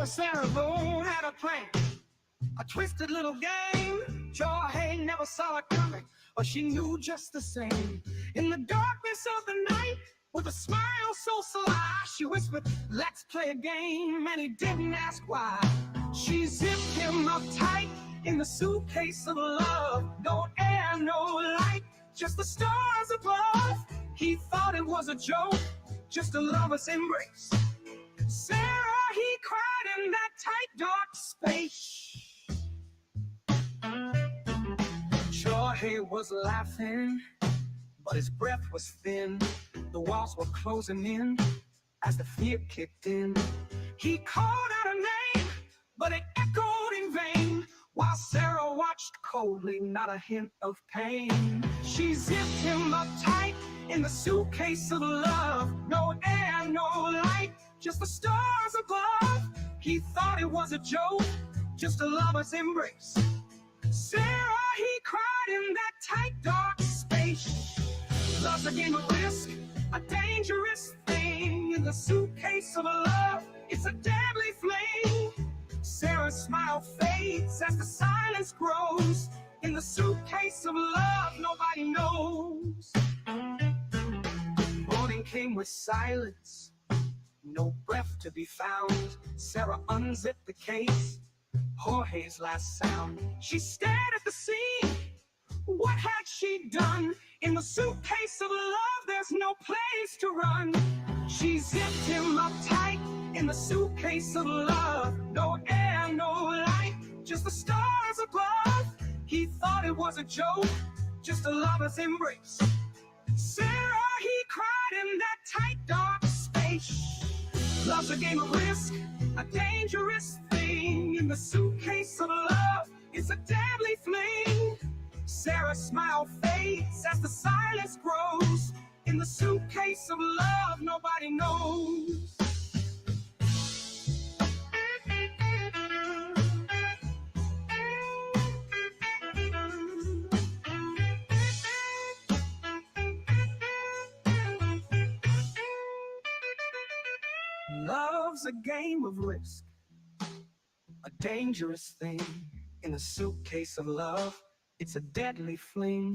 Sarah Boone had a plan, a twisted little game. Jorge never saw it coming, but she knew just the same. In the darkness of the night, with a smile so sly, she whispered, "Let's play a game," and he didn't ask why. She zipped him up tight in the suitcase of love. No air, no light, just the stars above. He thought it was a joke, just a lover's embrace. Sarah, he cried in that tight, dark space. Jorge was laughing, but his breath was thin. The walls were closing in as the fear kicked in. He called out her name, but it echoed in vain, while Sarah watched coldly, not a hint of pain. She zipped him up tight in the suitcase of love. No air, no light, just the stars above. He thought it was a joke, just a lover's embrace. Sarah, he cried in that tight, dark space. Love's a game of risk, a dangerous thing. In the suitcase of love, it's a deadly flame. Sarah's smile fades as the silence grows. In the suitcase of love, nobody knows. Morning came with silence, no breath to be found. Sarah unzipped the case, Jorge's last sound. She stared at the scene. What had she done? In the suitcase of love, there's no place to run. She zipped him up tight in the suitcase of love. No air, no light, just the stars above. He thought it was a joke, just a lover's embrace. Sarah, he cried in that tight, dark space. Love's a game of risk, a dangerous thing. In the suitcase of love, it's a deadly fling. Sarah's smile fades as the silence grows. In the suitcase of love, nobody knows. Love's a game of risk, a dangerous thing. In the suitcase of love, it's a deadly fling.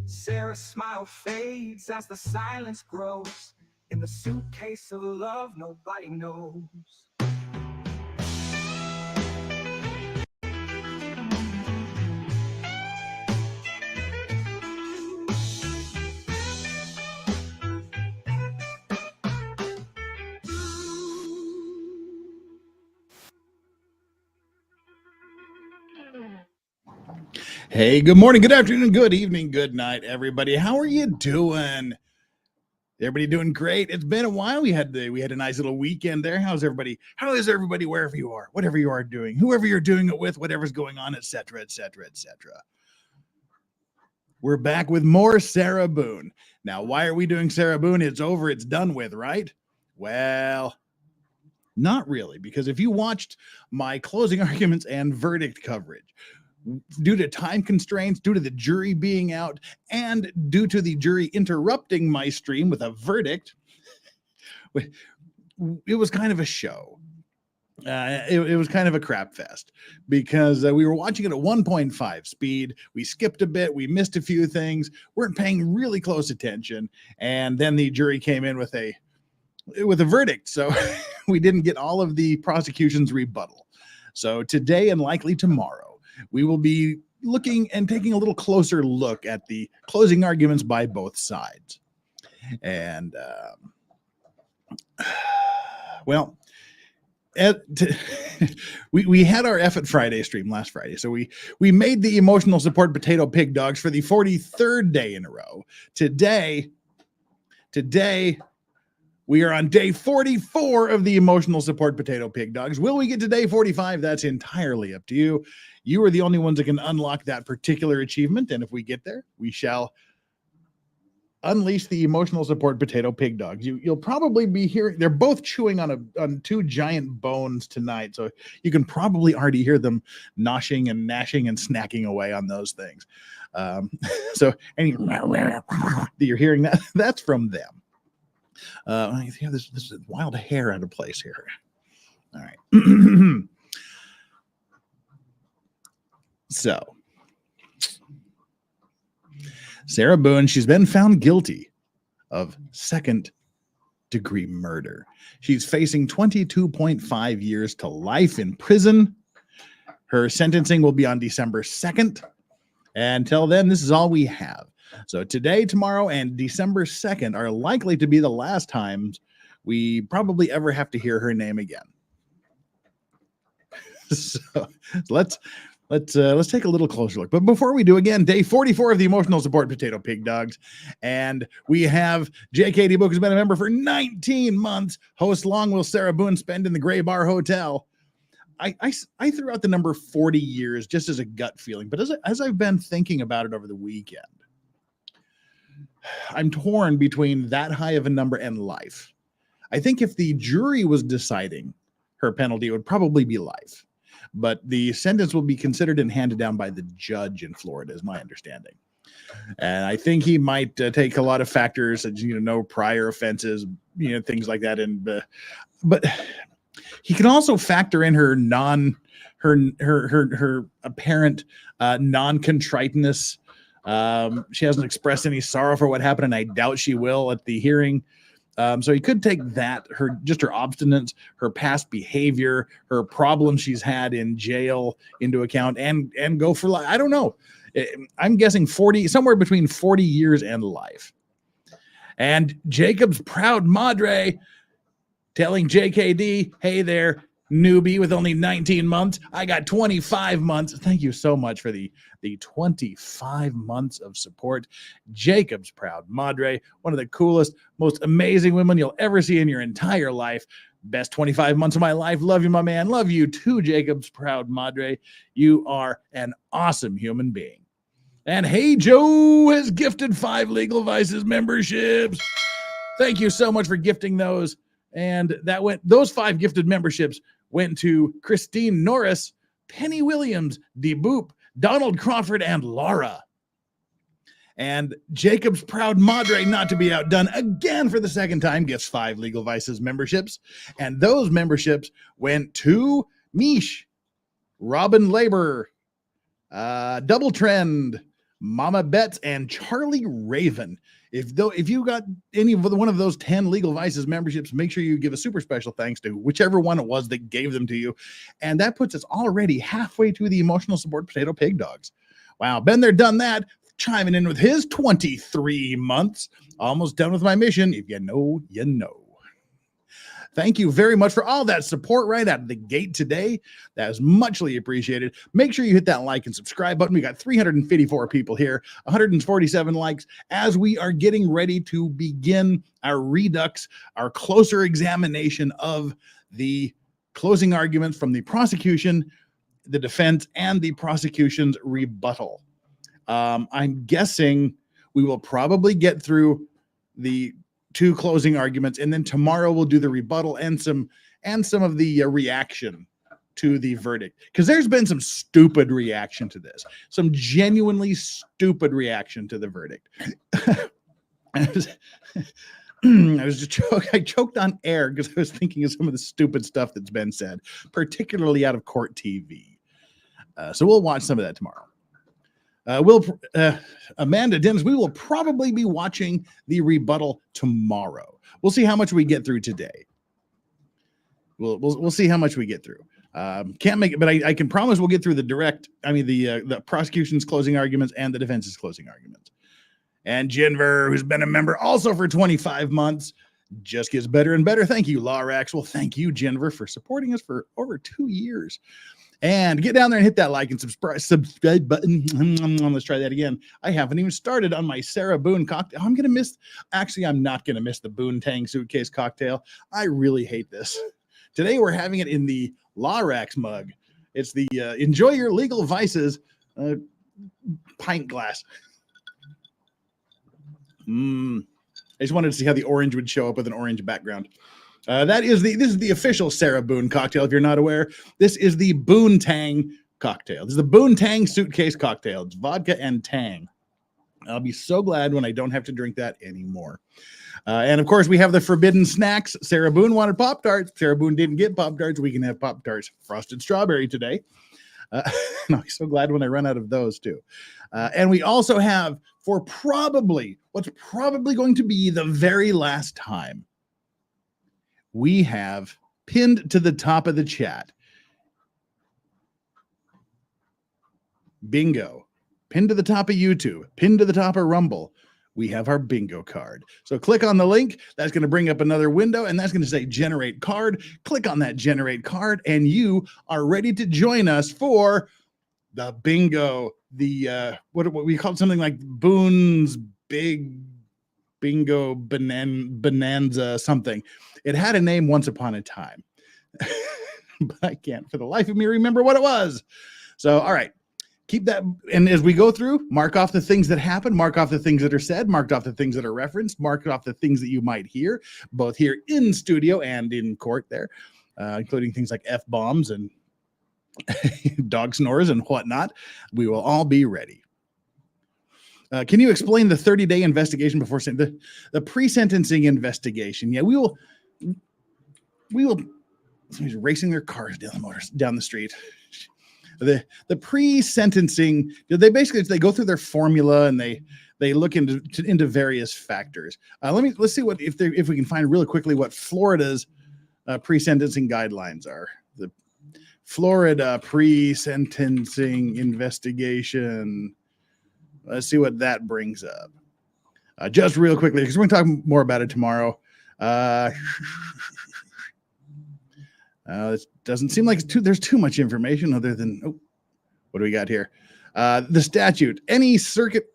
Sarah's smile fades as the silence grows. In the suitcase of love, nobody knows. Hey, good morning, good afternoon, good evening, good night, everybody. How are you doing? Everybody doing great? It's been a while. We had a nice little weekend there. How's everybody? How is everybody wherever you are, whatever you are doing, whoever you're doing it with, whatever's going on, etc., etc., etc. We're back with more Sarah Boone. Now, why are we doing Sarah Boone? It's over. It's done with, right? Well, not really, because if you watched my closing arguments and verdict coverage, due to time constraints, due to the jury being out, and due to the jury interrupting my stream with a verdict, it was kind of a show. It was kind of a crap fest because we were watching it at 1.5 speed. We skipped a bit. We missed a few things. Weren't paying really close attention. And then the jury came in with a verdict. So we didn't get all of the prosecution's rebuttal. So today and likely tomorrow, we will be looking and taking a little closer look at the closing arguments by both sides. And, well, we had our F at Friday stream last Friday. So we made the emotional support potato pig dogs for the 43rd day in a row. Today, we are on day 44 of the emotional support potato pig dogs. Will we get to day 45? That's entirely up to you. You are the only ones that can unlock that particular achievement. And if we get there, we shall unleash the emotional support potato pig dogs. You'll probably be hearing, they're both chewing on two giant bones tonight. So you can probably already hear them noshing and gnashing and snacking away on those things. So any that you're hearing, that's from them. Yeah, this is wild hair out of place here. All right. So, Sarah Boone, she's been found guilty of second-degree murder. She's facing 22.5 years to life in prison. Her sentencing will be on December 2nd. Until then, this is all we have. So today, tomorrow, and December 2nd are likely to be the last times we probably ever have to hear her name again. So let's take a little closer look. But before we do, again, day 44 of the Emotional Support Potato Pig Dogs. And we have J.K.D. Book has been a member for 19 months. Host long will Sarah Boone spend in the Gray Bar Hotel. I threw out the number 40 years just as a gut feeling. But as I've been thinking about it over the weekend, I'm torn between that high of a number and life. I think if the jury was deciding her penalty, it would probably be life. But the sentence will be considered and handed down by the judge in Florida, is my understanding. And I think he might take a lot of factors, no prior offenses, things like that. And but he can also factor in her apparent non-contriteness. She hasn't expressed any sorrow for what happened, and I doubt she will at the hearing. So he could take that, her obstinance, her past behavior, her problems she's had in jail into account, and go for life. I don't know. I'm guessing somewhere between 40 years and life. And Jacob's proud madre telling JKD, hey there, newbie with only 19 months. I got 25 months. Thank you so much for the 25 months of support. Jacob's proud madre, one of the coolest, most amazing women you'll ever see in your entire life. Best 25 months of my life. Love you, my man. Love you too, Jacob's proud madre. You are an awesome human being. And Hey Joe has gifted 5 Legal Vices memberships. Thank you so much for gifting those. And those 5 gifted memberships went to Christine Norris, Penny Williams, Dee Boop, Donald Crawford, and Laura. And Jacob's proud madre, not to be outdone again for the second time, gets 5 Legal Vices memberships. And those memberships went to Mish, Robin Labor, Double Trend, Mama Betts, and Charlie Raven. If you got any of one of those 10 Legal Vices memberships, make sure you give a super special thanks to whichever one it was that gave them to you. And that puts us already halfway to the Emotional Support Potato Pig Dogs. Wow, been there, done that, chiming in with his 23 months. Almost done with my mission. If you know, you know. Thank you very much for all that support right out of the gate today. That is muchly appreciated. Make sure you hit that like and subscribe button. We got 354 people here, 147 likes, as we are getting ready to begin our redux, our closer examination of the closing arguments from the prosecution, the defense, and the prosecution's rebuttal. I'm guessing we will probably get through the 2 closing arguments, and then tomorrow we'll do the rebuttal and some of the reaction to the verdict, because there's been some stupid reaction to this, some genuinely stupid reaction to the verdict. I choked on air because I was thinking of some of the stupid stuff that's been said, particularly out of court TV. So we'll watch some of that tomorrow. Amanda Dims, we will probably be watching the rebuttal tomorrow. We'll see how much we get through today. We'll see how much we get through. Can't make it, but I can promise we'll get through the prosecution's closing arguments and the defense's closing arguments. And Jenver, who's been a member also for 25 months, just gets better and better. Thank you, Lorax. Well, thank you, Jenver, for supporting us for over 2 years. And get down there and hit that like and subscribe button. Let's try that again. I haven't even started on my Sarah Boone cocktail. I'm not going to miss the Boone Tang Suitcase cocktail. I really hate this. Today we're having it in the Lorax mug. It's the Enjoy Your Legal Vices pint glass. I just wanted to see how the orange would show up with an orange background. This is the official Sarah Boone cocktail. If you're not aware, this is the Boone Tang cocktail. This is the Boone Tang Suitcase cocktail. It's vodka and tang. I'll be so glad when I don't have to drink that anymore. And of course, we have the forbidden snacks. Sarah Boone wanted Pop-Tarts. Sarah Boone didn't get Pop-Tarts. We can have Pop-Tarts frosted strawberry today. And I'm so glad when I run out of those too. And we also have, for what's probably going to be the very last time, we have pinned to the top of the chat. Bingo. Pinned to the top of YouTube. Pinned to the top of Rumble. We have our bingo card. So click on the link. That's going to bring up another window, and that's going to say generate card. Click on that generate card, and you are ready to join us for the bingo. The what we called something like Boone's Big Bingo Bonanza something. It had a name once upon a time, but I can't for the life of me remember what it was. So, all right. Keep that, and as we go through, mark off the things that happen, mark off the things that are said, mark off the things that are referenced, mark off the things that you might hear, both here in studio and in court there, including things like F-bombs and dog snores and whatnot. We will all be ready. Can you explain the 30-day investigation before the pre-sentencing investigation? Yeah, we will. Somebody's racing their cars down the street. The pre-sentencing, they go through their formula and they look into various factors. Let's see if we can find really quickly what Florida's pre-sentencing guidelines are. The Florida pre-sentencing investigation. Let's see what that brings up. Just real quickly, because we're going to talk more about it tomorrow. It doesn't seem like there's too much information other than, what do we got here? The statute, any circuit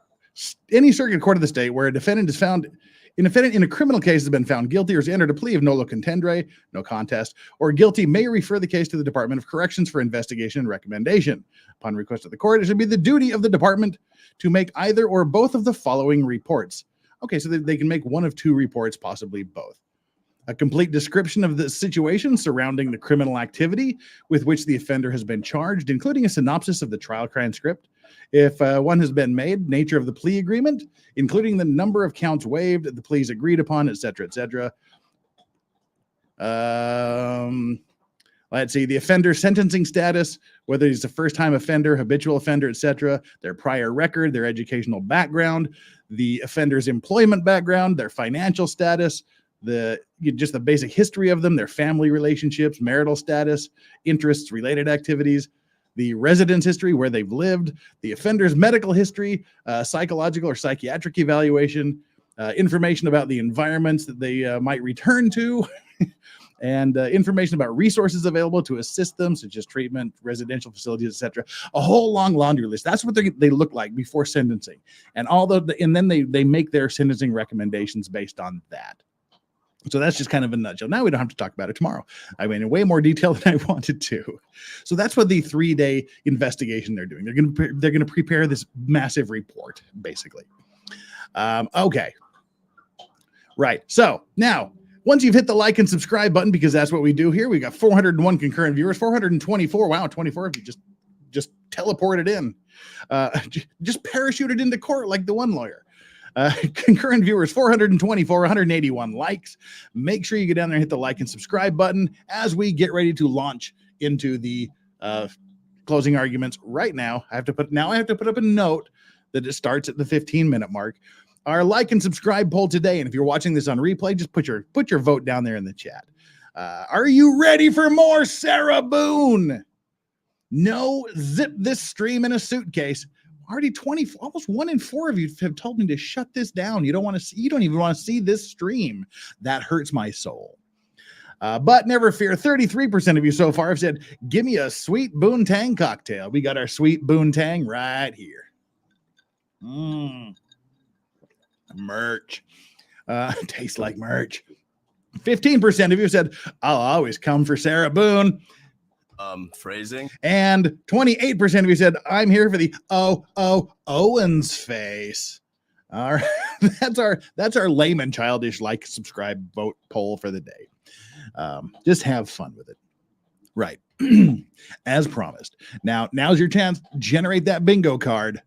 court of the state where a defendant is found, in a criminal case has been found guilty or has entered a plea of nolo contendere, no contest, or guilty may refer the case to the Department of Corrections for investigation and recommendation. Upon request of the court, it should be the duty of the department to make either or both of the following reports. Okay, so they can make one of two reports, possibly both. A complete description of the situation surrounding the criminal activity with which the offender has been charged, including a synopsis of the trial transcript, if one has been made, nature of the plea agreement, including the number of counts waived, the pleas agreed upon, etc., etc. Let's see, the offender's sentencing status, whether he's a first-time offender, habitual offender, etc., their prior record, their educational background, the offender's employment background, their financial status, just the basic history of them, their family relationships, marital status, interests, related activities, the residence history, where they've lived, the offender's medical history, psychological or psychiatric evaluation, information about the environments that they might return to, and information about resources available to assist them, such as treatment, residential facilities, etc. A whole long laundry list. That's what they look like before sentencing, and then they make their sentencing recommendations based on that. So that's just kind of a nutshell. Now we don't have to talk about it tomorrow. I mean, in way more detail than I wanted to. So that's what the 3-day investigation they're doing. They're going to prepare this massive report, basically. Okay. Right. So now, once you've hit the like and subscribe button, because that's what we do here, we got 401 concurrent viewers, 424. Wow, 24 of you just teleported in. Just parachuted into court like the one lawyer. Concurrent viewers, 424, 181 likes. Make sure you get down there and hit the like and subscribe button as we get ready to launch into the closing arguments right now. I have to put up a note that it starts at the 15-minute mark. Our like and subscribe poll today, and if you're watching this on replay, just put your vote down there in the chat. Are you ready for more Sarah Boone? No, zip this stream in a suitcase. Already almost 1 in 4 of you have told me to shut this down. You don't even want to see this stream. That hurts my soul. But never fear, 33% of you so far have said, give me a sweet Boone Tang cocktail. We got our sweet Boone Tang right here. Merch. Tastes like merch. 15% of you said, I'll always come for Sarah Boone. Phrasing. And 28% of you said, I'm here for the Owens face. All right. That's our layman childish like subscribe vote poll for the day. Just have fun with it. Right. As promised. Now's your chance. Generate that bingo card.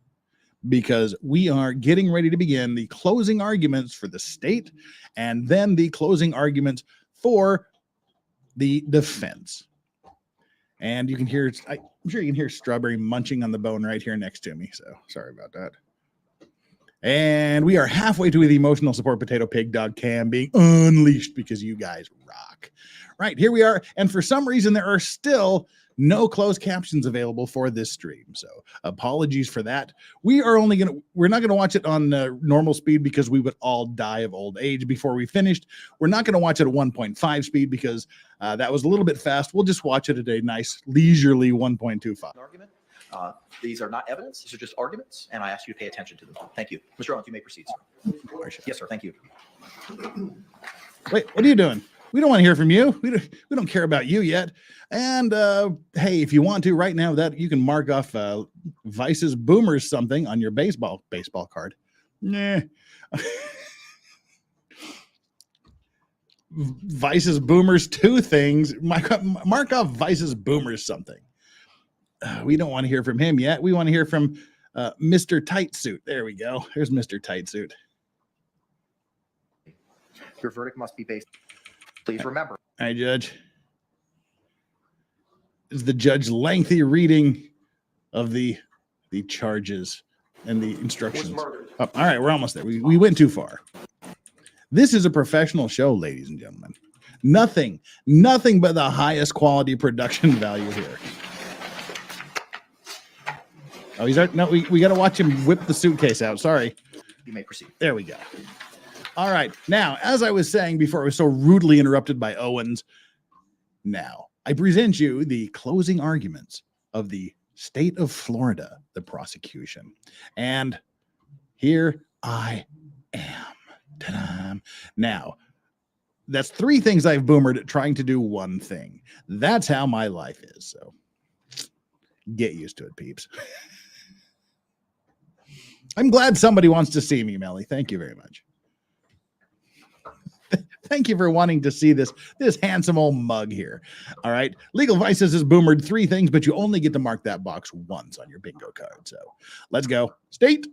because we are getting ready to begin the closing arguments for the state and then the closing arguments for the defense. And you can hear, I'm sure you can hear Strawberry munching on the bone right here next to me. So sorry about that. And we are halfway to the emotional support potato pig dog cam being unleashed because you guys rock. Right, here we are. And for some reason, there are still no closed captions available for this stream. So apologies for that. We're not going to watch it on normal speed because we would all die of old age before we finished. We're not going to watch it at 1.5 speed because that was a little bit fast. We'll just watch it at a nice leisurely 1.25. Argument. These are not evidence. These are just arguments, and I ask you to pay attention to them. Thank you. Mr. Owens, you may proceed, sir. Yes, sir. Thank you. Wait, what are you doing? We don't want to hear from you. We don't care about you yet. And hey, if you want to right now, that you can mark off Vice's Boomers something on your baseball card. Nah. Vice's Boomers 2 things. Mark off Vice's Boomers something. We don't want to hear from him yet. We want to hear from Mr. Tight Suit. There we go. Here's Mr. Tight Suit. Your verdict must be based. Please remember. All right, Judge. Is the judge lengthy reading of the charges and the instructions? Oh, all right, we're almost there. We went too far. This is a professional show, ladies and gentlemen. Nothing but the highest quality production value here. Oh, we got to watch him whip the suitcase out. Sorry. You may proceed. There we go. All right. Now, as I was saying before, I was so rudely interrupted by Owens. Now, I present you the closing arguments of the state of Florida, the prosecution. And here I am. Ta-da. Now, that's 3 things I've boomered trying to do one thing. That's how my life is. So get used to it, peeps. I'm glad somebody wants to see me, Melly. Thank you very much. Thank you for wanting to see this handsome old mug here. All right. Legal Vices has boomered 3 things, but you only get to mark that box once on your bingo card. So let's go. State.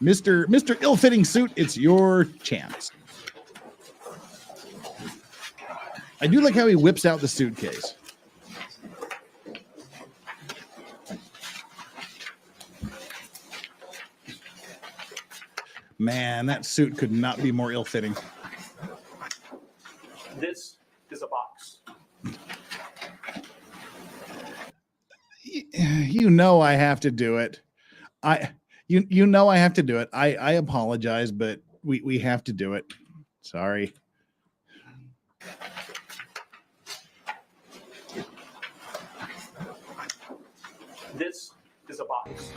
Mr. Ill-fitting suit, it's your chance. I do like how he whips out the suitcase. Man, that suit could not be more ill-fitting. This is a box. You know I have to do it. You know I have to do it. I apologize, but we have to do it. Sorry. This is a box.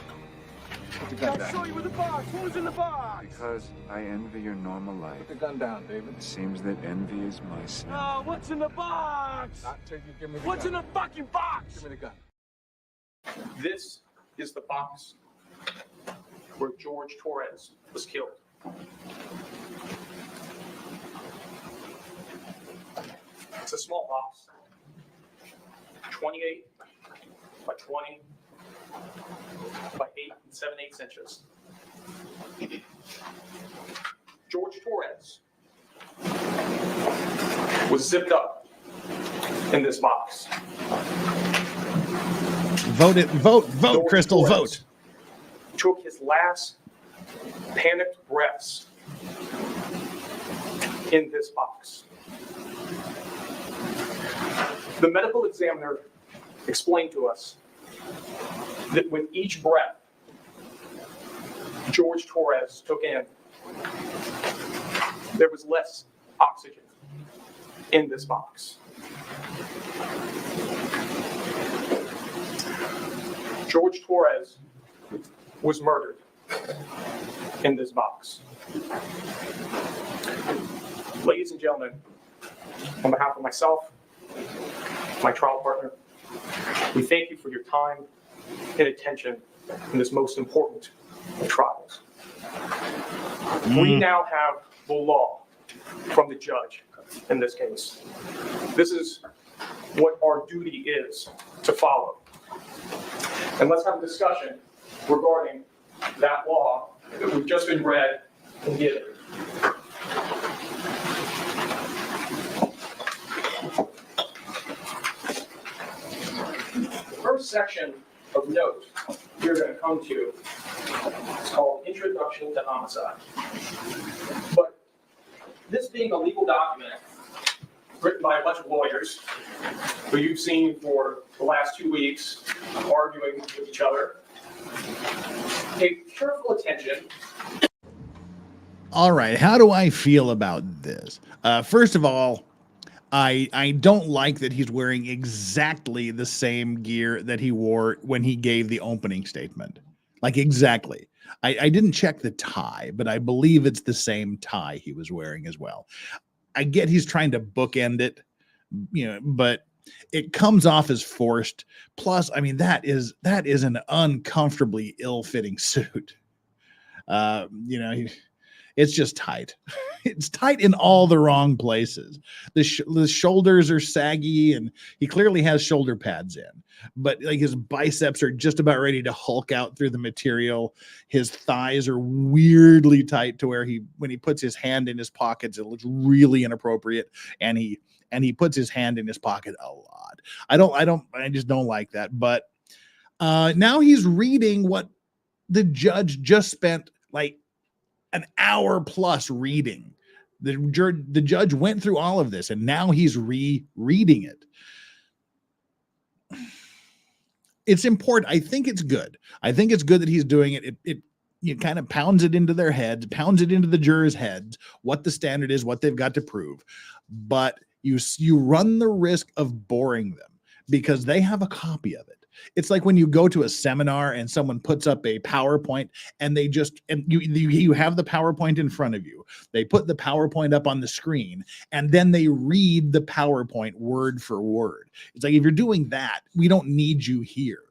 Put the gun I'll down. show you where the box. Who's in the box? Because I envy your normal life. Put the gun down, David. It seems that envy is my sin. Oh, what's in the box? Not till you give me the What's gun. in the fucking box? Give me the gun. This is the box where George Torres was killed. It's a small box, 28 by 20 by 8 7/8 inches. George Torres was zipped up in this box. Vote it. Vote, George Crystal, Torres vote. Took his last panicked breaths in this box. The medical examiner explained to us that with each breath George Torres took in, there was less oxygen in this box. George Torres was murdered in this box. Ladies and gentlemen, on behalf of myself, my trial partner, we thank you for your time and attention in this most important of trials. We now have the law from the judge in this case. This is what our duty is to follow. And let's have a discussion regarding that law that we've just been read and given. The first section of note we're going to come to is called Introduction to Homicide. But this being a legal document written by a bunch of lawyers who you've seen for the last 2 weeks arguing with each other, pay careful attention. All right, how do I feel about this? First of all, I don't like that he's wearing exactly the same gear that he wore when he gave the opening statement. Like exactly. I didn't check the tie, but I believe it's the same tie he was wearing as well. I get he's trying to bookend it, but it comes off as forced. Plus, I mean, that is an uncomfortably ill-fitting suit. It's just tight. It's tight in all the wrong places. The shoulders are saggy, and he clearly has shoulder pads in, but like his biceps are just about ready to hulk out through the material. His thighs are weirdly tight to where when he puts his hand in his pockets, it looks really inappropriate. And he puts his hand in his pocket a lot. I just don't like that. But now he's reading what the judge just spent like an hour plus reading. The judge went through all of this, and now he's rereading it. It's important. I think it's good. I think it's good that he's doing it. It kind of pounds it into their heads, pounds it into the jurors' heads, what the standard is, what they've got to prove. But you run the risk of boring them because they have a copy of it. It's like when you go to a seminar and someone puts up a PowerPoint and you have the PowerPoint in front of you. They put the PowerPoint up on the screen and then they read the PowerPoint word for word. It's like, if you're doing that, we don't need you here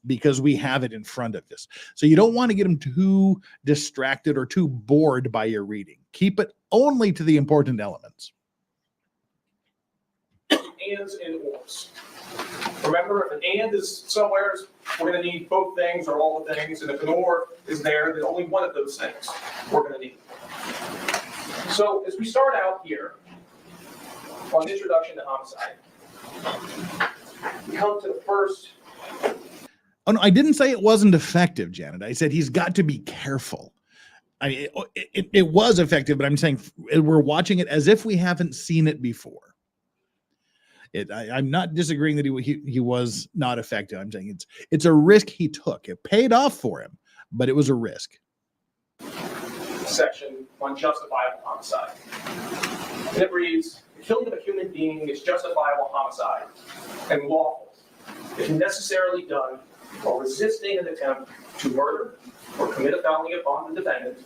because we have it in front of us. So you don't want to get them too distracted or too bored by your reading. Keep it only to the important elements. Ands and ors. Remember, if an and is somewhere, we're going to need both things or all the things. And if an or is there, then only one of those things we're going to need. So as we start out here on Introduction to Homicide, we come to the first. Oh, no, I didn't say it wasn't effective, Janet. I said he's got to be careful. I mean, it was effective, but I'm saying we're watching it as if we haven't seen it before. I'm not disagreeing that he was not effective. I'm saying it's a risk he took. It paid off for him, but it was a risk. Section on justifiable homicide. And it reads, the killing of a human being is justifiable homicide and lawful if necessarily done while resisting an attempt to murder or commit a felony upon the defendant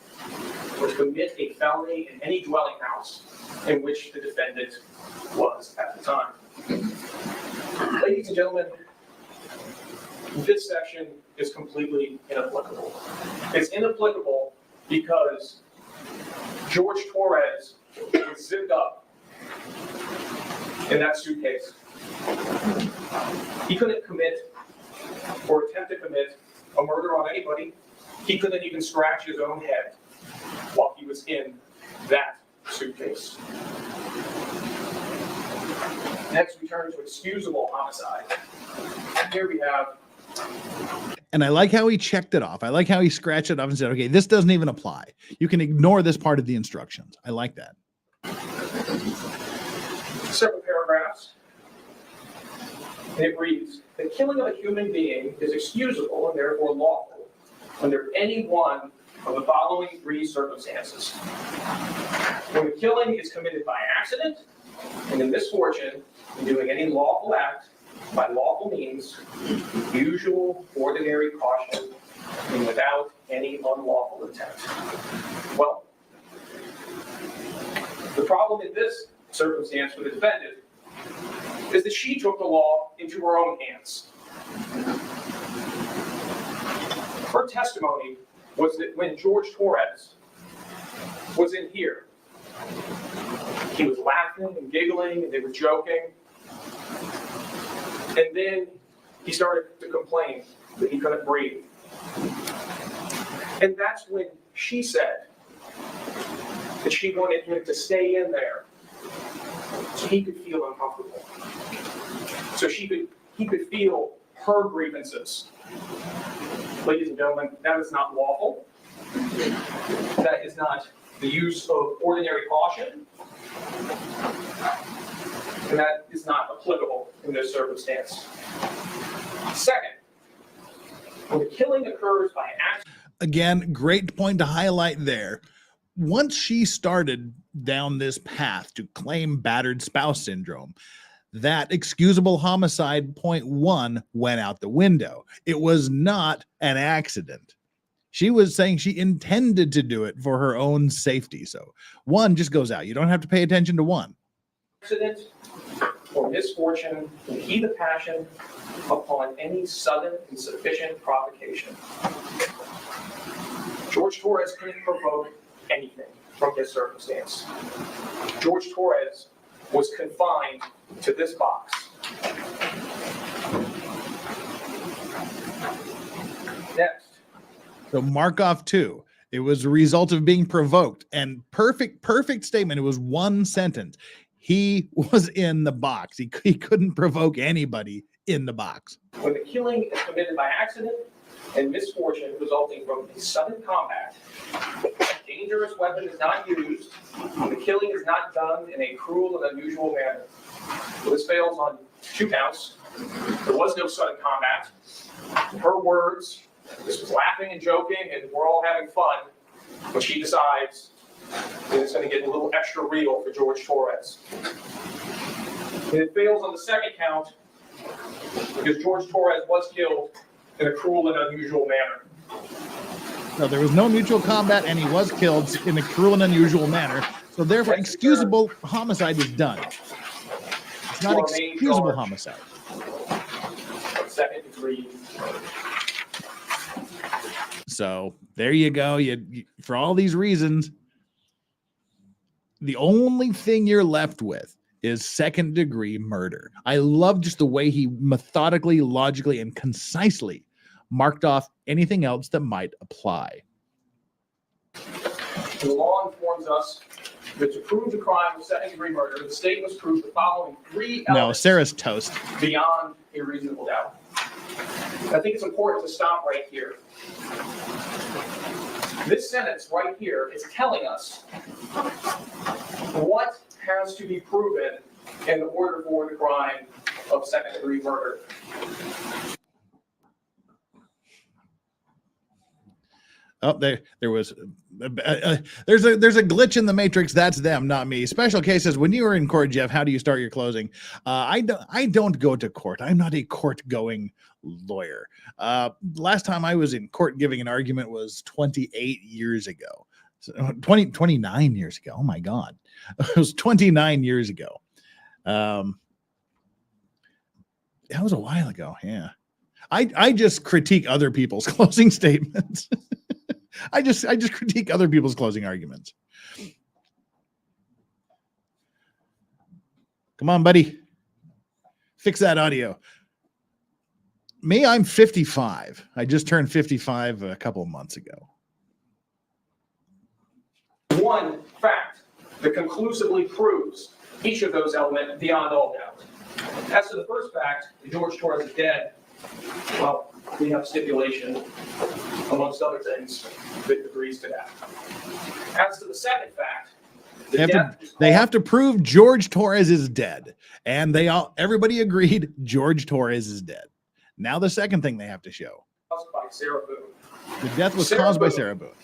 or to commit a felony in any dwelling house in which the defendant was at the time. Ladies and gentlemen, this section is completely inapplicable. It's inapplicable because George Torres was zipped up in that suitcase. He couldn't commit or attempt to commit a murder on anybody. He couldn't even scratch his own head while he was in that suitcase. Next, we turn to excusable homicide. Here we have. And I like how he checked it off. I like how he scratched it off and said, okay, this doesn't even apply. You can ignore this part of the instructions. I like that. Several paragraphs. And it reads, the killing of a human being is excusable and therefore lawful under any one of the following three circumstances. When the killing is committed by accident and in misfortune, in doing any lawful act by lawful means, usual, ordinary caution, and without any unlawful intent. Well, the problem in this circumstance for the defendant is that she took the law into her own hands. Her testimony was that when George Torres was in here, he was laughing and giggling and they were joking. And then he started to complain that he couldn't breathe. And that's when she said that she wanted him to stay in there so he could feel uncomfortable. So he could feel her grievances. Ladies and gentlemen, that is not lawful. That is not the use of ordinary caution. And that is not applicable in this circumstance. Second, when the killing occurs by accident. Again, great point to highlight there. Once she started down this path to claim battered spouse syndrome, that excusable homicide point 1 went out the window. It was not an accident. She was saying she intended to do it for her own safety. So 1 just goes out. You don't have to pay attention to 1. Accident or misfortune can heat of passion upon any sudden and sufficient provocation. George Torres couldn't provoke anything from this circumstance. George Torres was confined to this box. Next. So mark off 2. It was a result of being provoked, and perfect statement. It was 1 sentence. He was in the box. He couldn't provoke anybody in the box. When the killing is committed by accident and misfortune resulting from a sudden combat, a dangerous weapon is not used, and the killing is not done in a cruel and unusual manner. So this fails on 2 counts. There was no sudden combat. In her words, this was laughing and joking, and we're all having fun, when she decides that it's going to get a little extra real for George Torres. And it fails on the 2nd count because George Torres was killed in a cruel and unusual manner. No, there was no mutual combat, and he was killed in a cruel and unusual manner. So therefore, excusable homicide is done. It's not excusable homicide. 2nd degree. So there you go. You for all these reasons, the only thing you're left with is 2nd degree murder. I love just the way he methodically, logically, and concisely marked off anything else that might apply. The law informs us that to prove the crime of 2nd degree murder, the state must prove the following 3 elements. No, Sarah's toast. Beyond a reasonable doubt. I think it's important to stop right here. This sentence right here is telling us what has to be proven in order for the crime of 2nd degree murder. Oh, there's a glitch in the matrix. That's them, not me. Special cases. When you were in court, Jeff, how do you start your closing? I don't go to court. I'm not a court-going lawyer. Last time I was in court giving an argument was 28 years ago. 29 years ago. Oh my God. It was 29 years ago. That was a while ago. Yeah. I just critique other people's closing statements. I just critique other people's closing arguments. Come on, buddy. Fix that audio. Me, I'm 55. I just turned 55 a couple of months ago. One fact that conclusively proves each of those elements beyond all doubt. As to the first fact, George Torres is dead. Well, we have stipulation, amongst other things, that agrees to that. As to the second fact, they have to prove George Torres is dead, and everybody agreed George Torres is dead. Now the second thing they have to show: caused by Sarah Boone. The death was caused by Sarah Boone.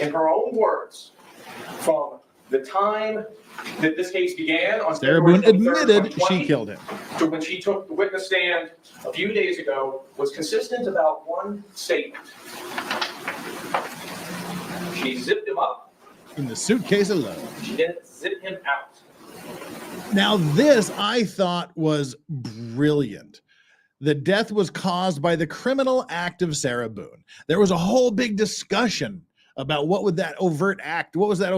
In her own words, from the time that this case began on Sarah February Boone 23rd, admitted 2020, she killed him. to when she took the witness stand a few days ago, was consistent about one statement. She zipped him up. In the suitcase alone. She didn't zip him out. Now this I thought was brilliant. The death was caused by the criminal act of Sarah Boone. There was a whole big discussion about what would that overt act, what was that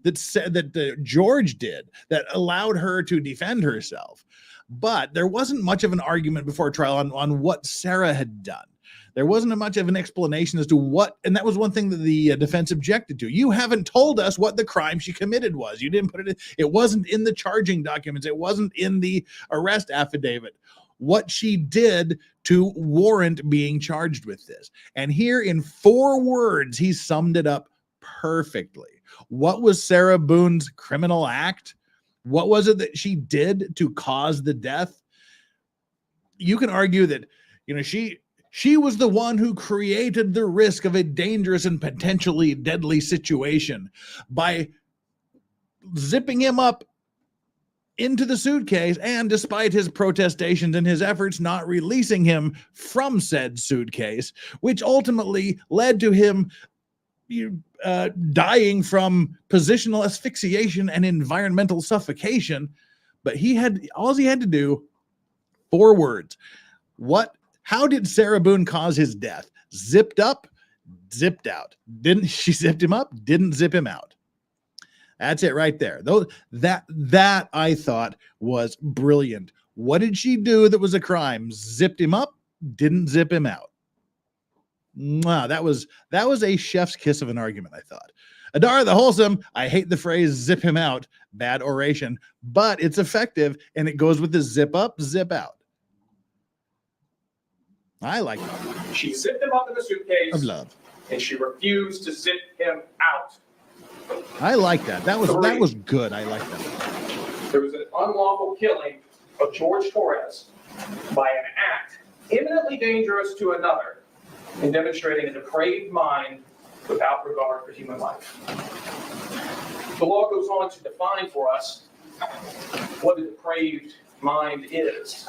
that said that George did that allowed her to defend herself. but there wasn't much of an argument before trial on what Sarah had done. There wasn't much of an explanation as to what, and that was one thing that the defense objected to. You haven't told us what the crime she committed was. You didn't put it in, it wasn't in the charging documents. It wasn't in the arrest affidavit. What she did to warrant being charged with this. And here in 4 words, he summed it up perfectly. What was Sarah Boone's criminal act? What was it that she did to cause the death? You can argue that, you know, she was the one who created the risk of a dangerous and potentially deadly situation by zipping him up into the suitcase, and despite his protestations and his efforts, not releasing him from said suitcase, which ultimately led to him dying from positional asphyxiation and environmental suffocation. But all he had to do, 4 words. How did Sarah Boone cause his death? Zipped up, zipped out. She zipped him up, didn't zip him out. That's it right there. That I thought was brilliant. What did she do that was a crime? Zipped him up, didn't zip him out. Wow, that was a chef's kiss of an argument, I thought. Adara the Wholesome, I hate the phrase zip him out, bad oration, but it's effective and it goes with the zip up, zip out. I like that. She zipped him up in the suitcase Of love. and she refused to zip him out. I like that. That was good. I like that. There was an unlawful killing of George Torres by an act imminently dangerous to another and demonstrating a depraved mind without regard for human life. The law goes on to define for us what a depraved mind is,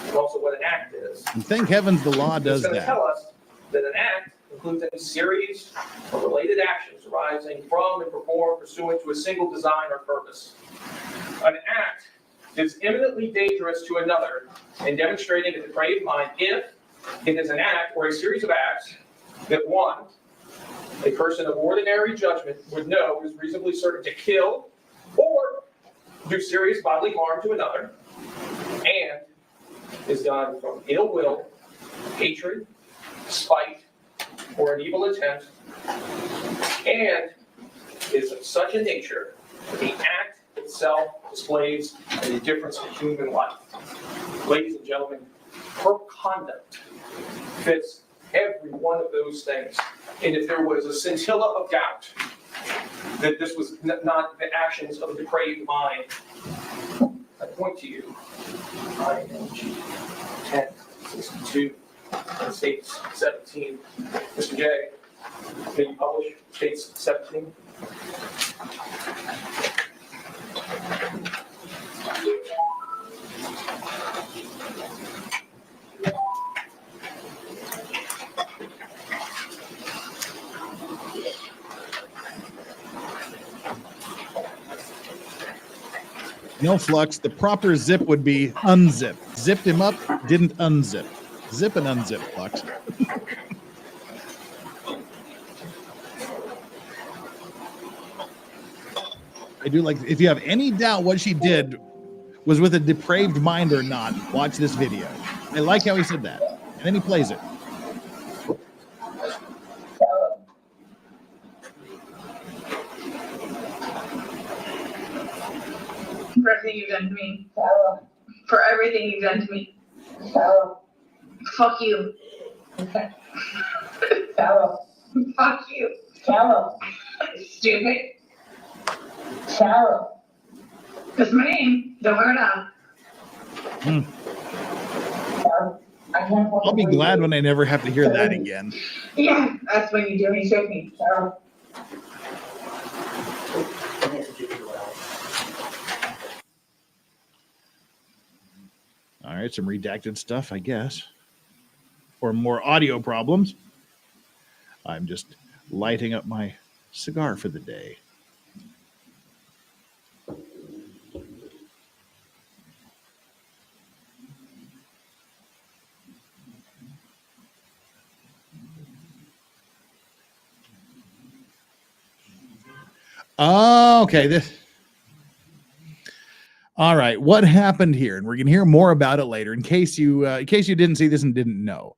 and also what an act is. And thank heavens the law does It's going to that. tell us that an act includes any series of related actions arising from and performed pursuant to a single design or purpose. An act is imminently dangerous to another and demonstrating a depraved mind if it is an act or a series of acts that one, a person of ordinary judgment would know is reasonably certain to kill or do serious bodily harm to another, and is done from ill will, hatred, spite, or an evil intent, and is of such a nature that the act itself displays an indifference to human life. Ladies and gentlemen, her conduct fits every one of those things. And if there was a scintilla of doubt that this was not the actions of a depraved mind, I point to you. ING 1062 and states 17. Mr. J, may you publish states 17? No flux. The proper zip would be unzip. Zipped him up, didn't unzip. Zip and unzip, Flux. I do like, if you have any doubt what she did was with a depraved mind or not, watch this video. I like how he said that. And then he plays it. For everything you've done to me. For everything you've done to me. Fuck you. Fuck you. Stupid. That's my name. Don't wear it out. I'll be glad when I never have to hear that again. Yeah, that's when you do when you shake me. All right, some redacted stuff, I guess. Or more audio problems. I'm just lighting up my cigar for the day. Oh, okay. All right, what happened here? And we're going to hear more about it later. In case you didn't see this and didn't know,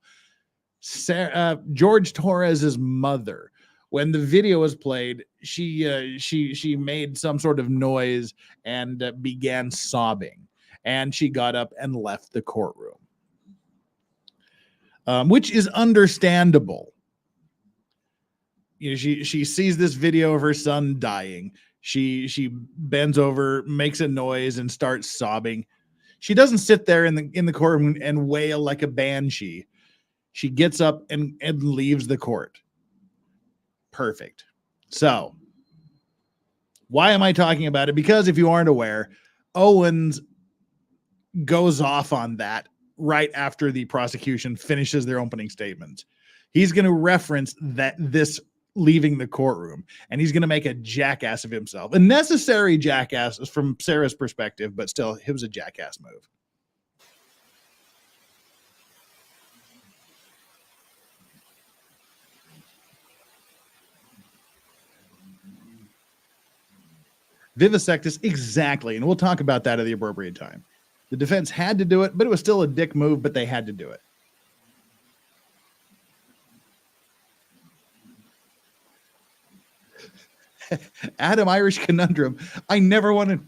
George Torres's mother, when the video was played, she made some sort of noise and began sobbing, and she got up and left the courtroom, which is understandable. You know, she sees this video of her son dying. She bends over, makes a noise, and starts sobbing. She doesn't sit there in the courtroom and wail like a banshee. She gets up and leaves the court. Perfect. So, why am I talking about it? Because if you aren't aware, Owens goes off on that right after the prosecution finishes their opening statements. He's going to reference this leaving the courtroom, and he's going to make a jackass of himself. A necessary jackass from Sarah's perspective, but still, it was a jackass move. Vivisectus, exactly, and we'll talk about that at the appropriate time. The defense had to do it, but it was still a dick move, but they had to do it. Adam Irish Conundrum. I never want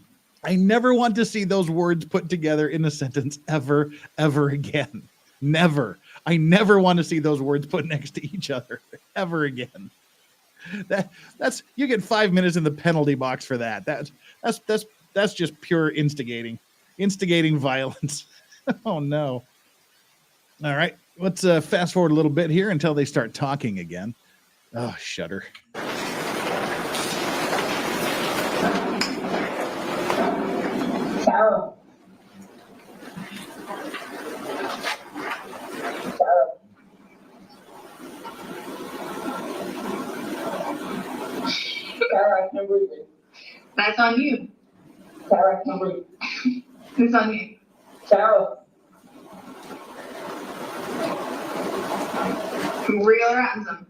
to see those words put together in a sentence ever again. Never. I never want to see those words put next to each other ever again. That's you get 5 minutes in the penalty box for that. That's just pure instigating violence. Oh no. All right, let's fast forward a little bit here until they start talking again. Oh, shudder. Sarah. Sarah, I can't believe it. That's on you. Sarah, I can't believe it. It's on you. Sarah. Real ransom.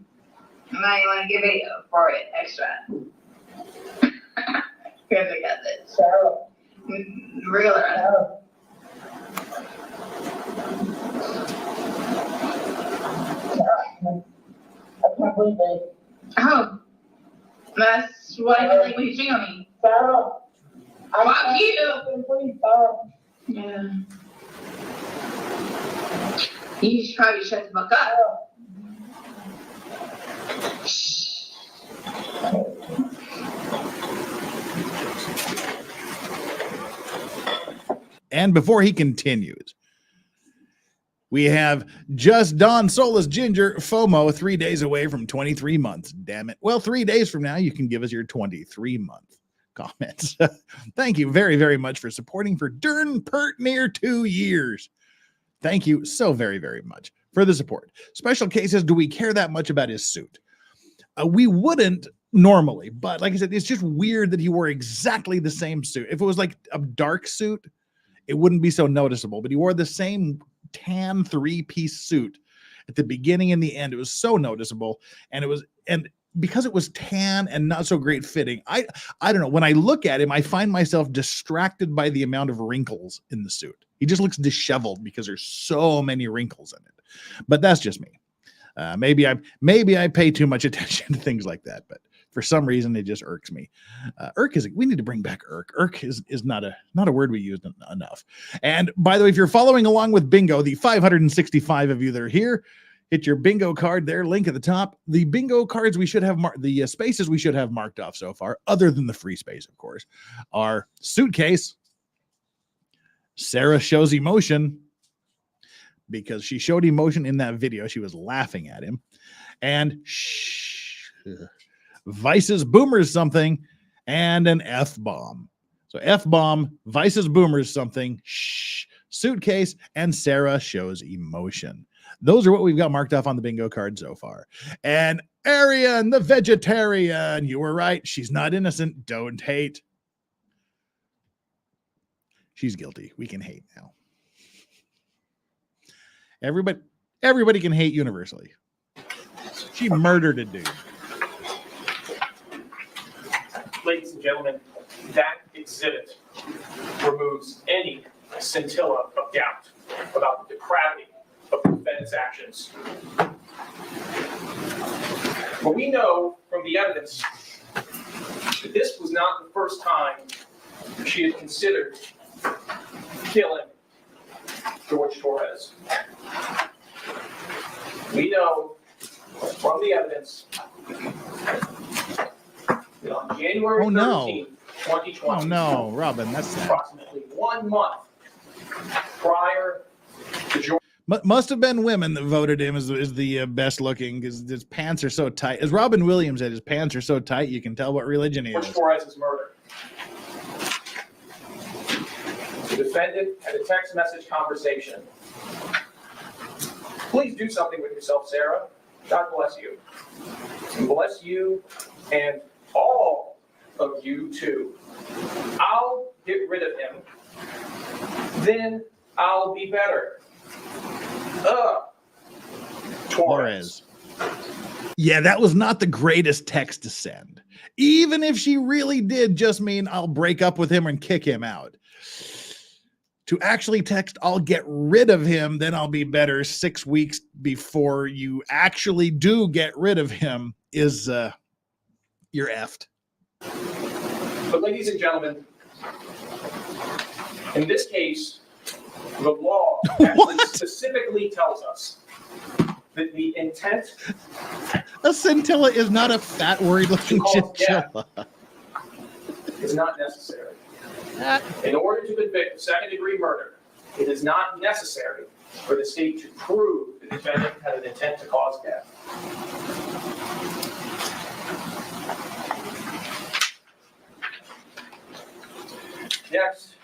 Now you want to give it for it extra. Here we got this. Sarah. Real ransom. Sarah. I can't believe it. Oh. That's what I feel like when you sing on me. Sarah. Fuck you. Yeah. You should probably shut the fuck up. And before he continues, we have Just Don Solus Ginger FOMO 3 days away from 23 months. Damn it. Well, 3 days from now, you can give us your 23-month comments. Thank you very, very much for supporting for darn pert near 2 years. Thank you so very, very much for the support. Special cases, do we care that much about his suit? We wouldn't normally, but like I said, it's just weird that he wore exactly the same suit. If it was like a dark suit, it wouldn't be so noticeable, but he wore the same tan 3-piece suit at the beginning and the end. It was so noticeable, and because it was tan and not so great fitting, I don't know, when I look at him, I find myself distracted by the amount of wrinkles in the suit. He just looks disheveled because there's so many wrinkles in it. But that's just me. Maybe I pay too much attention to things like that, but for some reason it just irks me. We need to bring back irk. Irk is not a word we use enough. And by the way, if you're following along with bingo, the 565 of you that are here, hit your bingo card there, link at the top. The bingo cards we should have the spaces we should have marked off so far, other than the free space, of course, are Suitcase. Sarah shows emotion because she showed emotion in that video. She was laughing at him. And Vice's boomers something, and an F-bomb. So F-bomb, Vice's boomers something, Suitcase, and Sarah shows emotion. Those are what we've got marked off on the bingo card so far. And Arian, the vegetarian, you were right. She's not innocent. Don't hate. She's guilty. We can hate now. Everybody can hate universally. She murdered a dude. Ladies and gentlemen, that exhibit removes any scintilla of doubt about the depravity of the defendant's actions. But we know from the evidence that this was not the first time she had considered killing George Torres. We know from the evidence that on January 13th, 2020, Oh no, Robin, that's sad. approximately 1 month prior to George Must have been women that voted him as the best looking because his pants are so tight. As Robin Williams said, his pants are so tight you can tell what religion he is. Torres' murder. The defendant had a text message conversation. Please do something with yourself, Sarah. God bless you. And bless you and all of you too. I'll get rid of him. Then I'll be better. Torres. Yeah, that was not the greatest text to send. Even if she really did just mean I'll break up with him and kick him out. To actually text, I'll get rid of him, then I'll be better 6 weeks before you actually do get rid of him is, you're effed. But ladies and gentlemen, in this case, the law actually specifically tells us that the intent A scintilla is not a fat, worried-looking chinchilla. is not necessary. In order to convict of second-degree murder, it is not necessary for the state to prove the defendant had an intent to cause death. Next,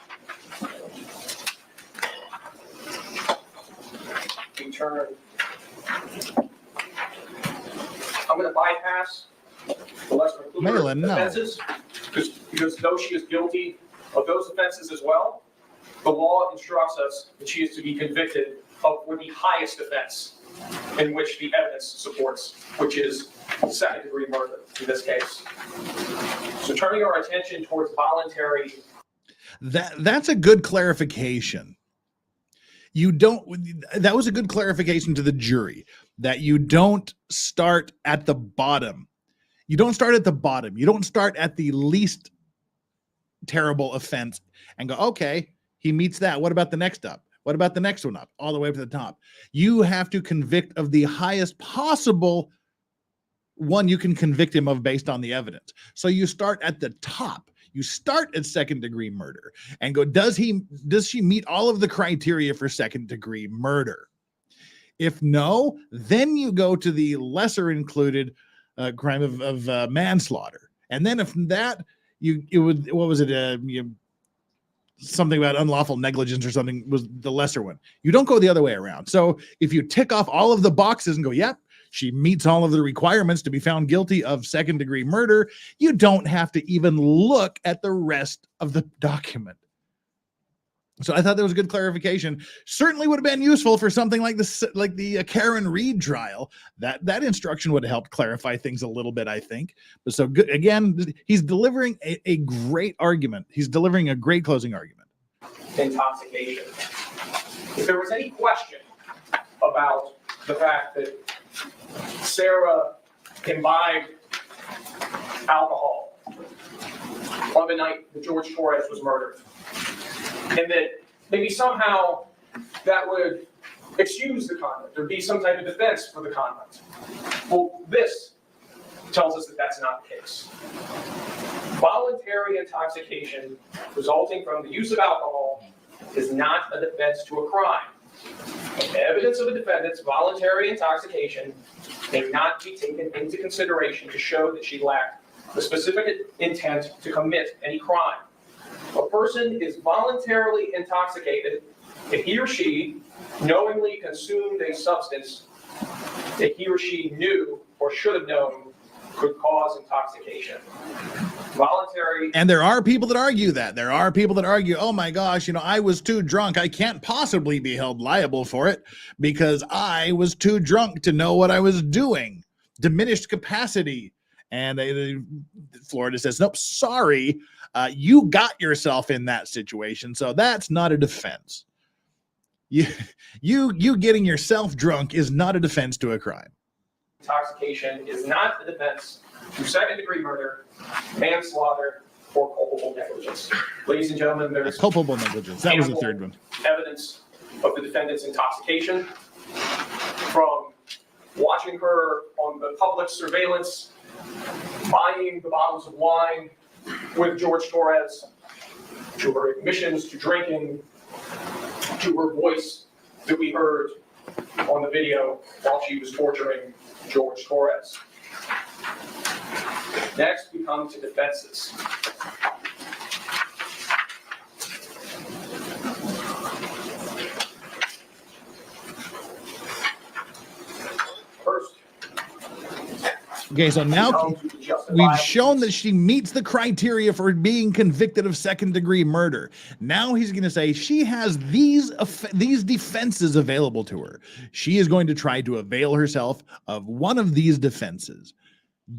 we turn. I'm going to bypass the lesser included offenses because though she is guilty of those offenses as well, the law instructs us that she is to be convicted of the highest offense in which the evidence supports, which is second-degree murder in this case. So turning our attention towards voluntary. That's a good clarification. That was a good clarification to the jury that you don't start at the bottom. You don't start at the bottom. You don't start at the least terrible offense and go, okay, he meets that. What about the next up? What about the next one up? All the way up to the top. You have to convict of the highest possible one you can convict him of based on the evidence. So you start at the top. You start at second-degree murder and go, does she meet all of the criteria for second-degree murder? If no, then you go to the lesser included crime of manslaughter. And then if that, something about unlawful negligence or something was the lesser one. You don't go the other way around. So if you tick off all of the boxes and go, yep, she meets all of the requirements to be found guilty of second-degree murder, you don't have to even look at the rest of the document. So I thought that was a good clarification. Certainly would have been useful for something like this, like the Karen Reed trial. That instruction would have helped clarify things a little bit, I think. But so good, again, he's delivering a great argument. He's delivering a great closing argument. Intoxication. If there was any question about the fact that Sarah imbibed alcohol on the night that George Torres was murdered, and that maybe somehow that would excuse the conduct, there'd be some type of defense for the conduct. Well, this tells us that that's not the case. Voluntary intoxication resulting from the use of alcohol is not a defense to a crime. Evidence of a defendant's voluntary intoxication may not be taken into consideration to show that she lacked the specific intent to commit any crime. A person is voluntarily intoxicated if he or she knowingly consumed a substance that he or she knew or should have known could cause intoxication. Voluntary. And there are people that argue that. There are people that argue, oh my gosh, I was too drunk. I can't possibly be held liable for it because I was too drunk to know what I was doing. Diminished capacity. And Florida says, nope, sorry, you got yourself in that situation, so that's not a defense. You getting yourself drunk is not a defense to a crime. Intoxication is not a defense to second-degree murder, manslaughter, or culpable negligence. Ladies and gentlemen, there's Culpable negligence. That was the third one. evidence of the defendant's intoxication from watching her on the public surveillance, buying the bottles of wine with George Torres, to her admissions to drinking, to her voice that we heard on the video while she was torturing George Torres. Next, we come to defenses. First, Okay, so now come to the we've justifiable shown that use. she meets the criteria for being convicted of second-degree murder. Now he's going to say she has these defenses available to her. She is going to try to avail herself of one of these defenses.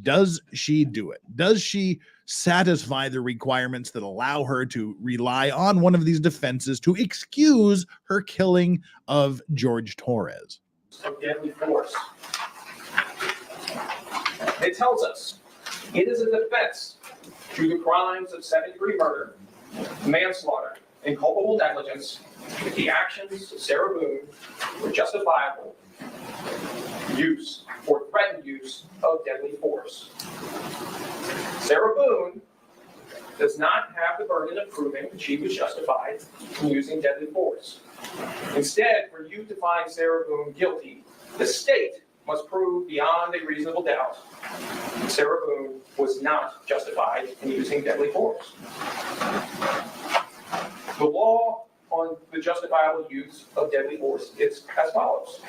Does she do it? Does she satisfy the requirements that allow her to rely on one of these defenses to excuse her killing of George Torres? Of deadly force. It tells us it is a defense to the crimes of second-degree murder, manslaughter, and culpable negligence that the actions of Sarah Boone were justifiable use or threatened use of deadly force. Sarah Boone does not have the burden of proving that she was justified in using deadly force. Instead, for you to find Sarah Boone guilty, the state must prove beyond a reasonable doubt that Sarah Boone was not justified in using deadly force. The law on the justifiable use of deadly force is as follows.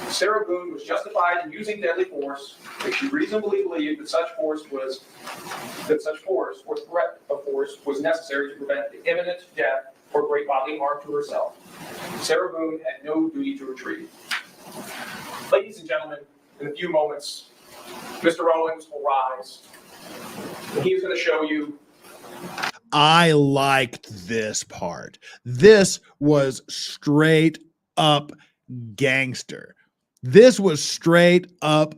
Sarah Boone was justified in using deadly force if she reasonably believed that such force or threat of force was necessary to prevent the imminent death or great bodily harm to herself. Sarah Boone had no duty to retreat. Ladies and gentlemen, in a few moments, Mr. Owens will rise, and he's going to show you. I liked this part. This was straight up gangster. This was straight up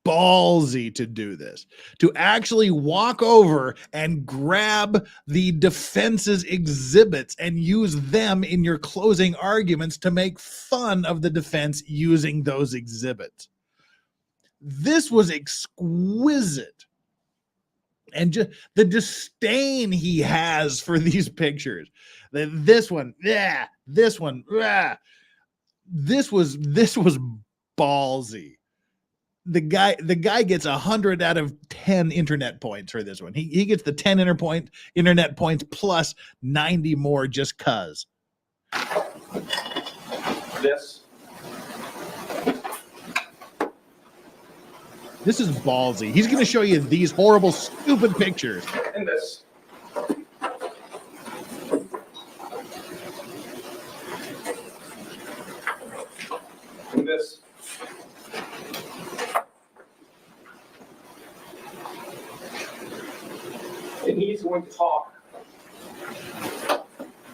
ballsy to do this, to actually walk over and grab the defense's exhibits and use them in your closing arguments to make fun of the defense using those exhibits. This was exquisite. And just the disdain he has for these pictures. This one, yeah, this one, yeah. This was ballsy. The guy gets 100 out of 10 internet points for this one. He gets the 10 internet points plus 90 more just cuz. This is ballsy. He's going to show you these horrible, stupid pictures. And this. And this. And he's going to talk,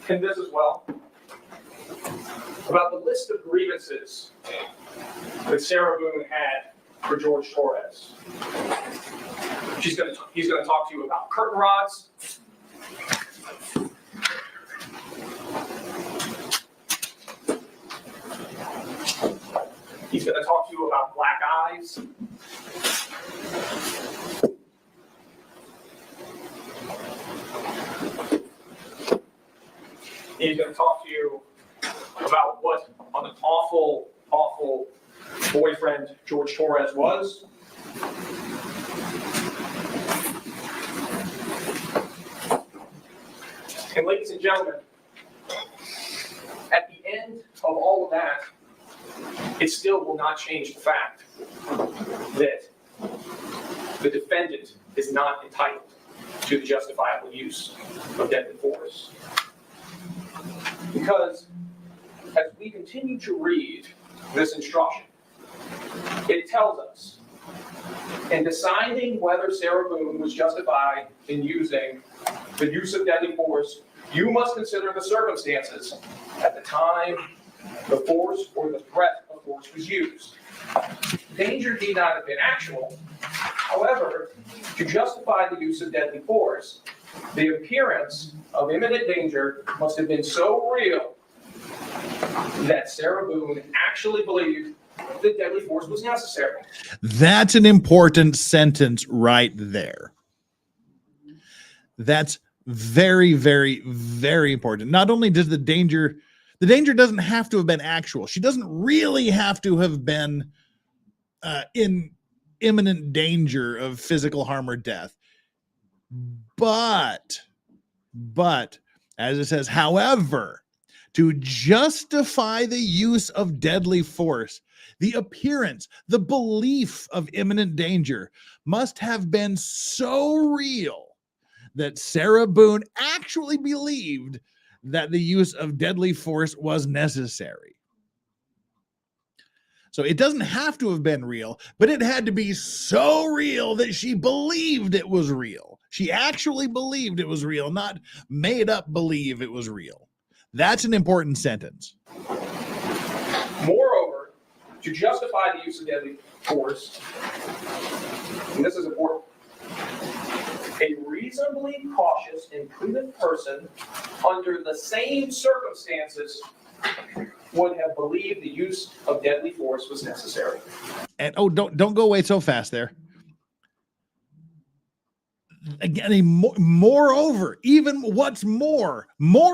and this as well, about the list of grievances that Sarah Boone had for George Torres. He's going to talk to you about curtain rods. He's going to talk to you about black eyes. He's going to talk to you about what an awful, awful boyfriend George Torres was. And ladies and gentlemen, at the end of all of that, it still will not change the fact that the defendant is not entitled to the justifiable use of deadly force. Because as we continue to read this instruction, it tells us In deciding whether Sarah Boone was justified in using the use of deadly force, you must consider the circumstances at the time the force or the threat of force was used. Danger need not have been actual. However, to justify the use of deadly force, the appearance of imminent danger must have been so real that Sarah Boone actually believed that deadly force was necessary. That's an important sentence right there. That's very, very, very important. Not only does the danger doesn't have to have been actual. She doesn't really have to have been in imminent danger of physical harm or death. But, as it says, however, to justify the use of deadly force, the appearance, the belief of imminent danger must have been so real that Sarah Boone actually believed that the use of deadly force was necessary. So it doesn't have to have been real, but it had to be so real that she believed it was real. She actually believed it was real, not made up believe it was real. That's an important sentence. Moreover, to justify the use of deadly force, and this is important, a reasonably cautious and prudent person under the same circumstances would have believed the use of deadly force was necessary. And don't go away so fast there. Again, moreover, even what's more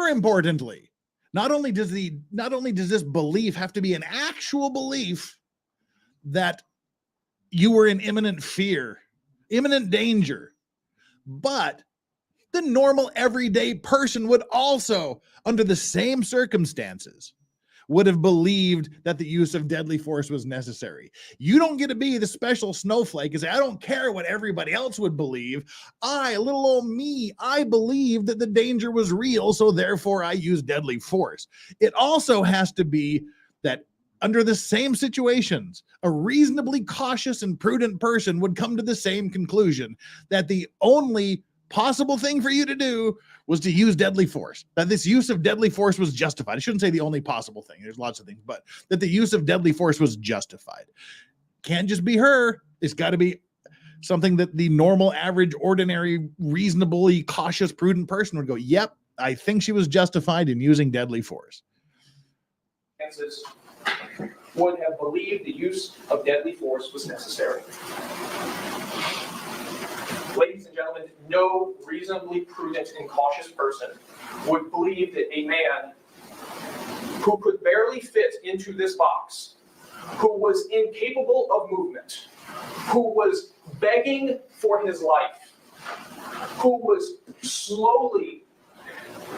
importantly, not only does this belief have to be an actual belief that you were in imminent fear, imminent danger, but the normal everyday person would also, under the same circumstances, would have believed that the use of deadly force was necessary. You don't get to be the special snowflake and say, I don't care what everybody else would believe. Little old me, I believe that the danger was real, so therefore I use deadly force. It also has to be that under the same situations, a reasonably cautious and prudent person would come to the same conclusion that the only possible thing for you to do was to use deadly force, that this use of deadly force was justified. I shouldn't say the only possible thing. There's lots of things, but that the use of deadly force was justified. Can't just be her. It's got to be something that the normal, average, ordinary, reasonably cautious, prudent person would go, yep, I think she was justified in using deadly force. Would have believed the use of deadly force was necessary. Ladies and gentlemen, no reasonably prudent and cautious person would believe that a man who could barely fit into this box, who was incapable of movement, who was begging for his life, who was slowly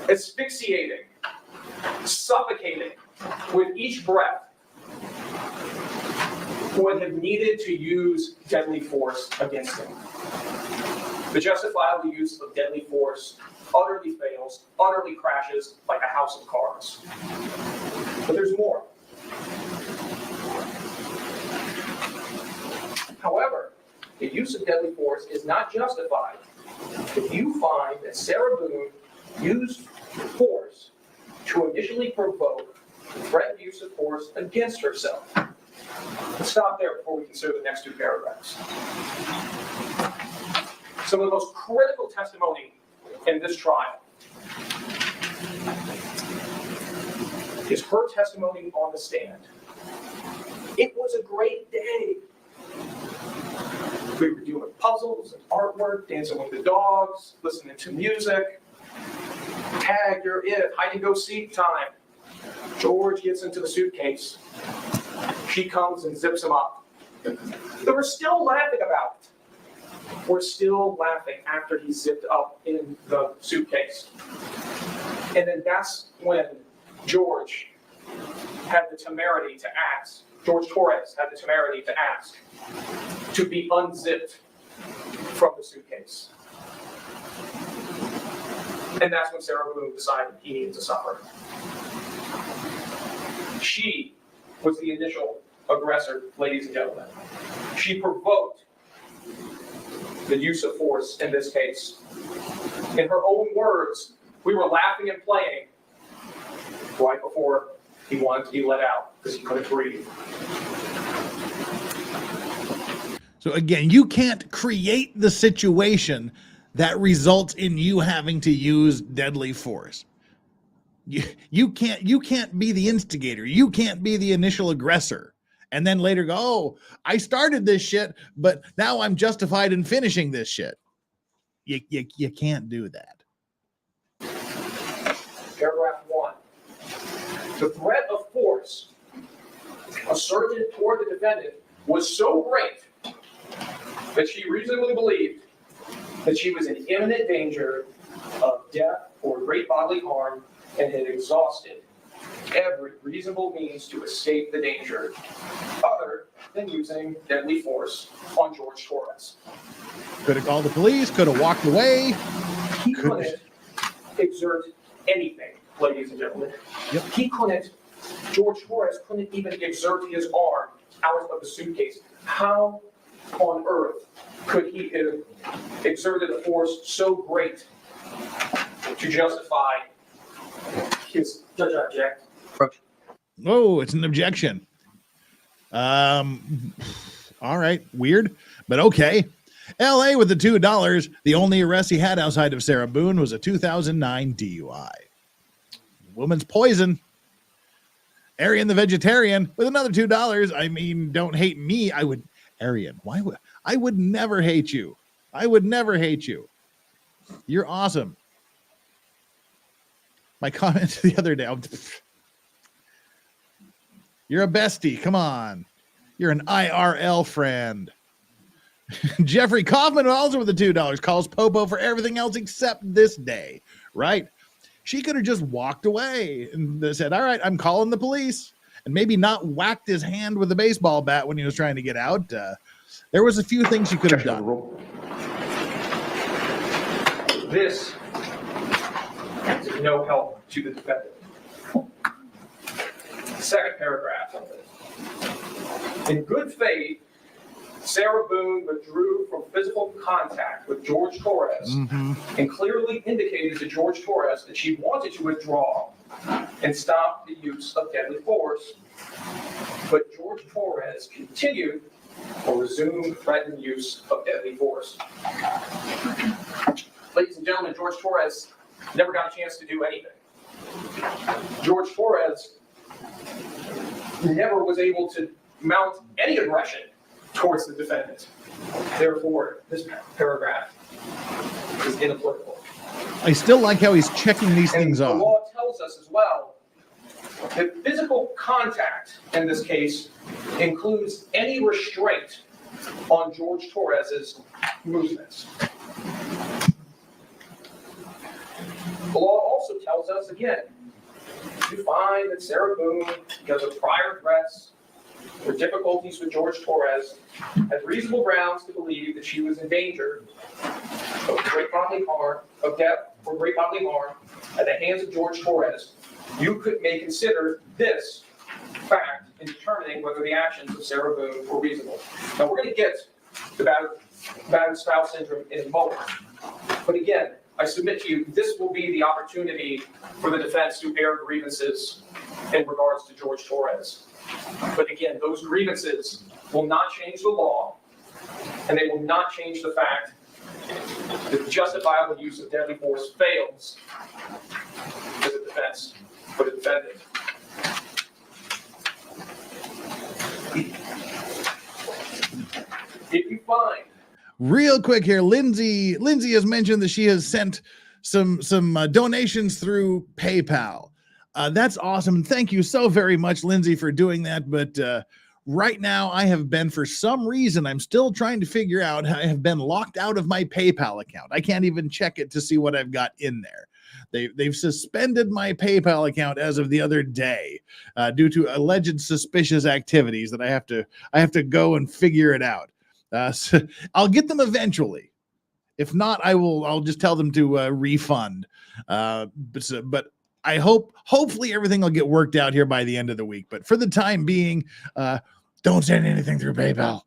asphyxiating, suffocating with each breath, would have needed to use deadly force against him. The justifiable use of deadly force utterly fails, utterly crashes like a house of cards. But there's more. However, the use of deadly force is not justified if you find that Sarah Boone used force to initially provoke threatened use of force against herself. Let's stop there before we consider the next two paragraphs. Some of the most critical testimony in this trial is her testimony on the stand. It was a great day. We were doing puzzles and artwork, dancing with the dogs, listening to music. Tag, you're it, hide and go seek time. George gets into the suitcase. She comes and zips him up. They were still laughing about it. We're still laughing after he's zipped up in the suitcase. And then that's when George had the temerity to ask, George Torres had the temerity to ask to be unzipped from the suitcase. And that's when Sarah Boone decided he needed to suffer. She was the initial aggressor, ladies and gentlemen. She provoked the use of force in this case. In her own words, we were laughing and playing right before he wanted to be let out because he couldn't breathe. So again, you can't create the situation that results in you having to use deadly force. You can't be the instigator. You can't be the initial aggressor and then later go, oh, I started this shit, but now I'm justified in finishing this shit. You can't do that. Paragraph 1. The threat of force asserted toward the defendant was so great that she reasonably believed that she was in imminent danger of death or great bodily harm and had exhausted every reasonable means to escape the danger other than using deadly force on George Torres. Could have called the police, could have walked away. He couldn't exert anything, ladies and gentlemen. Yep. He couldn't, George Torres couldn't even exert his arm out of the suitcase. How on earth could he have exerted a force so great to justify his judge object? Oh, it's an objection. All right, weird, but okay. LA with the $2. The only arrest he had outside of Sarah Boone was a 2009 DUI. Woman's poison. Arian the vegetarian with another $2. I mean, don't hate me. Arian, I would never hate you. I would never hate you. You're awesome. My comment the other day. You're a bestie. Come on. You're an IRL friend. Jeffrey Kaufman, also with the $2, calls Popo for everything else except this day. Right? She could have just walked away and said, all right, I'm calling the police. And maybe not whacked his hand with a baseball bat when he was trying to get out. There was a few things she could have done. This is no help to the defendant. Second paragraph. In good faith, Sarah Boone withdrew from physical contact with George Torres and clearly indicated to George Torres that she wanted to withdraw and stop the use of deadly force. But George Torres continued or resumed threatened use of deadly force. Ladies and gentlemen, George Torres never got a chance to do anything. George Torres never was able to mount any aggression towards the defendant. Therefore, this paragraph is inapplicable. I still like how he's checking these things The off. law tells us as well that physical contact in this case includes any restraint on George Torres's movements. The law also tells us, again, to find that Sarah Boone, because of prior threats or difficulties with George Torres, had reasonable grounds to believe that she was in danger of great bodily harm, of death or great bodily harm at the hands of George Torres. You may consider this fact in determining whether the actions of Sarah Boone were reasonable. Now, we're going to get to battered spouse syndrome in a moment. But again, I submit to you, this will be the opportunity for the defense to air grievances in regards to George Torres. But again, those grievances will not change the law, and they will not change the fact that the justifiable use of deadly force fails as a defense for the defendant. If you find Real quick here, Lindsay has mentioned that she has sent some donations through PayPal. That's awesome. Thank you so very much, Lindsay, for doing that. But right now, I have been, for some reason, I'm still trying to figure out, I have been locked out of my PayPal account. I can't even check it to see what I've got in there. They've suspended my PayPal account as of the other day due to alleged suspicious activities that I have to go and figure it out. So I'll get them eventually. If not, I'll just tell them to refund. But I hopefully everything will get worked out here by the end of the week. But for the time being, don't send anything through PayPal.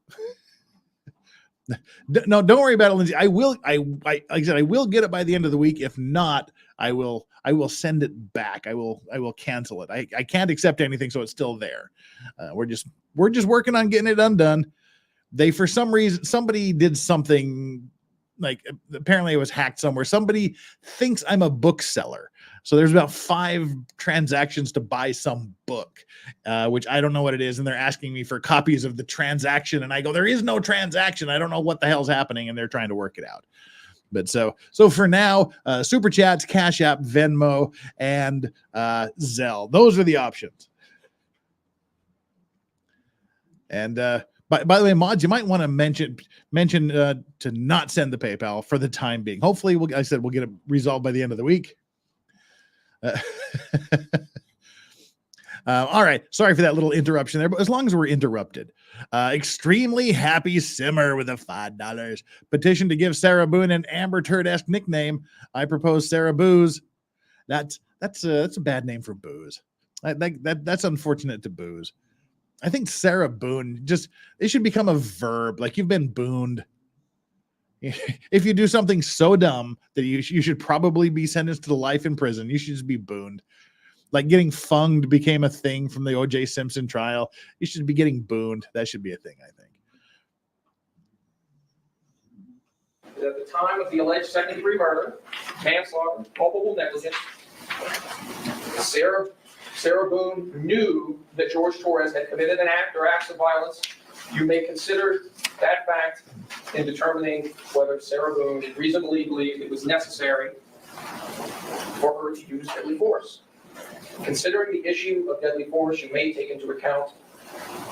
No, don't worry about it, Lindsay. I will. Like I said, I will get it by the end of the week. If not, I will send it back. I will cancel it. I can't accept anything, so it's still there. We're just working on getting it undone. They, for some reason, somebody did something, like apparently it was hacked somewhere. Somebody thinks I'm a bookseller. So there's about 5 transactions to buy some book, which I don't know what it is. And they're asking me for copies of the transaction. And I go, there is no transaction. I don't know what the hell's happening. And they're trying to work it out. But so for now, Super Chats, Cash App, Venmo, and Zelle. Those are the options. And by the way, mods, you might want to mention to not send the PayPal for the time being. Hopefully, we'll get it resolved by the end of the week. All right. Sorry for that little interruption there, but as long as we're interrupted. Extremely Happy Simmer with a $5. Petition to give Sarah Boone an Amber Turd-esque nickname. I propose Sarah Booze. That's a bad name for booze. That's unfortunate to booze. I think Sarah Boone, it should become a verb. Like, you've been booned. If you do something so dumb that you should probably be sentenced to life in prison, you should just be booned. Like getting funged became a thing from the O.J. Simpson trial. You should be getting booned. That should be a thing, I think. At the time of the alleged second-degree murder, manslaughter, culpable negligence, Sarah Boone knew that George Torres had committed an act or acts of violence. You may consider that fact in determining whether Sarah Boone reasonably believed it was necessary for her to use deadly force. Considering the issue of deadly force, you may take into account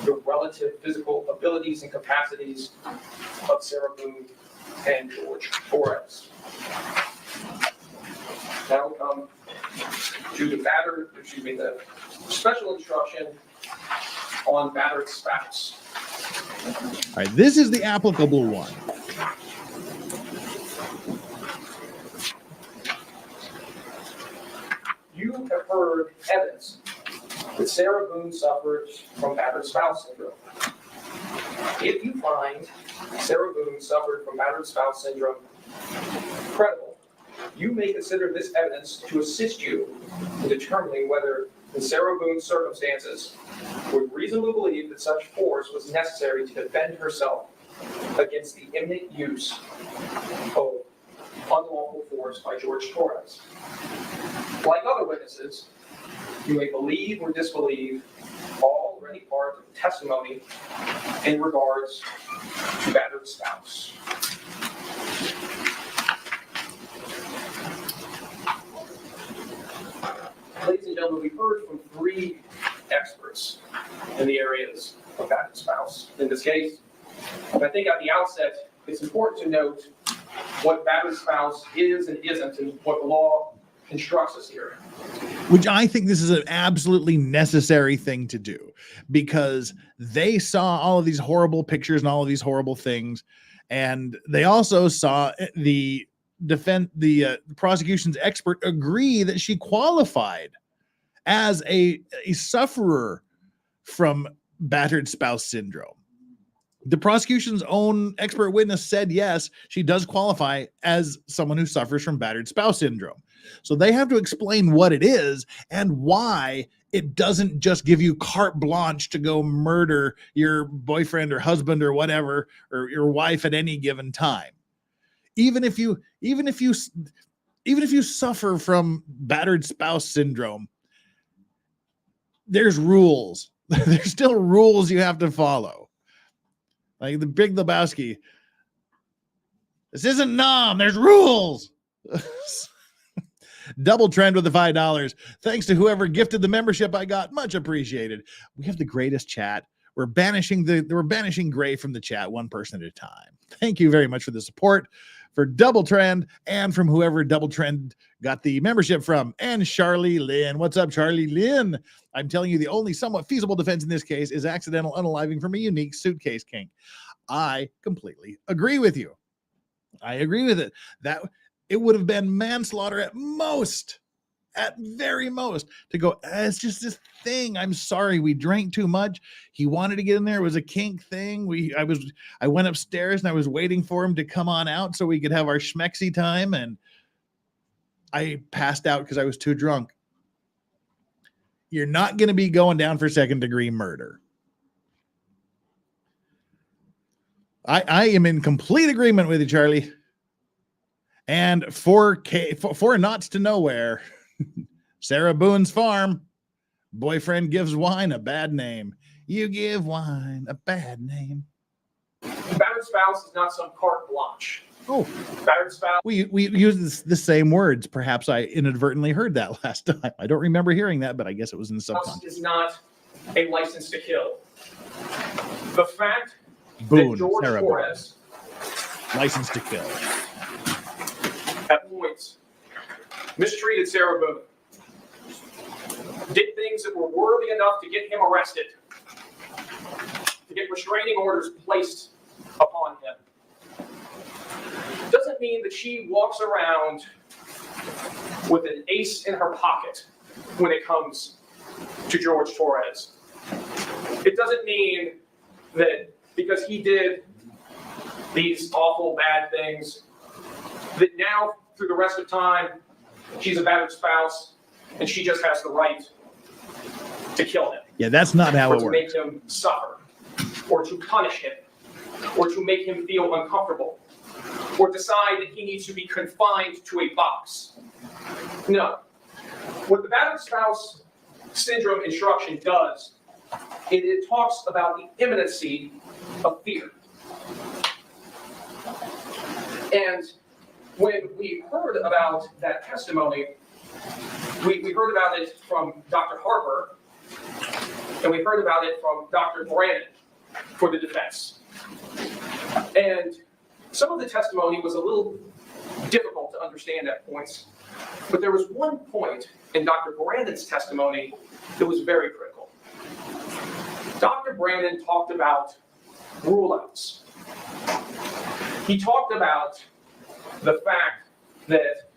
the relative physical abilities and capacities of Sarah Boone and George Torres. Now we come to the special instruction on battered spouse. All right, this is the applicable one. You have heard evidence that Sarah Boone suffered from battered spouse syndrome. If you find Sarah Boone suffered from battered spouse syndrome credible, you may consider this evidence to assist you in determining whether, in Sarah Boone's circumstances, would reasonably believe that such force was necessary to defend herself against the imminent use of unlawful force by George Torres. Like other witnesses, you may believe or disbelieve all or any part of the testimony in regards to battered spouse. Ladies and gentlemen, we've heard from 3 experts in the areas of battered spouse. In this case, I think at the outset, it's important to note what battered spouse is and isn't, and what the law instructs us here. Which I think this is an absolutely necessary thing to do, because they saw all of these horrible pictures and all of these horrible things, and they also saw the prosecution's expert agree that she qualified as a sufferer from battered spouse syndrome. The prosecution's own expert witness said, yes, she does qualify as someone who suffers from battered spouse syndrome. So they have to explain what it is and why it doesn't just give you carte blanche to go murder your boyfriend or husband or whatever, or your wife at any given time. Even if you suffer from battered spouse syndrome, there's rules. There's still rules you have to follow. Like the Big Lebowski. This isn't Nom. There's rules. Double Trend with the $5. Thanks to whoever gifted the membership I got. Much appreciated. We have the greatest chat. We're banishing Gray from the chat, one person at a time. Thank you very much for the support for Double Trend, and from whoever Double Trend got the membership from. And Charlie Lynn. What's up, Charlie Lynn? I'm telling you, the only somewhat feasible defense in this case is accidental unaliving from a unique suitcase kink. I completely agree with you. I agree with it. That it would have been manslaughter at most at very most to go, it's just this thing. I'm sorry, we drank too much. He wanted to get in there. It was a kink thing. I went upstairs and I was waiting for him to come on out so we could have our schmexy time, and I passed out because I was too drunk. You're not going to be going down for second-degree murder. I am in complete agreement with you, Charlie. And 4 knots to nowhere, Sarah Boone's farm. Boyfriend gives wine a bad name. You give wine a bad name. Battered spouse is not some carte blanche. Oh, Battered spouse. we use the same words. Perhaps I inadvertently heard that last time. I don't remember hearing that, but I guess it was in the subconscious. Is not a license to kill. The fact Boone, that George Sarah Torres, Boone. License to kill. at points, mistreated Sarah Boone, did things that were worthy enough to get him arrested, to get restraining orders placed upon him, doesn't mean that she walks around with an ace in her pocket when it comes to George Torres. It doesn't mean that because he did these awful bad things, that now through the rest of time, she's a battered spouse and she just has the right to kill him. Yeah, that's not how or it to works. make him suffer, or to punish him, or to make him feel uncomfortable, or decide that he needs to be confined to a box. No. What the battered spouse syndrome instruction does, it talks about the imminency of fear. And when we heard about that testimony, we heard about it from Dr. Harper, and we heard about it from Dr. Brandon for the defense. And some of the testimony was a little difficult to understand at points, but there was one point in Dr. Brandon's testimony that was very critical. Dr. Brandon talked about rule-outs. He talked about the fact that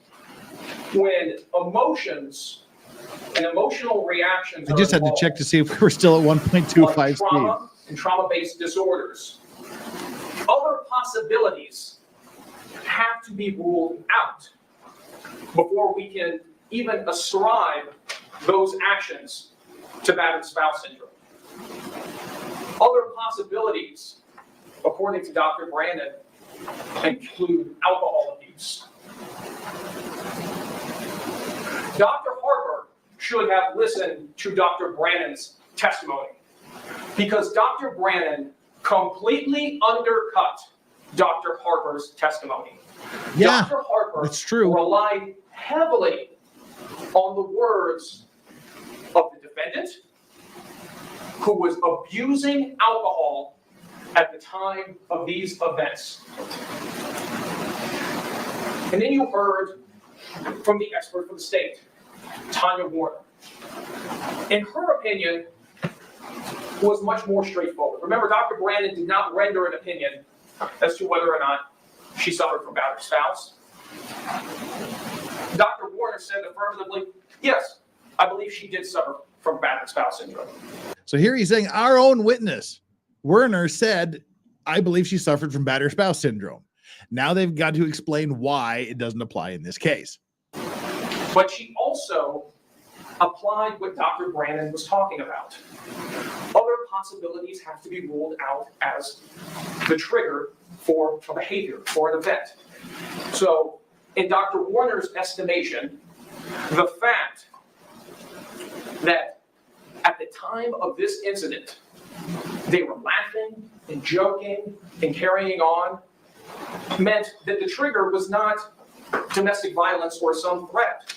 when emotions and emotional reactions I just had to check to see if we were still at 1.25 trauma speed. and trauma-based disorders, other possibilities have to be ruled out before we can even ascribe those actions to battered spouse syndrome. Other possibilities, according to Dr. Brandon, include alcohol abuse. Dr. Harper should have listened to Dr. Brandon's testimony because Dr. Brandon completely undercut Dr. Harper's testimony. Yeah, Dr. Harper that's true. relied heavily on the words of the defendant, who was abusing alcohol at the time of these events. And then you heard from the expert for the state, Tanya Warner. In her opinion, was much more straightforward. Remember, Dr. Brandon did not render an opinion as to whether or not she suffered from battered spouse. Dr. Warner said affirmatively, yes, I believe she did suffer from battered spouse syndrome. So here he's saying our own witness, Werner, said, I believe she suffered from battered spouse syndrome. Now they've got to explain why it doesn't apply in this case. But she also applied what Dr. Brandon was talking about. Other possibilities have to be ruled out as the trigger for a behavior, for an event. So in Dr. Warner's estimation, the fact that at the time of this incident, they were laughing and joking and carrying on meant that the trigger was not domestic violence or some threat.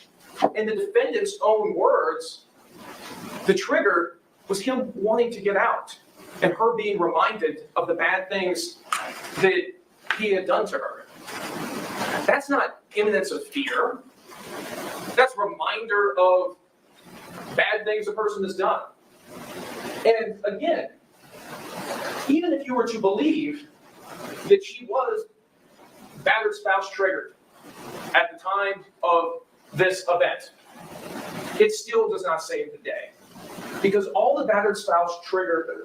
In the defendant's own words, the trigger was him wanting to get out and her being reminded of the bad things that he had done to her. That's not imminence of fear. That's a reminder of bad things a person has done. And again, even if you were to believe that she was battered spouse triggered at the time of this event, it still does not save the day. Because all the battered spouse trigger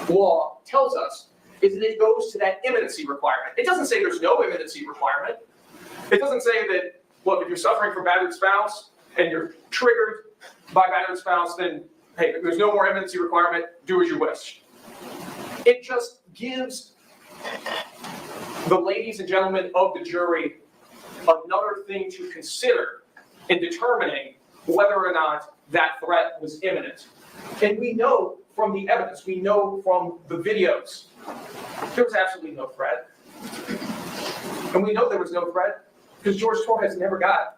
law tells us is that it goes to that imminency requirement. It doesn't say there's no imminency requirement. It doesn't say that, look, if you're suffering from battered spouse and you're triggered by battered spouse, then, hey, there's no more imminency requirement, do as you wish. It just gives the ladies and gentlemen of the jury another thing to consider in determining whether or not that threat was imminent. And we know from the evidence, we know from the videos, there was absolutely no threat. And we know there was no threat because George Torres never got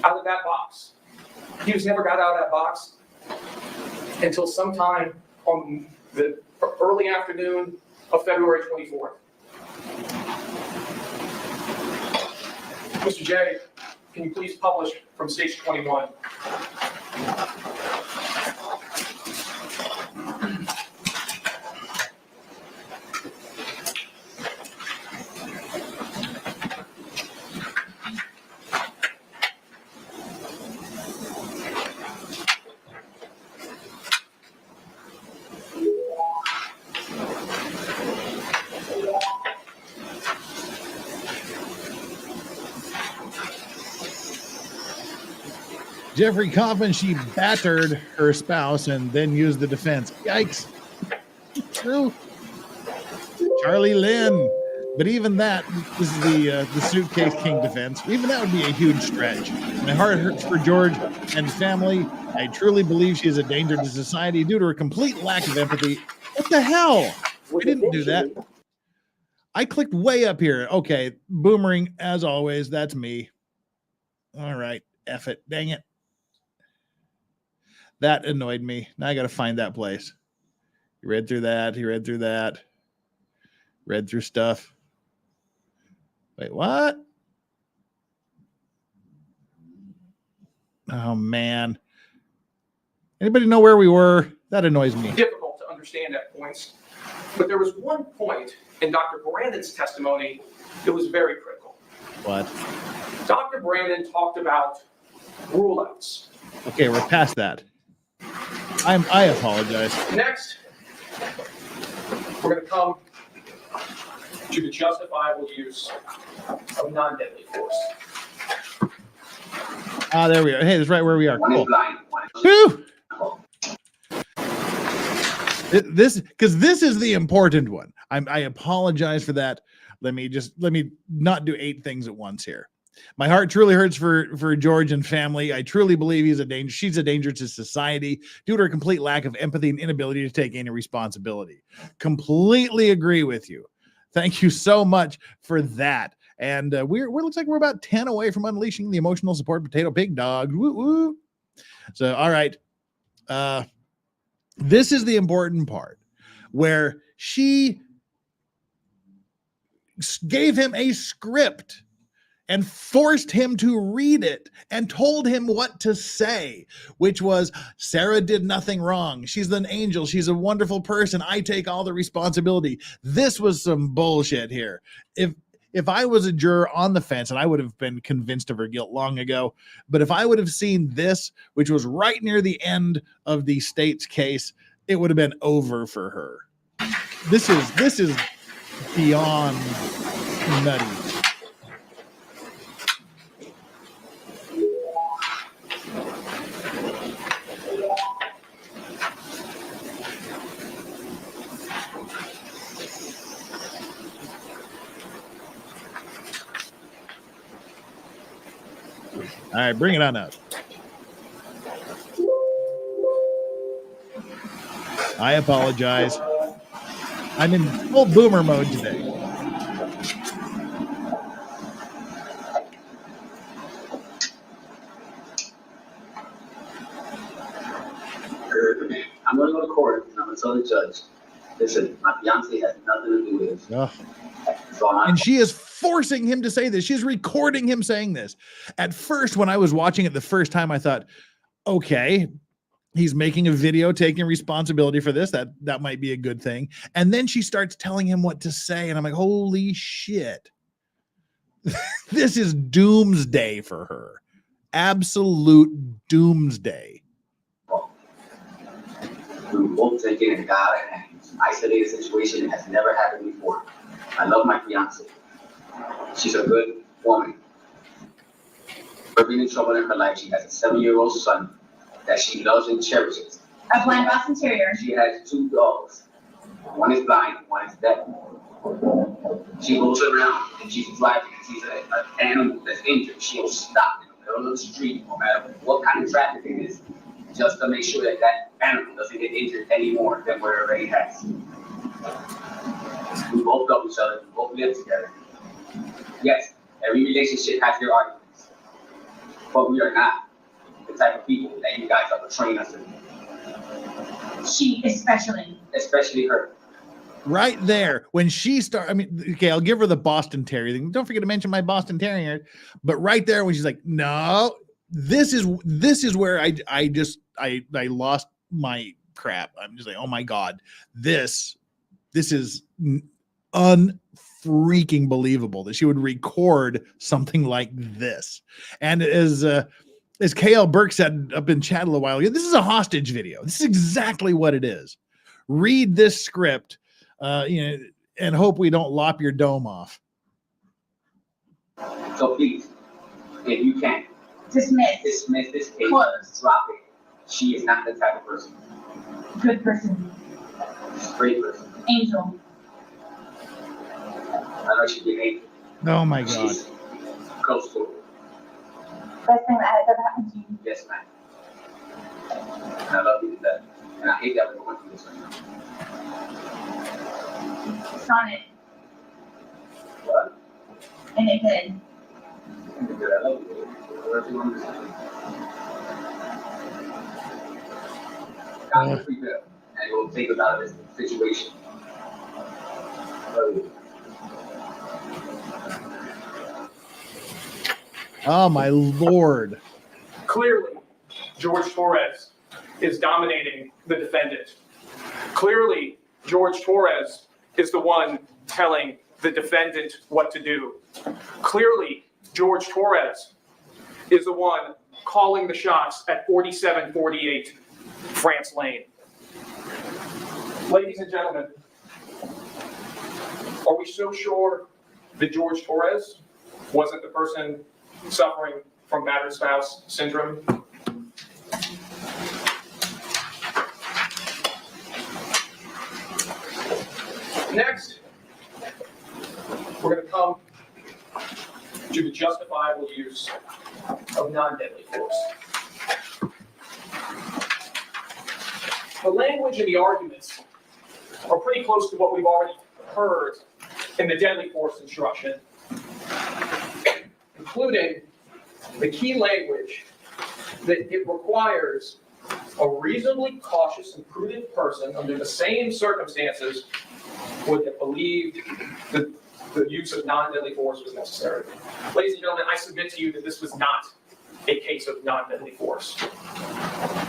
out of that box. He was never got out of that box until sometime on the early afternoon of February 24th. Mr. J, can you please publish from stage 21? Jeffrey Coffin, she battered her spouse and then used the defense. Yikes. True. Charlie Lynn. But even that, this is the Suitcase King defense. Even that would be a huge stretch. My heart hurts for George and family. I truly believe she is a danger to society due to her complete lack of empathy. What the hell? I didn't do that. I clicked way up here. Okay, Boomerang, as always, that's me. All right, F it. Dang it. That annoyed me. Now I got to find that place. He read through that. He read through that. Read through stuff. Wait, what? Oh, man. Anybody know where we were? That annoys me. Difficult to understand at points. But there was one point in Dr. Brandon's testimony that was very critical. What? Dr. Brandon talked about rule-outs. Okay, we're past that. I apologize. Next, we're going to come to the justifiable use of non-deadly force. Ah, there we are. Hey, that's right where we are. Cool. Whew. This is the important one. I apologize for that. Let me not do 8 things at once here. My heart truly hurts for George and family. I truly believe she's a danger to society due to her complete lack of empathy and inability to take any responsibility. Completely agree with you. Thank you so much for that. And we're looks like we're about 10 away from unleashing the emotional support potato pig dog. Woo woo. So, all right. This is the important part where she gave him a script and forced him to read it and told him what to say, which was, Sarah did nothing wrong. She's an angel. She's a wonderful person. I take all the responsibility. This was some bullshit here. If I was a juror on the fence, and I would have been convinced of her guilt long ago, but if I would have seen this, which was right near the end of the state's case, it would have been over for her. This is beyond nutty. All right, bring it on up. I apologize. I'm in full boomer mode today. I'm going to go to court and I'm going to tell the judge, listen, my fiance has nothing to do with this. And she is forcing him to say this. She's recording him saying this. At first, when I was watching it the first time, I thought, okay, he's making a video, taking responsibility for this. That might be a good thing. And then she starts telling him what to say. And I'm like, holy shit. This is doomsday for her. absolute doomsday. We were both taken and got in an isolated situation that has never happened before. I love my fiance. She's a good woman. For being in trouble in her life, she has a 7-year-old son that she loves and cherishes. A blind Boston Terrier. She has 2 dogs. One is blind, one is deaf. She goes around and she's driving and sees an animal that's injured. She'll stop in the middle of the street, no matter what kind of traffic it is, just to make sure that that animal doesn't get injured any more than where it already has. We both love each other. We both live together. Yes, every relationship has their arguments, but we are not the type of people that you guys are portraying us to be. She Especially her. Right there, when she started, I mean, okay, I'll give her the Boston Terrier thing. Don't forget to mention my Boston Terrier. But right there, when she's like, "No, this is where I lost my crap." I'm just like, "Oh my God, this is unfreaking believable that she would record something like this." And as KL Burke said up in chat a little while ago, this is a hostage video. This is exactly what it is. Read this script. And hope we don't lop your dome off. So please, if you can, dismiss this case. Close. Drop it. She is not the type of person. Good person. Great person. Angel. I know she'd be an angel. Oh my God. She's close to it. Best thing that has ever happened to you. Yes, ma'am. And I love you to death. And I hate that we're going through this right now. Sonnet. What? And it did. Because I love you. Whatever you understand. God will prevail, and it will take us out of this situation. Love you. Oh my Lord. Clearly, George Torres is dominating the defendant. Clearly, George Torres is the one telling the defendant what to do. Clearly, George Torres is the one calling the shots at 4748 France Lane. Ladies and gentlemen, are we so sure that George Torres wasn't the person suffering from battered spouse syndrome? Next, we're going to come to the justifiable use of non-deadly force. The language and the arguments are pretty close to what we've already heard in the deadly force instruction, including the key language that it requires a reasonably cautious and prudent person under the same circumstances would have believed that the use of non-deadly force was necessary. Ladies and gentlemen, I submit to you that this was not a case of non-deadly force.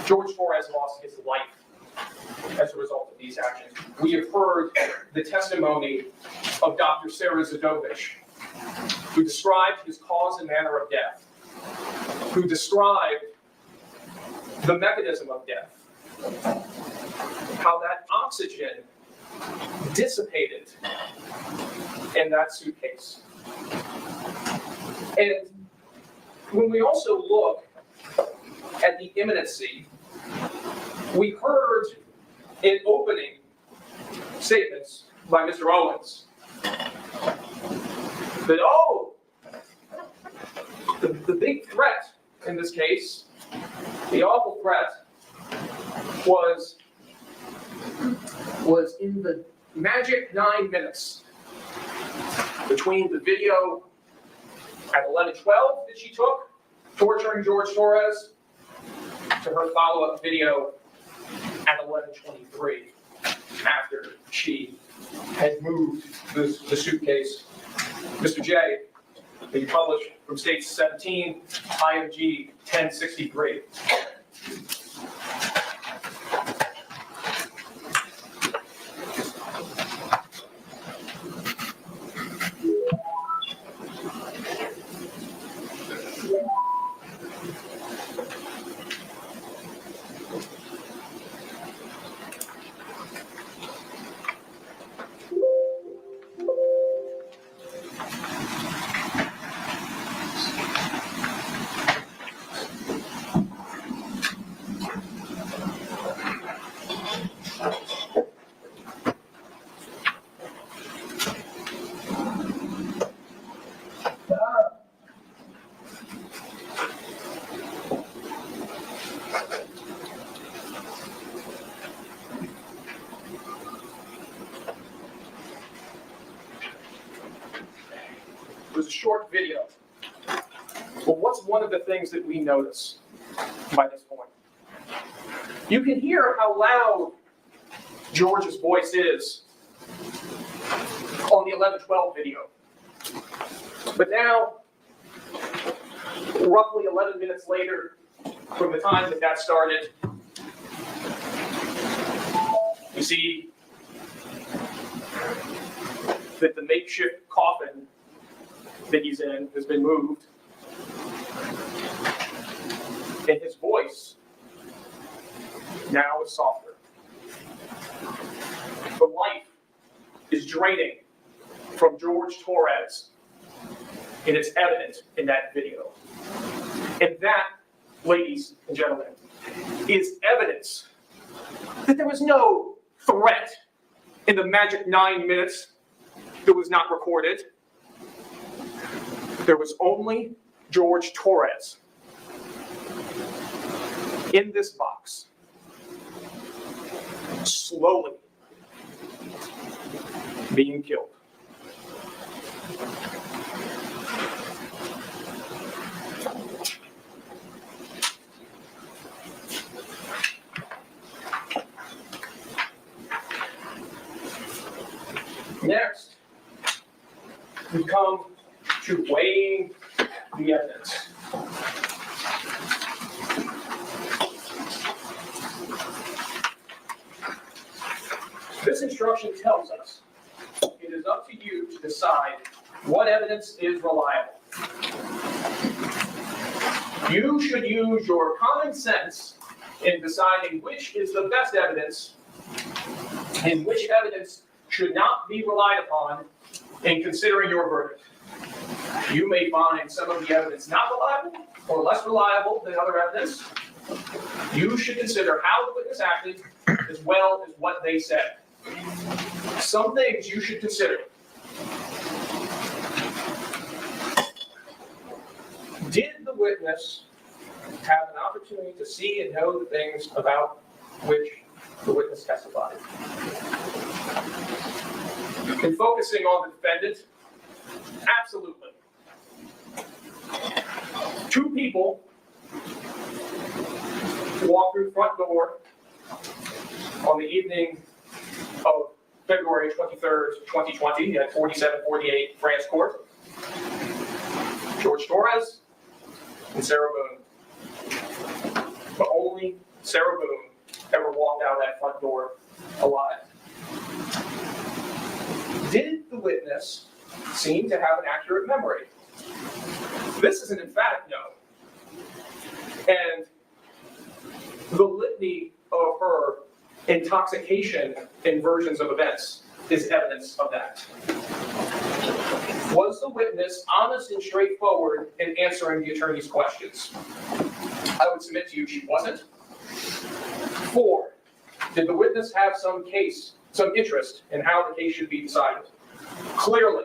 George Torres lost his life as a result of these actions. We have heard the testimony of Dr. Sarah Zadovich, who described his cause and manner of death, who described the mechanism of death, how that oxygen dissipated in that suitcase. And when we also look at the imminency, we heard in opening statements by Mr. Owens that, the big threat in this case, the awful threat, was in the magic 9 minutes between the video at 11:12 that she took, torturing George Torres, to her follow-up video at 11:23, after she had moved the suitcase. Mr. J, being published from States 17, IMG 1063. was a short video. Well, what's one of the things that we notice by this point? You can hear how loud George's voice is on the 11-12 video. But now, roughly 11 minutes later, from the time that that started, you see that the makeshift coffin that he's in has been moved, and his voice now is softer. The life is draining from George Torres, and it's evident in that video. And that, ladies and gentlemen, is evidence that there was no threat in the magic 9 minutes that was not recorded. There was only George Torres in this box, slowly being killed. Next, we come to weighing the evidence. This instruction tells us it is up to you to decide what evidence is reliable. You should use your common sense in deciding which is the best evidence and which evidence should not be relied upon in considering your verdict. You may find some of the evidence not reliable or less reliable than other evidence. You should consider how the witness acted as well as what they said. Some things you should consider. Did the witness have an opportunity to see and know the things about which the witness testified? In focusing on the defendant, absolutely. 2 people walked through the front door on the evening of February 23rd, 2020 at 4748 France Court. George Torres and Sarah Boone. But only Sarah Boone ever walked out that front door alive. Did the witness seem to have an accurate memory? This is an emphatic no. And the litany of her intoxication in versions of events is evidence of that. Was the witness honest and straightforward in answering the attorney's questions? I would submit to you she wasn't. 4, did the witness have some interest in how the case should be decided? Clearly.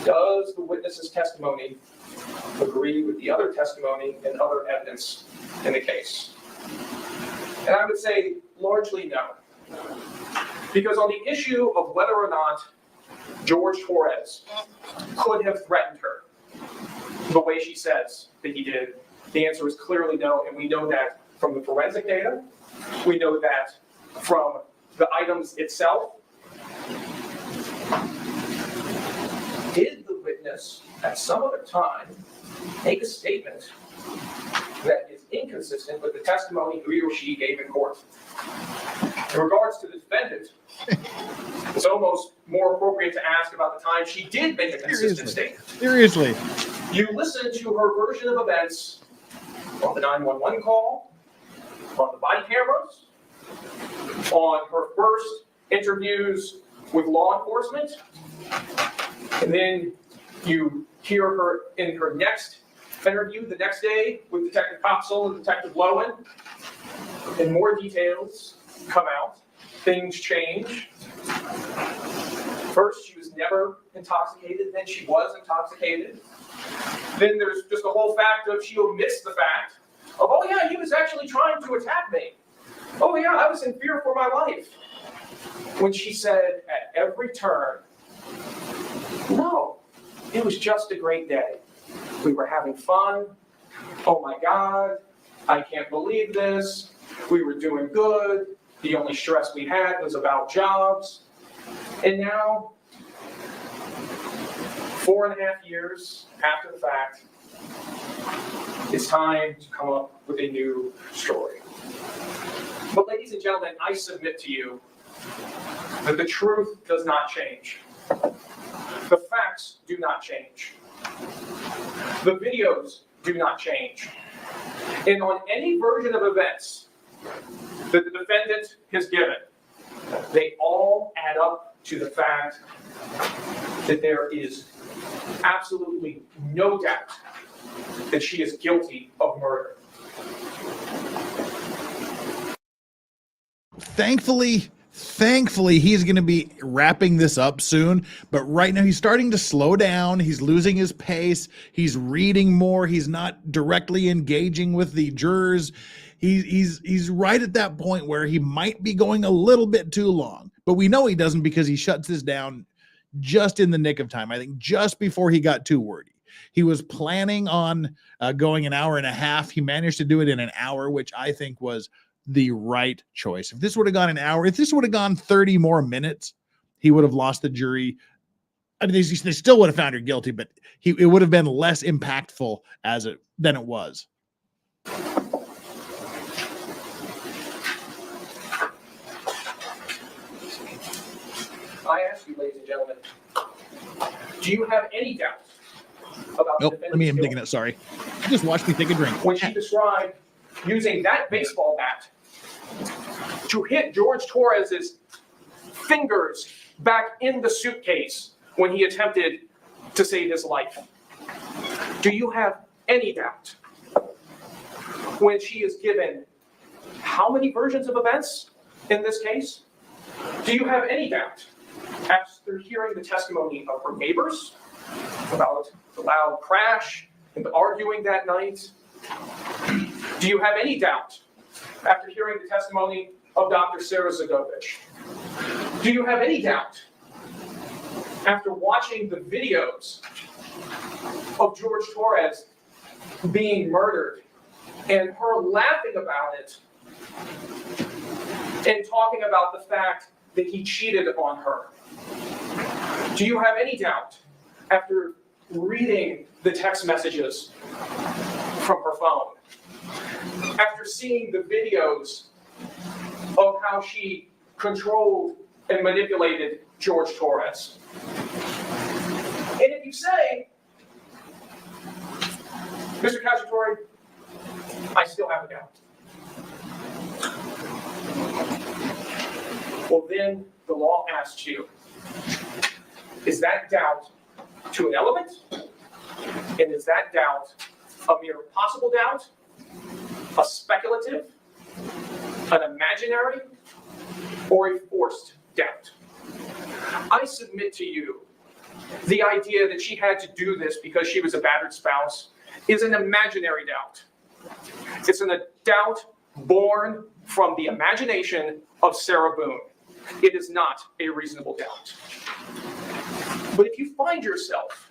Does the witness's testimony agree with the other testimony and other evidence in the case? And I would say largely no. Because on the issue of whether or not George Torres could have threatened her the way she says that he did, the answer is clearly no, and we know that from the forensic data. We know that from the items itself. Did the witness at some other time make a statement that is inconsistent with the testimony he or she gave in court? In regards to the defendant, it's almost more appropriate to ask about the time she did make a consistent statement. Seriously. You listen to her version of events on the 911 call, on the body cameras, on her first interviews with law enforcement, and then you hear her in her next interview the next day with Detective Popsel and Detective Lowen, and more details come out. Things change. First, she was never intoxicated, then she was intoxicated. Then there's just the whole fact of she omits the fact of, oh yeah, he was actually trying to attack me. Oh yeah, I was in fear for my life. When she said at every turn, no, It was just a great day. We were having fun. Oh my God, I can't believe this. We were doing good. The only stress we had was about jobs. And now, 4.5 years after the fact, it's time to come up with a new story. But ladies and gentlemen, I submit to you that the truth does not change. The facts do not change. The videos do not change. And on any version of events that the defendant has given, they all add up to the fact that there is absolutely no doubt that she is guilty of murder. Thankfully, he's going to be wrapping this up soon. But right now, he's starting to slow down. He's losing his pace. He's reading more. He's not directly engaging with the jurors. He's right at that point where he might be going a little bit too long. But we know he doesn't because he shuts this down just in the nick of time. I think just before he got too wordy. He was planning on going an hour and a half. He managed to do it in an hour, which I think was the right choice. If this would have gone an hour, if this would have gone 30 more minutes, he would have lost the jury. I mean, they still would have found her guilty, but it would have been less impactful than it was. I ask you, ladies and gentlemen, do you have any doubt about Nope, the let me, defendant's I'm thinking guilt it. Sorry. Just watch me take a drink. when she described using that baseball bat to hit George Torres's fingers back in the suitcase when he attempted to save his life? Do you have any doubt when she is given how many versions of events in this case? Do you have any doubt after hearing the testimony of her neighbors about the loud crash and the arguing that night? Do you have any doubt after hearing the testimony of Dr. Sarah Zagovich? Do you have any doubt after watching the videos of George Torres being murdered and her laughing about it and talking about the fact that he cheated on her? Do you have any doubt after reading the text messages from her phone? After seeing the videos of how she controlled and manipulated George Torres? And if you say, Mr. Cacciatore, I still have a doubt, well then the law asks you, is that doubt to an element? And is that doubt a mere possible doubt? A speculative? An imaginary? Or a forced doubt? I submit to you the idea that she had to do this because she was a battered spouse is an imaginary doubt. It's a doubt born from the imagination of Sarah Boone. It is not a reasonable doubt. But if you find yourself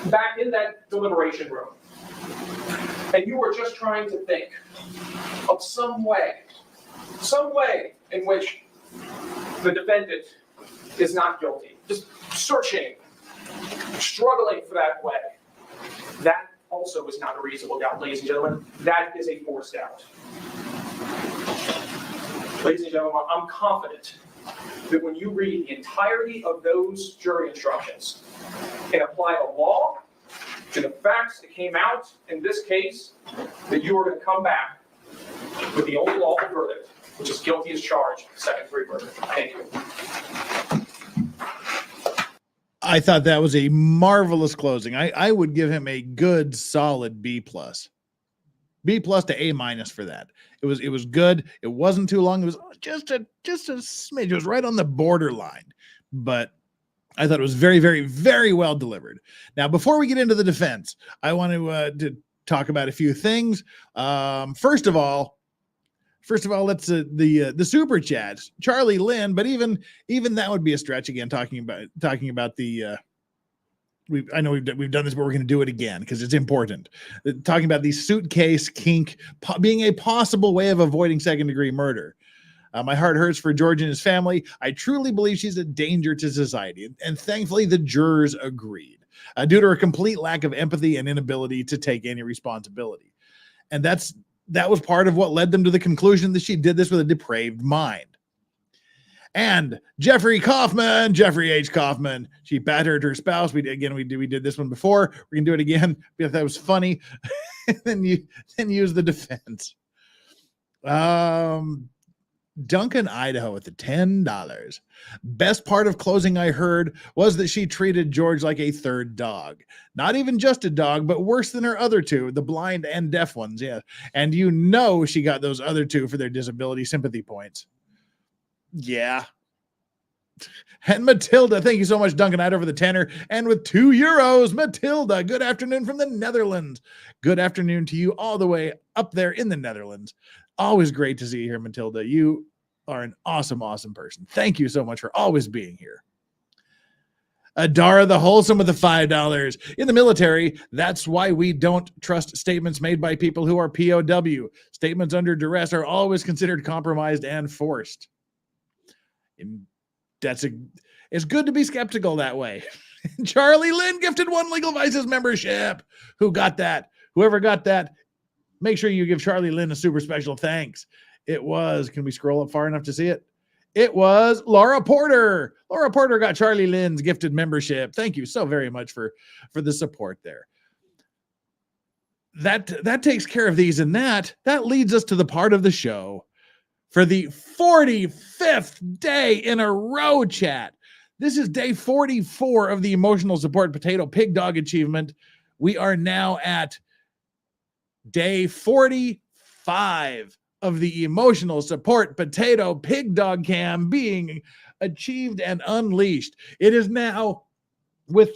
back in that deliberation room and you are just trying to think of some way in which the defendant is not guilty, just searching, struggling for that way, that also is not a reasonable doubt, ladies and gentlemen. That is a forced doubt. Ladies and gentlemen, I'm confident that when you read the entirety of those jury instructions and apply the law to the facts that came out in this case, that you are going to come back with the only lawful verdict, which is guilty as charged, second-degree murder. Thank you. I thought that was a marvelous closing. I would give him a good, solid B+. B+ to A- for that. It was good. It wasn't too long. It was just a smidge. It was right on the borderline, but I thought it was very, very, very well delivered. Now, before we get into the defense, I want to talk about a few things. First of all, let's the super chats, Charlie Lynn, but even that would be a stretch again. Talking about the I know we've done this, but we're going to do it again because it's important. Talking about the suitcase kink being a possible way of avoiding second-degree murder. My heart hurts for George and his family. I truly believe she's a danger to society, and thankfully the jurors agreed, due to her complete lack of empathy and inability to take any responsibility. And that was part of what led them to the conclusion that she did this with a depraved mind. And Jeffrey H. Kaufman, she battered her spouse. We did this one before. We're gonna do it again because that was funny. then use the defense. Duncan, Idaho, at the $10. Best part of closing I heard was that she treated George like a third dog. Not even just a dog, but worse than her other two, the blind and deaf ones. Yeah. And she got those other two for their disability sympathy points. Yeah. And Matilda, thank you so much, Duncan, Idaho, for the tenner. And with €2, Matilda, good afternoon from the Netherlands. Good afternoon to you all the way up there in the Netherlands. Always great to see you here, Matilda. You are an awesome, awesome person. Thank you so much for always being here. Adara the Wholesome with the $5. In the military, that's why we don't trust statements made by people who are POW. Statements under duress are always considered compromised and forced. And it's good to be skeptical that way. Charlie Lynn gifted 1 Legal Vices membership. Who got that? Whoever got that, make sure you give Charlie Lynn a super special thanks. It was, can we scroll up far enough to see it? It was Laura Porter. Laura Porter got Charlie Lynn's gifted membership. Thank you so very much for the support there. That takes care of these, and that leads us to the part of the show for the 45th day in a row, chat. This is day 44 of the Emotional Support Potato Pig Dog Achievement. We are now at day 45 of the Emotional Support Potato Pig Dog Cam being achieved and unleashed. It is now with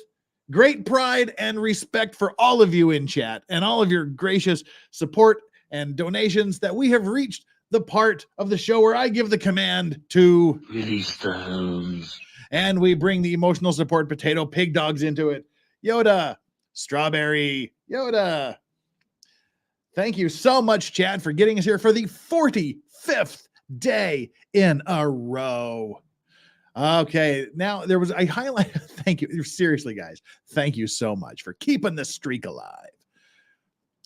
great pride and respect for all of you in chat and all of your gracious support and donations that we have reached the part of the show where I give the command to release the hounds, and we bring the Emotional Support Potato Pig Dogs into it. Yoda, Strawberry, Yoda. Thank you so much, Chad, for getting us here for the 45th day in a row. Okay, now I highlighted, thank you. Seriously, guys, thank you so much for keeping the streak alive.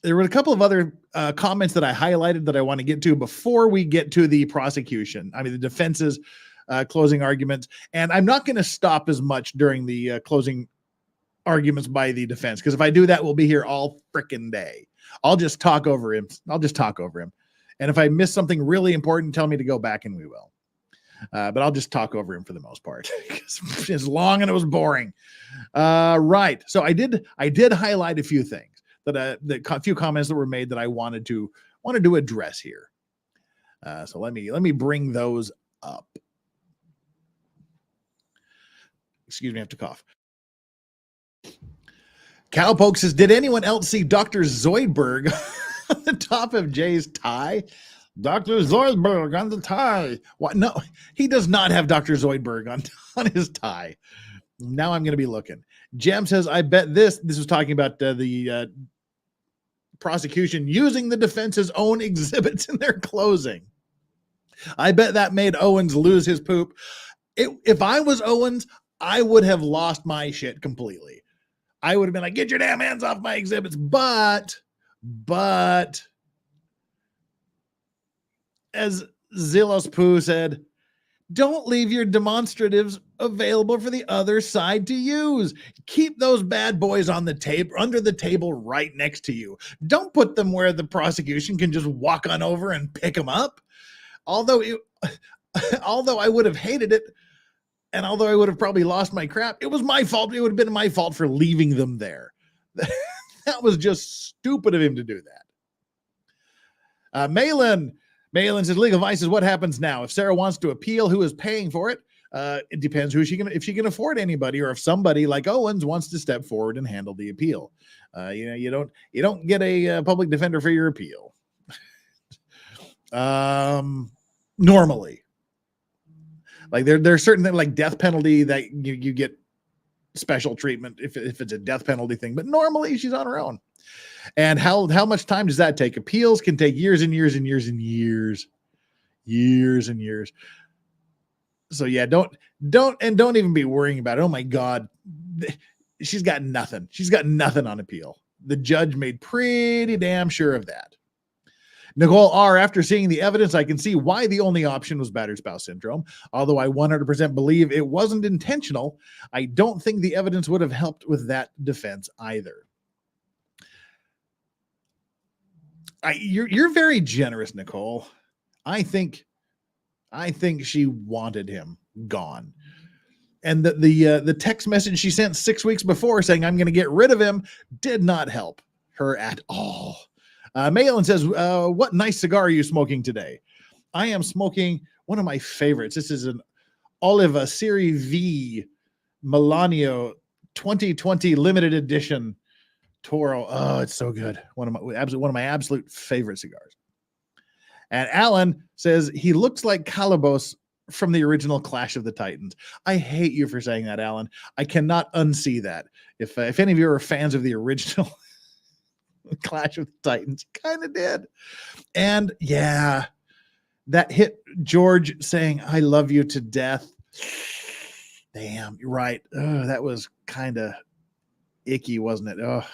There were a couple of other comments that I highlighted that I want to get to before we get to the prosecution. I mean, the defense's closing arguments. And I'm not going to stop as much during the closing arguments by the defense, because if I do that, we'll be here all freaking day. I'll just talk over him. And if I miss something really important, tell me to go back and we will. But I'll just talk over him for the most part. It's long and it was boring. Right. So I did highlight a few things a few comments that were made that I wanted to address here. So let me bring those up. Excuse me, I have to cough. Cowpoke says, did anyone else see Dr. Zoidberg on the top of Jay's tie? Dr. Zoidberg on the tie. What? No, he does not have Dr. Zoidberg on his tie. Now I'm going to be looking. Jem says, I bet this was talking about the prosecution using the defense's own exhibits in their closing. I bet that made Owens lose his poop. If I was Owens, I would have lost my shit completely. I would have been like, get your damn hands off my exhibits. But as Zillos Poo said, don't leave your demonstratives available for the other side to use. Keep those bad boys on the table, under the table right next to you. Don't put them where the prosecution can just walk on over and pick them up. Although I would have hated it, and although I would have probably lost my crap, it was my fault. It would have been my fault for leaving them there. That was just stupid of him to do that. Malin says, Legal Vices, what happens now? If Sarah wants to appeal, who is paying for it? It depends if she can afford anybody, or if somebody like Owens wants to step forward and handle the appeal. You don't get a public defender for your appeal. Normally. Like there's certain things like death penalty that you get special treatment if it's a death penalty thing, but normally she's on her own. And how much time does that take? Appeals can take years and years and years and years and years. So yeah, don't even be worrying about it. Oh my God, she's got nothing. She's got nothing on appeal. The judge made pretty damn sure of that. Nicole R., after seeing the evidence, I can see why the only option was battered spouse syndrome. Although I 100% believe it wasn't intentional, I don't think the evidence would have helped with that defense either. You're very generous, Nicole. I think she wanted him gone. And the text message she sent 6 weeks before saying, I'm going to get rid of him, did not help her at all. Malin says, what nice cigar are you smoking today? I am smoking one of my favorites. This is an Oliva Serie V Milanio 2020 limited edition Toro. Oh, it's so good. One of my absolute favorite cigars. And Alan says he looks like Calabos from the original Clash of the Titans. I hate you for saying that, Alan. I cannot unsee that. If any of you are fans of the original Clash of the Titans, kind of did. And yeah, that hit George saying, I love you to death. Damn, you're right. Oh, that was kind of icky, wasn't it? Oh.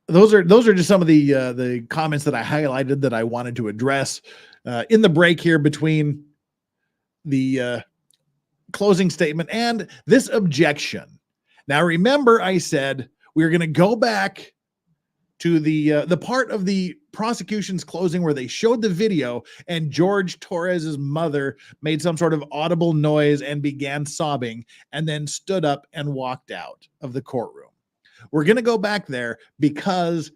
Those are just some of the comments that I highlighted that I wanted to address in the break here between the closing statement and this objection. Now, remember, I said we're going to go back to the part of the prosecution's closing where they showed the video and George Torres's mother made some sort of audible noise and began sobbing and then stood up and walked out of the courtroom. We're going to go back there because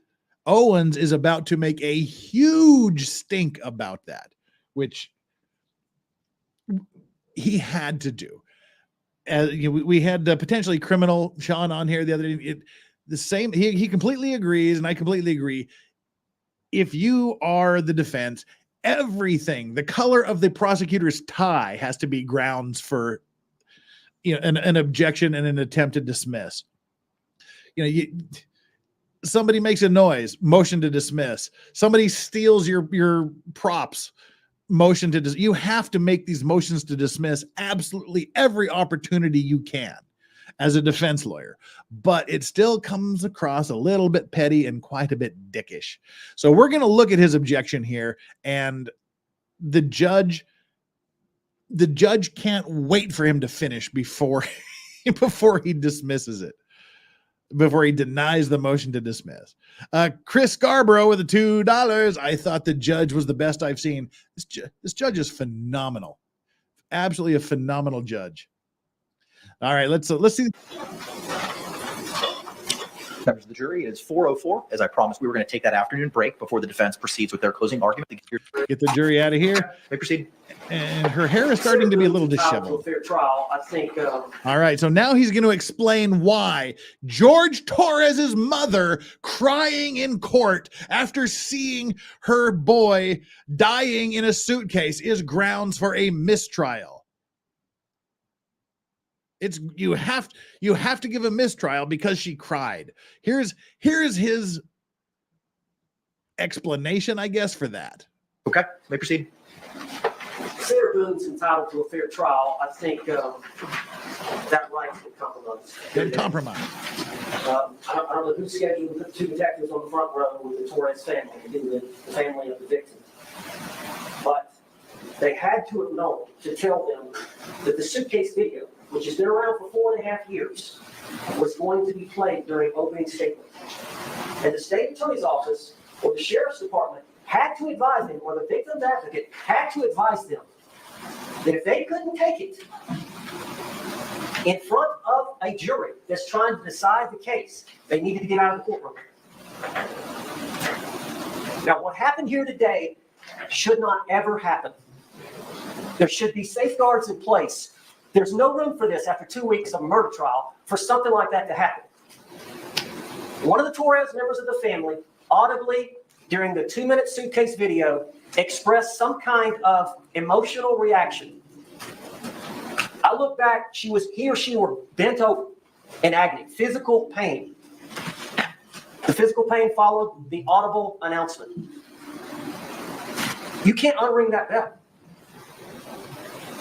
Owens is about to make a huge stink about that, which he had to do. We had potentially criminal Sean on here the other day. He completely agrees, and I completely agree. If you are the defense, everything, the color of the prosecutor's tie has to be grounds for an objection and an attempt to dismiss. Somebody makes a noise, motion to dismiss. Somebody steals your props, motion to dismiss. You have to make these motions to dismiss absolutely every opportunity you can as a defense lawyer, but it still comes across a little bit petty and quite a bit dickish. So we're going to look at his objection here, and the judge can't wait for him to finish before he dismisses it. Before he denies the motion to dismiss. Chris Scarborough with the $2. I thought the judge was the best I've seen. This judge is phenomenal. Absolutely a phenomenal judge. All right, let's see. Members of the jury, it is 4:04. As I promised, we were going to take that afternoon break before the defense proceeds with their closing argument. Get the jury out of here. May proceed. And her hair is starting to be a little disheveled. Fair trial, I think. All right, so now he's going to explain why George Torres's mother crying in court after seeing her boy dying in a suitcase is grounds for a mistrial. You have to give a mistrial because she cried. Here's his explanation, I guess, for that. Okay, may proceed. Sarah Boone's entitled to a fair trial. I think that right's been compromised. Been compromised. I don't know who scheduled the two detectives on the front row with the Torres family, the family of the victim. But they had to have known to tell them that the Suitcase video, which has been around for 4.5 years, was going to be played during opening statement. And the state attorney's office or the sheriff's department had to advise them, or the victim's advocate had to advise them, that if they couldn't take it in front of a jury that's trying to decide the case, they needed to get out of the courtroom. Now, what happened here today should not ever happen. There should be safeguards in place. There's no room for this after 2 weeks of a murder trial for something like that to happen. One of the Torres members of the family audibly, during the 2-minute Suitcase video, expressed some kind of emotional reaction. I look back, he or she were bent over in agony, physical pain. The physical pain followed the audible announcement. You can't unring that bell.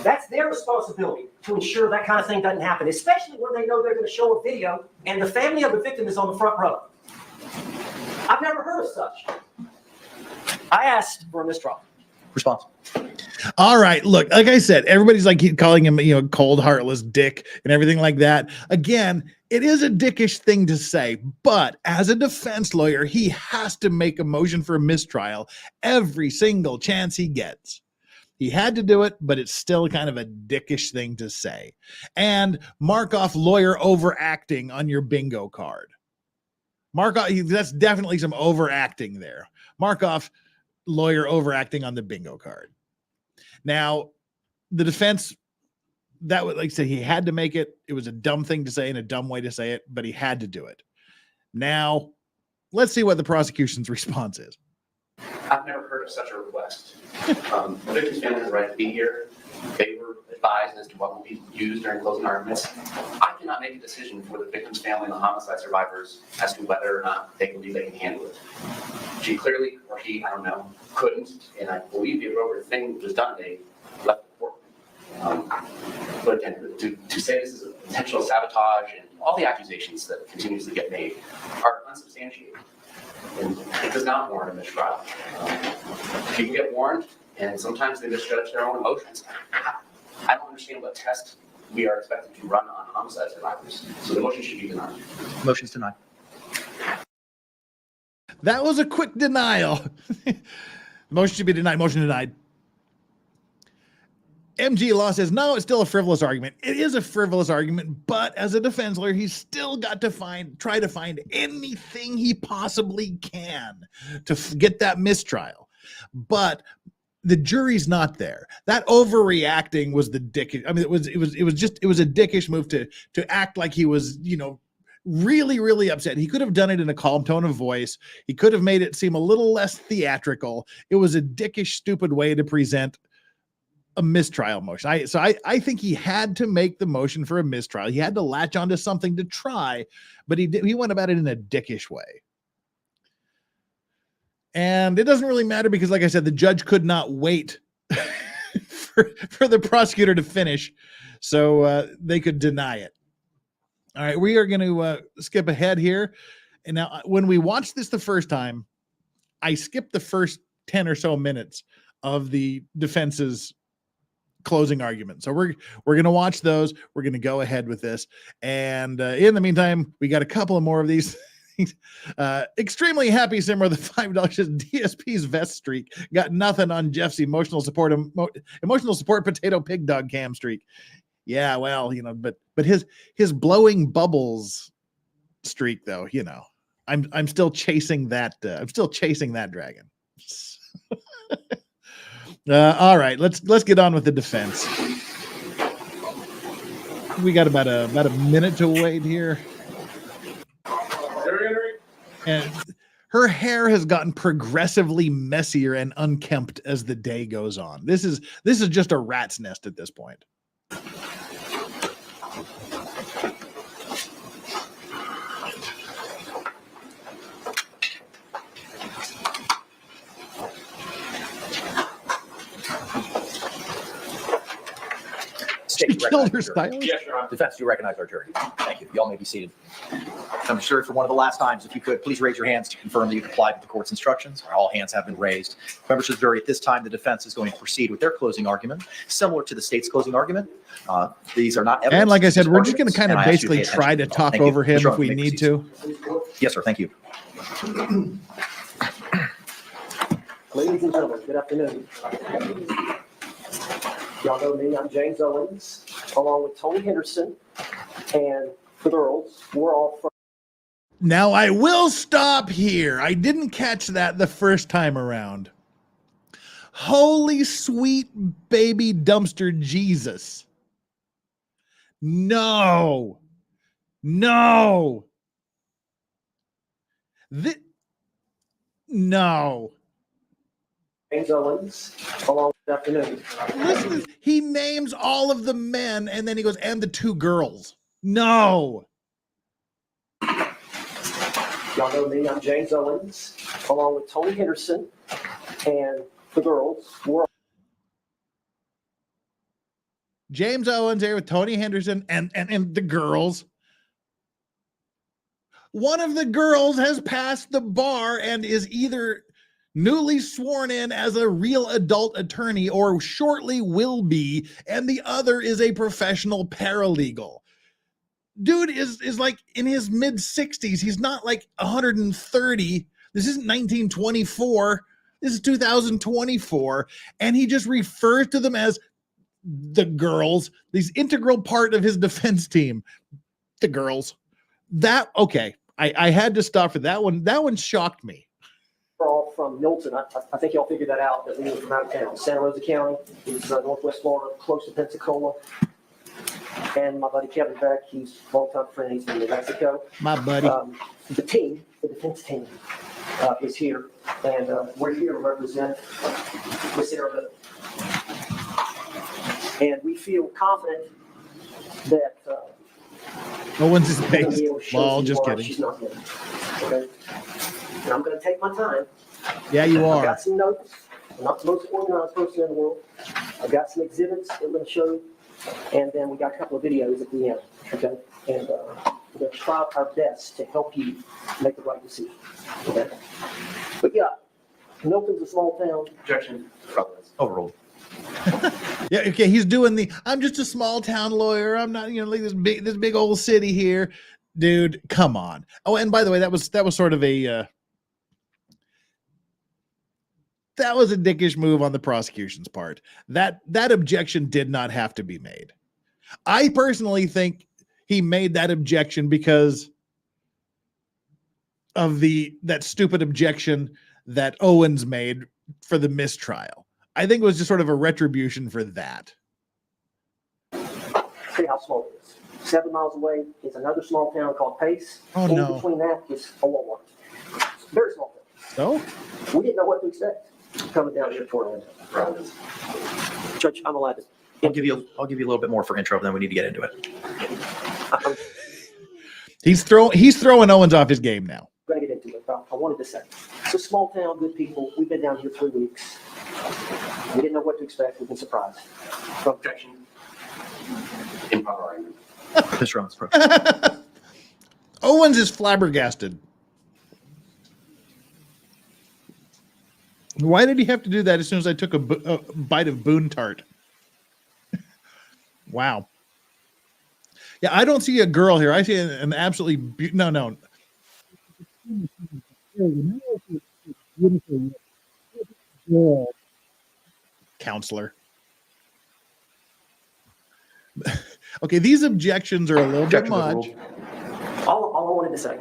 That's their responsibility to ensure that kind of thing doesn't happen, especially when they know they're going to show a video and the family of the victim is on the front row. I've never heard of such. I asked for a mistrial. Response. All right, look, like I said, everybody's like calling him, cold, heartless dick and everything like that. Again, it is a dickish thing to say, but as a defense lawyer, he has to make a motion for a mistrial every single chance he gets. He had to do it, but it's still kind of a dickish thing to say. And mark off lawyer overacting on your bingo card. Mark off, that's definitely some overacting there. Mark off lawyer overacting on the bingo card. Now, the defense, that would, like I said, he had to make it. It was a dumb thing to say and a dumb way to say it, but he had to do it. Now, let's see what the prosecution's response is. I've never heard of such a request. The victim's family has the right to be here. They were advised as to what will be used during closing arguments. I cannot make a decision for the victim's family and the homicide survivors as to whether or not they believe they can handle it. She clearly, or he, I don't know, couldn't, and I believe the appropriate thing was done. They left the court. But again, to say this is a potential sabotage and all the accusations that continuously get made are unsubstantiated. And it does not warrant a mistrial. People get warned, and sometimes they misjudge their own emotions. I don't understand what test we are expected to run on homicide survivors. So the motion should be denied. Motion's denied. That was a quick denial. Motion should be denied. Motion denied. MG Law says, no, it's still a frivolous argument. It is a frivolous argument, but as a defense lawyer, he's still got to try to find anything he possibly can to get that mistrial. But the jury's not there. That overreacting was the dick. I mean, it was a dickish move to act like he was, really, really upset. He could have done it in a calm tone of voice. He could have made it seem a little less theatrical. It was a dickish, stupid way to present a mistrial motion. I think he had to make the motion for a mistrial. He had to latch onto something to try, but he went about it in a dickish way. And it doesn't really matter because, like I said, the judge could not wait for the prosecutor to finish, so they could deny it. All right, we are going to skip ahead here. And now, when we watched this the first time, I skipped the first 10 or so minutes of the defense's closing argument. So we're going to watch those. We're going to go ahead with this. And in the meantime, we got a couple of more of these things. Extremely happy Simmer, the $5 DSP's vest streak. Got nothing on Jeff's emotional support potato pig dog cam streak. Yeah, well, but his blowing bubbles streak though, I'm still chasing that. I'm still chasing that dragon. All right, let's get on with the defense. We got about a minute to wait here. And her hair has gotten progressively messier and unkempt as the day goes on. This is just a rat's nest at this point. She killed her stylist? Yes, Your Honor. Defense, do you recognize our jury? Thank you. Y'all may be seated. I'm sure for one of the last times, if you could, please raise your hands to confirm that you complied with the court's instructions. All hands have been raised. Members of the jury, at this time, the defense is going to proceed with their closing argument, similar to the state's closing argument. These are not evidence. And like I said, we're just going to kind of basically try to talk over him if we need to. Yes, sir. Thank you. Ladies and gentlemen, good afternoon. Y'all know me, I'm James Owens, along with Tony Henderson, and the girls, we're all from. Now I will stop here. I didn't catch that the first time around. Holy sweet baby dumpster Jesus. No. No. No. James Owens, along Good afternoon. Listen, he names all of the men and then he goes, and the 2 girls. No. Y'all know me. I'm James Owens, along with Tony Henderson and the girls. We're James Owens here with Tony Henderson and the girls. One of the girls has passed the bar and is either newly sworn in as a real adult attorney or shortly will be, and the other is a professional paralegal. Dude is like in his mid 60s. He's not like 130. This isn't 1924. This is 2024. And he just refers to them as the girls, these integral part of his defense team. The girls. That, okay. I had to stop for that one. That one shocked me. all from Milton. I think y'all figured that out, that we were from out of town. Santa Rosa County, it's Northwest Florida, close to Pensacola. And my buddy Kevin Beck, he's a longtime friend, he's from New Mexico. My buddy. The team, the defense team, is here, and we're here to represent Miss Arabella. And we feel confident that No one's his we're gonna face. be able to show Well, you just why kidding. she's not here. Okay? And I'm going to take my time. Yeah, you I've are. got some notes. I'm not the most organized person in the world. I've got some exhibits that I'm going to show you. And then we got a couple of videos at the end. Okay? And we're going to try our best to help you make the right decision. Okay? But yeah, Milton's a small town. Objection. Overruled. Yeah, okay. He's doing the I'm just a small town lawyer. I'm not, like this big old city here. Dude, come on. Oh, and by the way, that was sort of a that was a dickish move on the prosecution's part. That objection did not have to be made. I personally think he made that objection because of that stupid objection that Owens made for the mistrial. I think it was just sort of a retribution for that. See how small it is. 7 miles away is another small town called Pace. Oh, In no. between that is a Walmart. Very small town. So? We didn't know what to expect coming down here to Orlando. Judge, I'm allowed to. I'll give you a little bit more for intro, then we need to get into it. He's throwing Owens off his game now. I'm going to get into it, but I wanted to say, it's a small town, good people. We've been down here 3 weeks. We didn't know what to expect. We've been surprised. Objection. Improper argument. Mr. Owens, pro. Owens is flabbergasted. Why did he have to do that as soon as I took a bite of Boone tart? Wow. Yeah, I don't see a girl here. I see an absolutely no. Counselor. Okay, these objections are a little bit much. All I wanted to say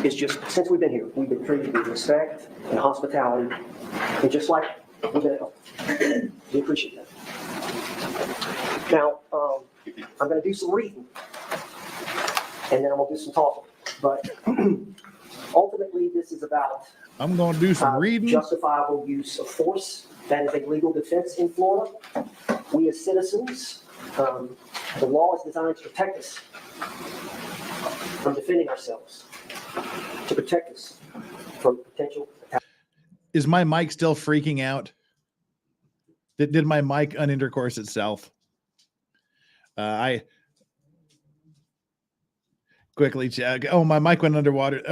is just since we've been here, we've been treated with respect and hospitality, and just like we've been at home. We appreciate that. Now, I'm going to do some reading, and then I'm going to do some talking. But ultimately, this is about I'm going to do some reading. Justifiable use of force. That is a legal defense in Florida. We as citizens, the law is designed to protect us from defending ourselves, to protect us from potential attack. Is my mic still freaking out? Did my mic unintercourse itself? I quickly check. Oh, my mic went underwater.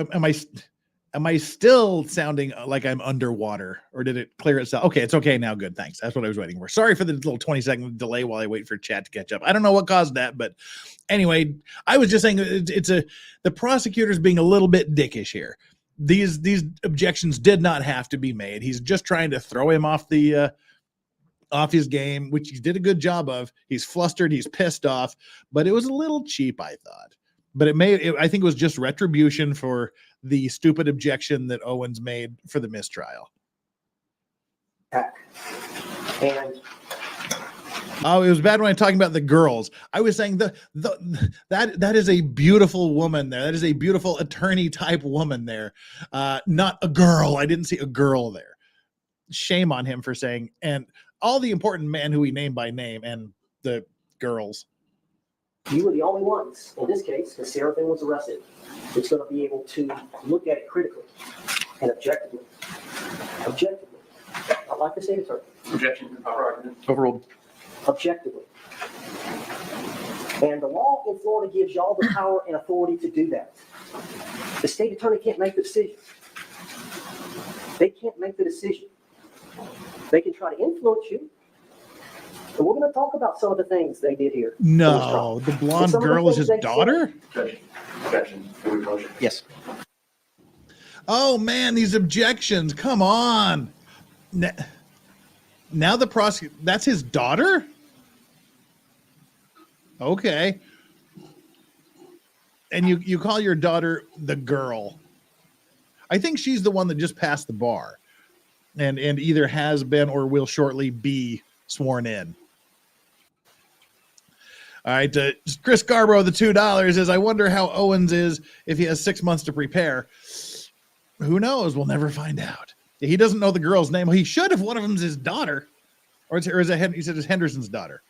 Am I still sounding like I'm underwater, or did it clear itself? Okay, it's okay now. Good, thanks. That's what I was waiting for. Sorry for the little 20-second delay while I wait for chat to catch up. I don't know what caused that, but anyway, I was just saying the prosecutor's being a little bit dickish here. These objections did not have to be made. He's just trying to throw him off off his game, which he did a good job of. He's flustered, he's pissed off, but it was a little cheap, I thought. But I think it was just retribution for the stupid objection that Owens made for the mistrial. And oh, it was bad when I'm talking about the girls. I was saying that is a beautiful woman there. That is a beautiful attorney type woman there. Not a girl. I didn't see a girl there. Shame on him for saying, and all the important men who he named by name and the girls. You were the only ones in this case, because Sarah Boone was arrested, that's going to be able to look at it critically and objectively. Objectively. I'd like to say it, sir. Objection. Proper argument. Overruled. Objectively. And the law in Florida gives y'all the power and authority to do that. The state attorney can't make the decision. They can't make the decision. They can try to influence you. And we're going to talk about some of the things they did here. No, the blonde girl is his daughter? Objection. Motion. Yes. Oh, man, these objections. Come on. Now the prosecutor, that's his daughter? Okay. And you call your daughter the girl. I think she's the one that just passed the bar and either has been or will shortly be sworn in. All right. Chris Scarborough, the $2 says, I wonder how Owens is if he has 6 months to prepare. Who knows? We'll never find out. He doesn't know the girl's name. Well, he should if one of them's his daughter. Or is it he said it's Henderson's daughter.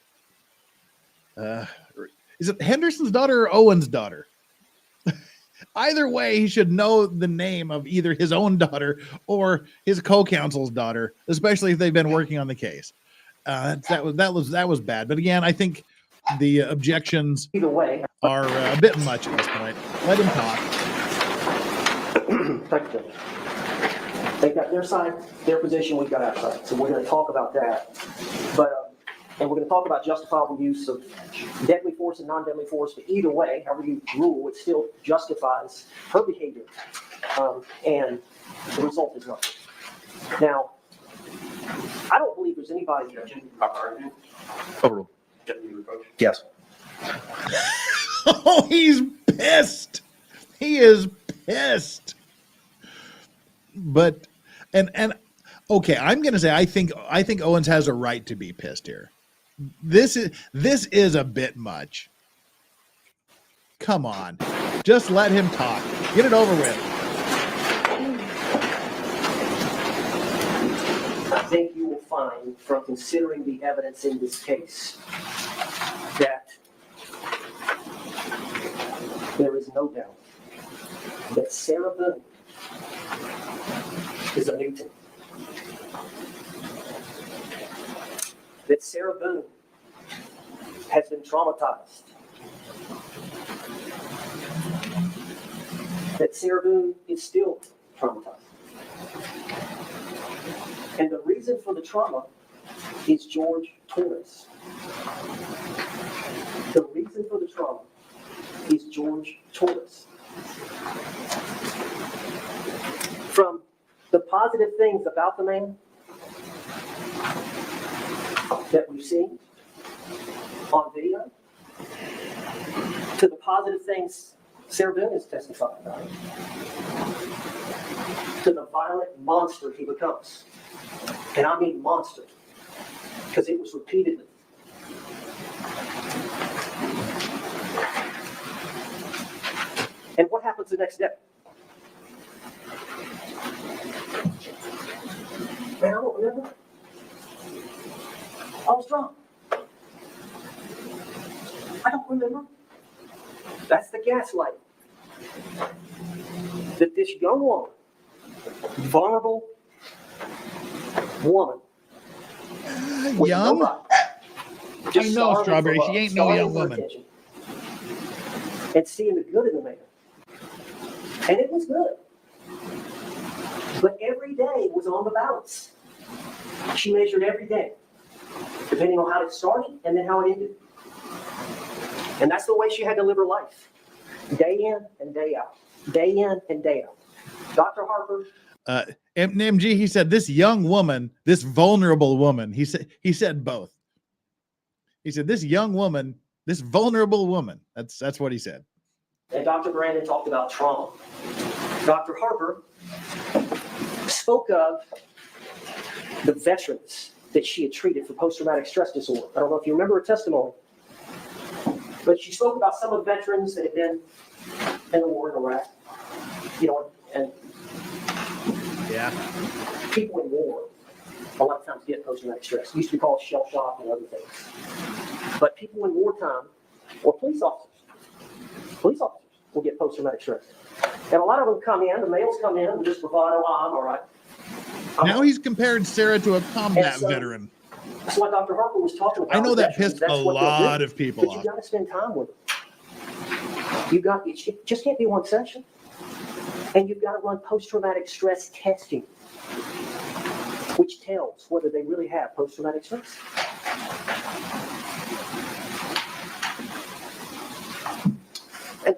Is it Henderson's daughter or Owen's daughter? Either way, he should know the name of either his own daughter or his co-counsel's daughter, especially if they've been working on the case. That was bad. But again, I think the objections Either way, are a bit much at this point. Let him talk. thank you. They've got their side, their position, we've got our side. So we're going to talk about that. And we're going to talk about justifiable use of deadly force and non-deadly force. But either way, however you rule, it still justifies her behavior. And the result is nothing. Now, I don't believe there's anybody. Objection. Proper argument. Overruled. Reproach. Yes. Oh, he's pissed. He is pissed. But and okay, I'm gonna say I think Owens has a right to be pissed here. This is a bit much. Come on. Just let him talk. Get it over with. I think you will find from considering the evidence in this case that there is no doubt that Sarah Boone is a mutant. That Sarah Boone has been traumatized. That Sarah Boone is still traumatized. And the reason for the trauma is George Torres. The reason for the trauma is George Torres. From the positive things about the man that we've seen on video to the positive things Sarah Boone has testified about, to the violent monster he becomes. And I mean monster, because it was repeatedly. And what happens the next day? Man, I don't remember. I was drunk. I don't remember. That's the gaslight. That this young woman, vulnerable woman, with Young? no right, I know, starving Strawberry. for She love, ain't no young starving for woman. attention, and seeing the good in the man. And it was good. But every day was on the balance. She measured every day, depending on how it started and then how it ended. And that's the way she had to live her life, day in and day out, day in and day out. Dr. Harper. MG, he said, this young woman, this vulnerable woman, he said both. He said, this young woman, this vulnerable woman. That's what he said. And Dr. Brandon talked about trauma. Dr. Harper spoke of the veterans that she had treated for post-traumatic stress disorder. I don't know if you remember her testimony, but she spoke about some of the veterans that had been in the war in Iraq, and yeah, people in war a lot of times get post-traumatic stress. It used to be called shell shock and other things. But people in wartime, or police officers will get post-traumatic stress. And a lot of them come in, the males come in and just provide, oh, I'm all right. Now he's compared Sarah to a combat And so- veteran. That's what Dr. Harper was talking about. I know with that veterans. pissed That's a what they'll lot do. of people But you off. got to spend time with them. It just can't be one session. And you've got to run post-traumatic stress testing, which tells whether they really have post-traumatic stress. And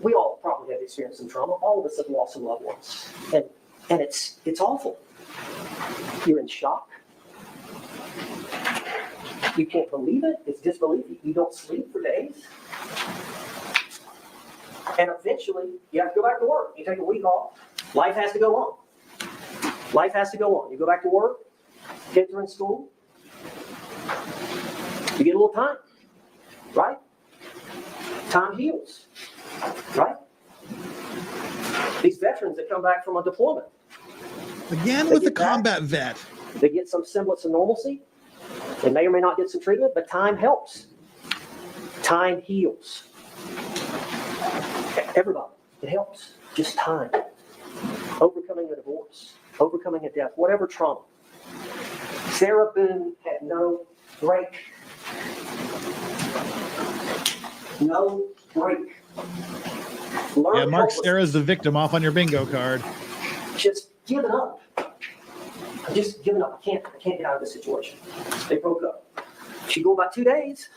we all probably have experienced some trauma. All of us have lost some loved ones. And it's awful. You're in shock. You can't believe it. It's disbelief. You don't sleep for days. And eventually, you have to go back to work. You take a week off. Life has to go on. Life has to go on. You go back to work. Kids are in school. You get a little time, right? Time heals, right? These veterans that come back from a deployment. Again They with the get back. combat vet. They get some semblance of normalcy. They may or may not get some treatment, but time helps. Time heals. Everybody, it helps. Just time. Overcoming a divorce, overcoming a death, whatever trauma. Sarah Boone had no break. No break. Learn Yeah, Mark helplessness. Sarah's the victim off on your bingo card. Just giving up. I'm just giving up. I can't get out of this situation. They broke up. She go about 2 days.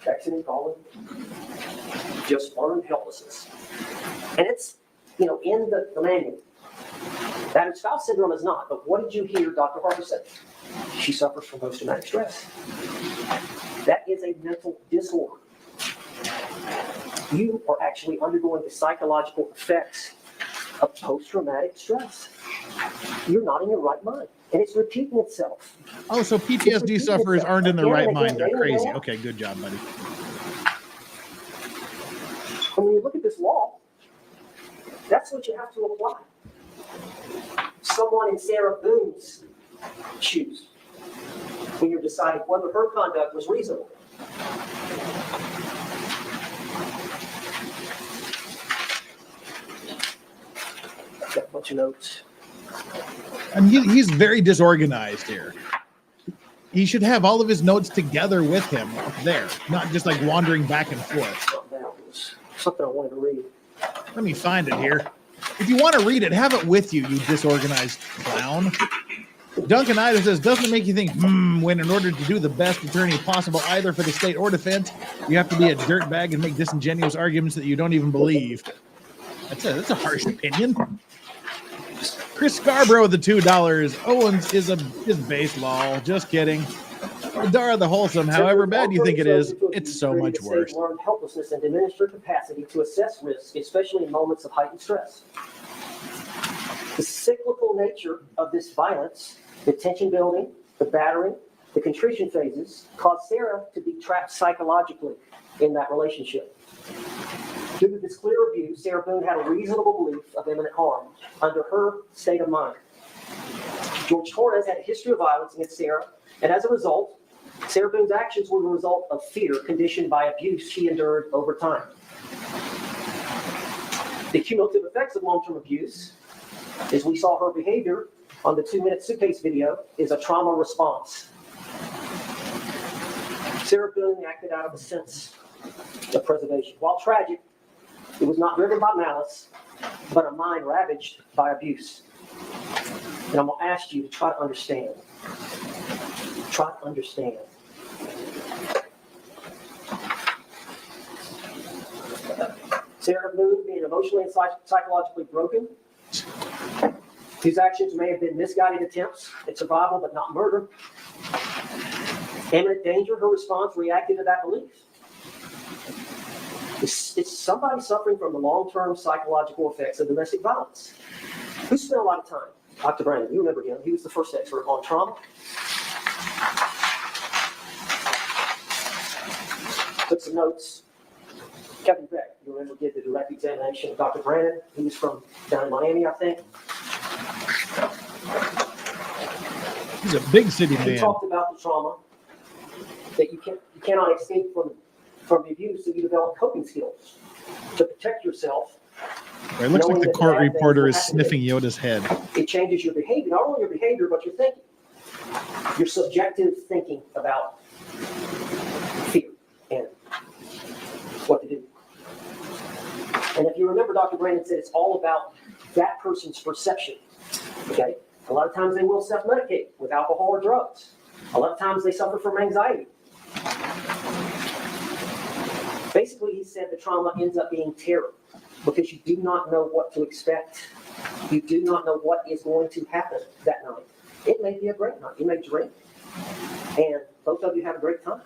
Texting and calling. Just learned helplessness. And it's, in the manual. Battered spouse syndrome is not, but what did you hear Dr. Harper say? She suffers from post-traumatic stress. That is a mental disorder. You are actually undergoing the psychological effects of post-traumatic stress. You're not in your right mind, and it's repeating itself. Oh, so PTSD sufferers aren't in their Again right and mind. again, They're again and crazy. again. Okay, good job, buddy. And when you look at this law, that's what you have to apply. Someone in Sarah Boone's shoes, when you're deciding whether her conduct was reasonable. I've got a bunch of notes. And he's very disorganized here. He should have all of his notes together with him up there, not just like wandering back and forth. Something I wanted to read. Let me find it here. If you want to read it, have it with you, you disorganized clown. Duncan Ida says, doesn't it make you think, when in order to do the best attorney possible, either for the state or defense, you have to be a dirtbag and make disingenuous arguments that you don't even believe? That's a harsh opinion. Chris Scarborough with the $2. Owens is base law. Just kidding. Dara the Wholesome, however bad you think it is, it's so much worse. Learned helplessness and diminished their capacity to assess risk, especially in moments of heightened stress. The cyclical nature of this violence, the tension building, the battering, the contrition phases, caused Sarah to be trapped psychologically in that relationship. Due to this clear abuse, Sarah Boone had a reasonable belief of imminent harm under her state of mind. George Torres had a history of violence against Sarah, and as a result, Sarah Boone's actions were the result of fear conditioned by abuse she endured over time. The cumulative effects of long-term abuse, as we saw her behavior on the 2-minute Suitcase video, is a trauma response. Sarah Boone acted out of a sense of preservation. While tragic, it was not driven by malice, but a mind ravaged by abuse. And I'm going to ask you to try to understand. Try to understand. Sarah Boone being emotionally and psychologically broken. These actions may have been misguided attempts at survival, but not murder. Imminent danger, her response reacted to that belief. It's somebody suffering from the long-term psychological effects of domestic violence. Who spent a lot of time? Dr. Brandon, you remember him. He was the first expert on trauma. Took some notes. Kevin Beck. you remember, did the direct examination of Dr. Brandon. He was from down in Miami, I think. He's a big city He man. talked about the trauma that you cannot escape from the abuse, so you develop coping skills to protect yourself. It looks like knowing the that court bad things reporter will is happen to sniffing you. Yoda's head. It changes your behavior, not only your behavior, but your thinking. Your subjective thinking about fear and what to do. And if you remember, Dr. Brandon said it's all about that person's perception. Okay? A lot of times they will self-medicate with alcohol or drugs. A lot of times they suffer from anxiety. Basically, he said the trauma ends up being terror because you do not know what to expect. You do not know what is going to happen that night. It may be a great night. You may drink, and both of you have a great time.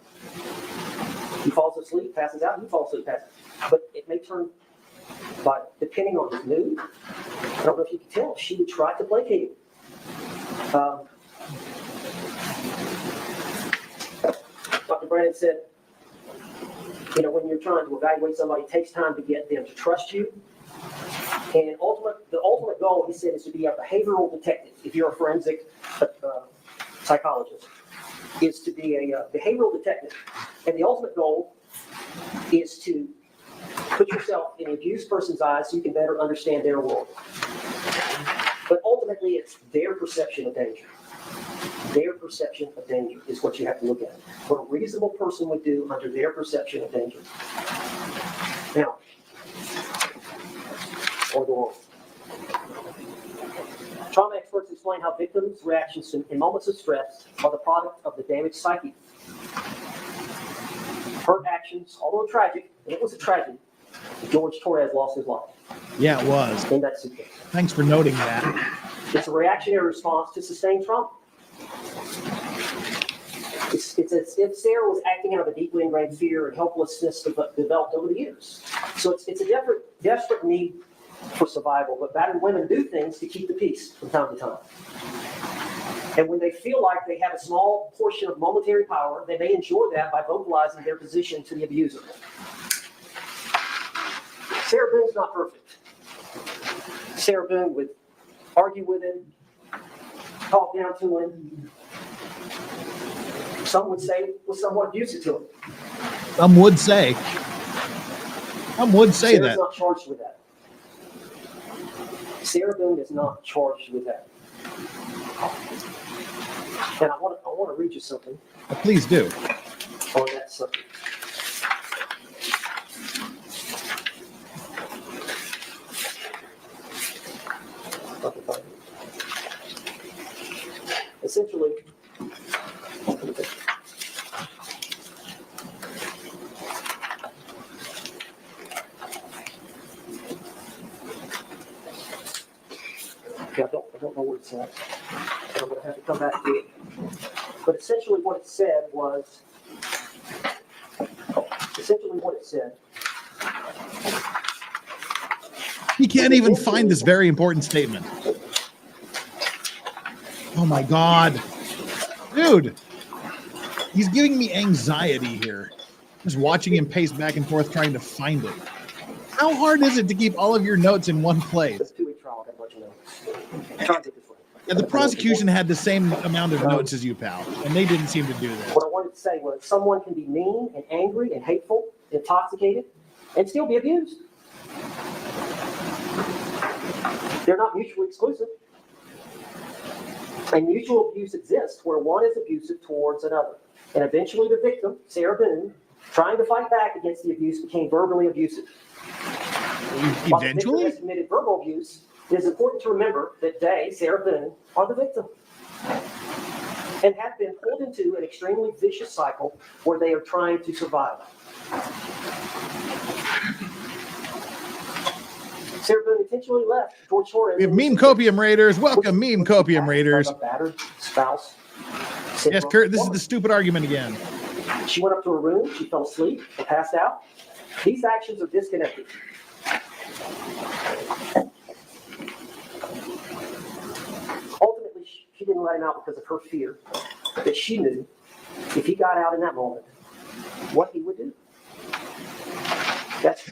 He falls asleep, passes out, you fall asleep, passes out. But it may turn, but depending on his mood, I don't know if you can tell, she would try to placate him. Dr. Brandon said, when you're trying to evaluate somebody, it takes time to get them to trust you. And the ultimate goal, he said, is to be a behavioral detective. If you're a forensic psychologist, is to be a behavioral detective. And the ultimate goal is to put yourself in an abused person's eyes so you can better understand their world. But ultimately, it's their perception of danger. Their perception of danger is what you have to look at. What a reasonable person would do under their perception of danger. Now, I'll go on. Trauma experts explain how victims' reactions in moments of stress are the product of the damaged psyche. Her actions, although tragic, and it was a tragedy, George Torres lost his life. Yeah, it was. In that suitcase. Thanks for noting that. It's a reactionary response to sustained trauma. It's as if Sarah was acting out of a deeply ingrained fear and helplessness developed over the years. So it's a desperate need for survival, but battered women do things to keep the peace from time to time. And when they feel like they have a small portion of momentary power, they may enjoy that by vocalizing their position to the abuser. Sarah Boone's not perfect. Sarah Boone would argue with him, talk down to him. Some would say it was somewhat abusive to him. Some would say Sarah's that. not charged with that. Sarah Boone is not charged with that. And I want to read you something Please do. on that subject. Essentially, I don't know what it said. I'm going to have to come back to it. But essentially what it said was, He can't even find this very important statement. Oh my God. Dude, he's giving me anxiety here. Just watching him pace back and forth trying to find it. How hard is it to keep all of your notes in one place? it's a 2-week trial, I got a bunch of notes. Try to get this right. Yeah, the prosecution had the same amount of notes as you, pal, and they didn't seem to do that. What I wanted to say was someone can be mean and angry and hateful, intoxicated, and still be abused. They're not mutually exclusive. And mutual abuse exists where one is abusive towards another. And eventually the victim, Sarah Boone, trying to fight back against the abuse, became verbally abusive. While the victim Eventually? has committed verbal abuse, it is important to remember that they, Sarah Boone, are the victim and have been pulled into an extremely vicious cycle where they are trying to survive. Sarah Boone intentionally left George Torres. We have meme copium raiders. Welcome, meme copium raiders. Battered spouse. Yes, Kurt, this is the stupid argument again. She went up to her room, she fell asleep, and passed out. These actions are disconnected. Ultimately, she didn't let him out because of her fear that she knew if he got out in that moment, what he would do.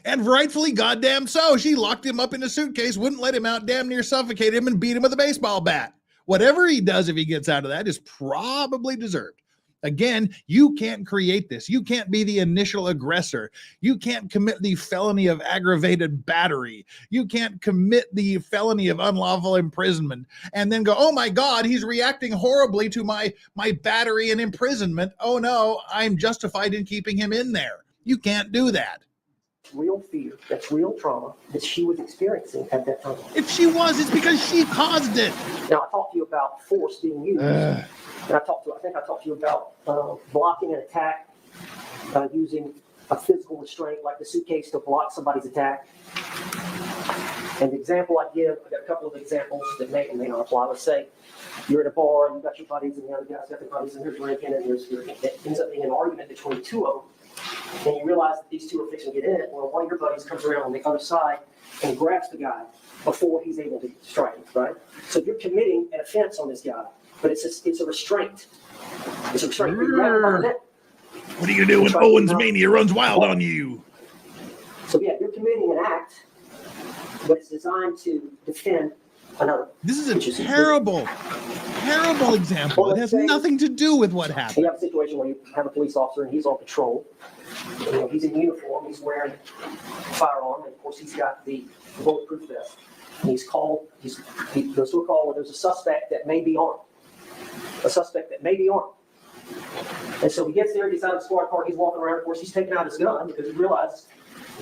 And rightfully goddamn so. She locked him up in a suitcase, wouldn't let him out, damn near suffocate him, and beat him with a baseball bat. Whatever he does if he gets out of that is probably deserved. Again, you can't create this. You can't be the initial aggressor. You can't commit the felony of aggravated battery. You can't commit the felony of unlawful imprisonment and then go, oh my God, he's reacting horribly to my battery and imprisonment. Oh no, I'm justified in keeping him in there. You can't do that. Real fear, that's real trauma that she was experiencing at that time. If she was, it's because she caused it. Now, I talked to you about force being used. And I think I talked to you about blocking an attack using a physical restraint like the suitcase to block somebody's attack. And the example I give, I got a couple of examples that may or may not apply. Let's say you're at a bar and you've got your buddies and the other guys got their buddies and they're drinking and it ends up being an argument between two of them. And you realize that these two are fixing to get in it. Well, one of your buddies comes around on the other side and grabs the guy before he's able to strike him, right? So you're committing an offense on this guy, but it's a restraint. It's a restraint. What are you going to do when Owen's mania runs wild on you? So yeah, you're committing an act, but it's designed to defend another. This is a terrible example. It has nothing to do with what happened. You have a situation where you have a police officer and he's on patrol. You know, he's in uniform, he's wearing a firearm, and of course he's got the bulletproof vest. And he goes to a call where there's a suspect that may be armed. And so he gets there, he gets out of the squad car, he's walking around, of course he's taking out his gun because he realizes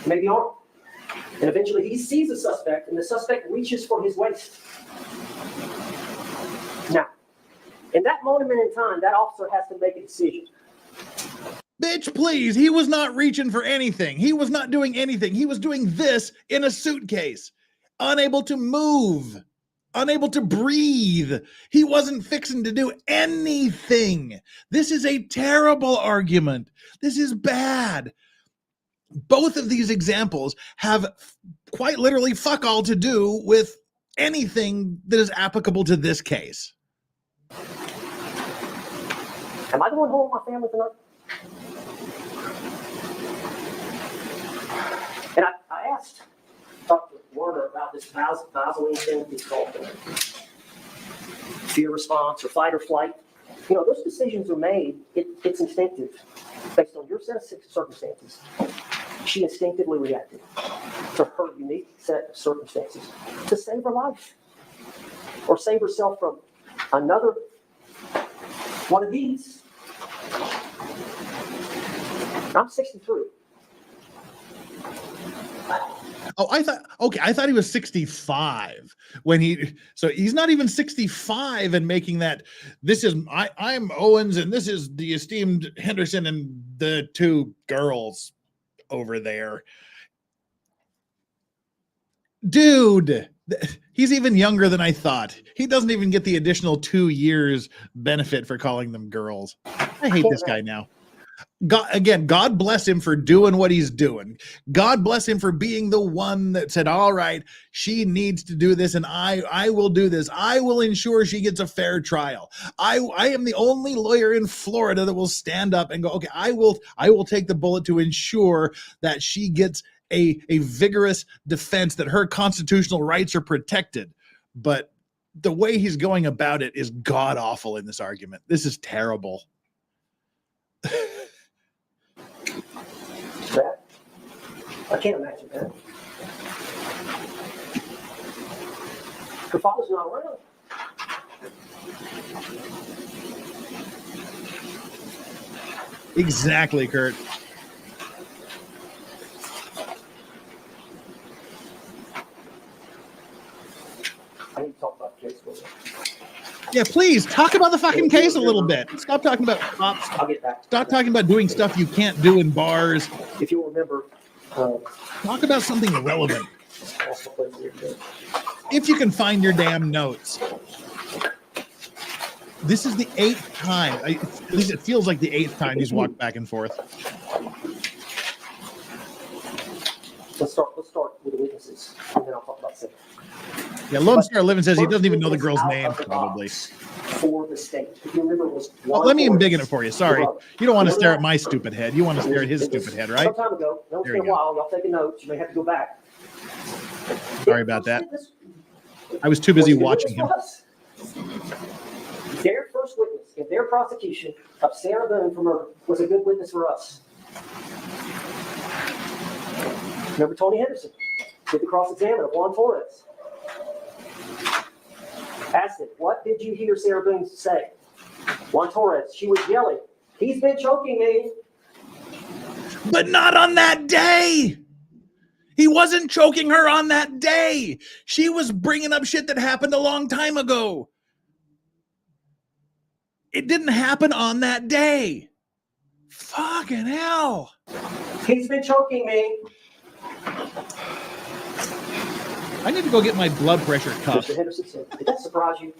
he may be armed. And eventually he sees the suspect, and the suspect reaches for his waist. Now, in that moment in time, that officer has to make a decision. Bitch, please. He was not reaching for anything. He was not doing anything. He was doing this in a suitcase, unable to move, unable to breathe. He wasn't fixing to do anything. This is a terrible argument. This is bad. Both of these examples have quite literally fuck all to do with anything that is applicable to this case. Am I going home with my family tonight? And I asked Dr. Werner about this Vaseline thing he's called fear response or fight or flight. You know, those decisions are made, it's instinctive based on your set of circumstances. She instinctively reacted to her unique set of circumstances to save her life or save herself from another one of these. I'm 63. Oh, I thought he was 65 when so he's not even 65 and making that. This is, I'm Owens and this is the esteemed Henderson and the two girls over there. Dude, he's even younger than I thought. He doesn't even get the additional 2 years benefit for calling them girls. I hate this guy now. God bless him for doing what he's doing. God bless him for being the one that said, all right, she needs to do this and I will do this. I will ensure she gets a fair trial. I am the only lawyer in Florida that will stand up and go, okay, I will take the bullet to ensure that she gets a vigorous defense, that her constitutional rights are protected. But the way he's going about it is god awful in this argument. This is terrible. That? I can't imagine that. Her father's not around. Exactly, Kurt. I need to talk about the case for a minute. Yeah, please talk about the fucking case a little bit. Stop talking about cops. I'll get back. Stop talking about doing stuff you can't do in bars. If you'll remember, Talk about something relevant. If you can find your damn notes. This is the 8th time. At least it feels like the 8th time he's walked back and forth. Let's start with the witnesses, and then I'll talk about it. Yeah, Lone Star Living says he doesn't even know the girl's name, probably. for the state. If you remember, it was Well, Juan let me Torres, embiggen it for you. Sorry. brother. You don't want to Remember stare that? at my stupid head. You want to stare at his It was stupid head, right? Some time ago. No, it's There been a you go. while. Y'all taking notes. You may have to go back. Sorry about that. I was too busy watching him. Their first witness in their prosecution of Sarah Boone for murder was a good witness for us. Remember Tony Henderson did the cross-examine of Juan Torres. Asked him, what did you hear Sarah Boone say? Juan Torres, she was yelling, he's been choking me. But not on that day. He wasn't choking her on that day. She was bringing up shit that happened a long time ago. It didn't happen on that day. Fucking hell. He's been choking me. I need to go get my blood pressure cuff. Mr. Henderson said, did that surprise you?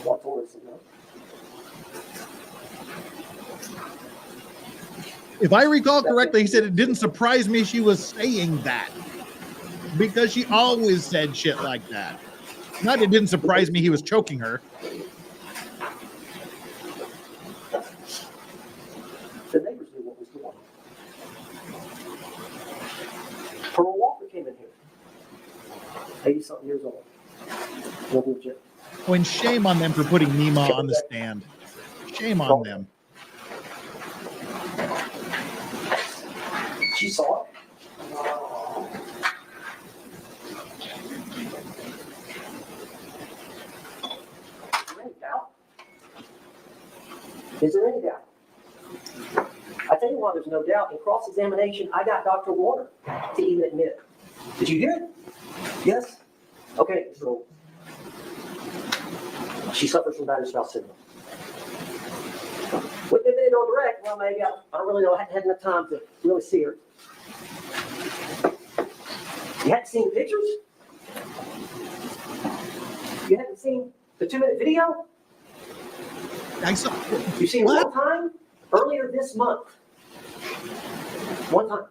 Juan Torres said no. If I recall correctly, he said it didn't surprise me she was saying that. Because she always said shit like that. Not it didn't surprise me he was choking her. The neighbors knew what was going on. Pearl Walker came in here. 80-something years old. Living with Jeff. When shame on them for putting Nima on the stand. Shame on them. She saw it. Is there any doubt? I tell you why there's no doubt. In cross-examination, I got Dr. Warner to even admit. Did you hear it? Yes? Okay, so she suffers from battered spouse syndrome. Wouldn't have been on direct. Well, maybe I don't really know. I hadn't had enough time to really see her. You hadn't seen pictures? You hadn't seen the 2-minute video? I saw. You've seen it one time earlier this month. One time.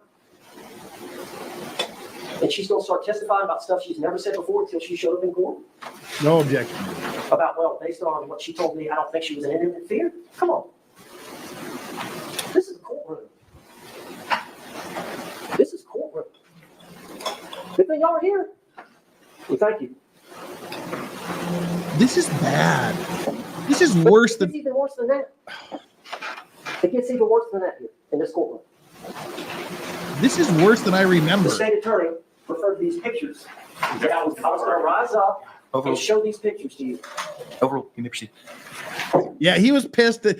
And she's going to start testifying about stuff she's never said before until she showed up in court. No objection. About, well, based on what she told me, I don't think she was in imminent fear. Come on. This is a courtroom. This is courtroom. Good thing y'all are here. Well, thank you. This is bad. This is worse than. It's even worse than that. It gets even worse than that here in this courtroom. This is worse than I remember. The state attorney referred to these pictures. And I was going to rise up and show these pictures to you. Overruled. You may proceed. Yeah, he was pissed that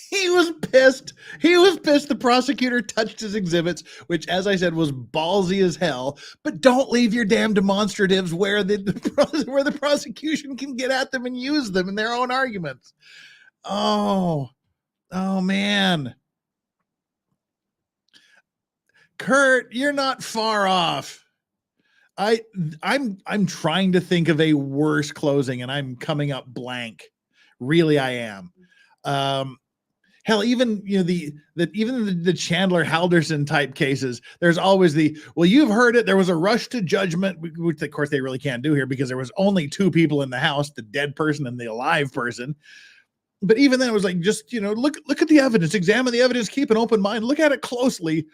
he was pissed. He was pissed the prosecutor touched his exhibits, which, as I said, was ballsy as hell. But don't leave your damn demonstratives where where the prosecution can get at them and use them in their own arguments. Oh man. Kurt, you're not far off. I'm trying to think of a worse closing, and I'm coming up blank. Really, I am. Hell, even the Chandler Halderson type cases, there's always well, you've heard it. There was a rush to judgment, which of course they really can't do here because there was only two people in the house, the dead person and the alive person. But even then, it was like, just, look at the evidence, examine the evidence, keep an open mind, look at it closely.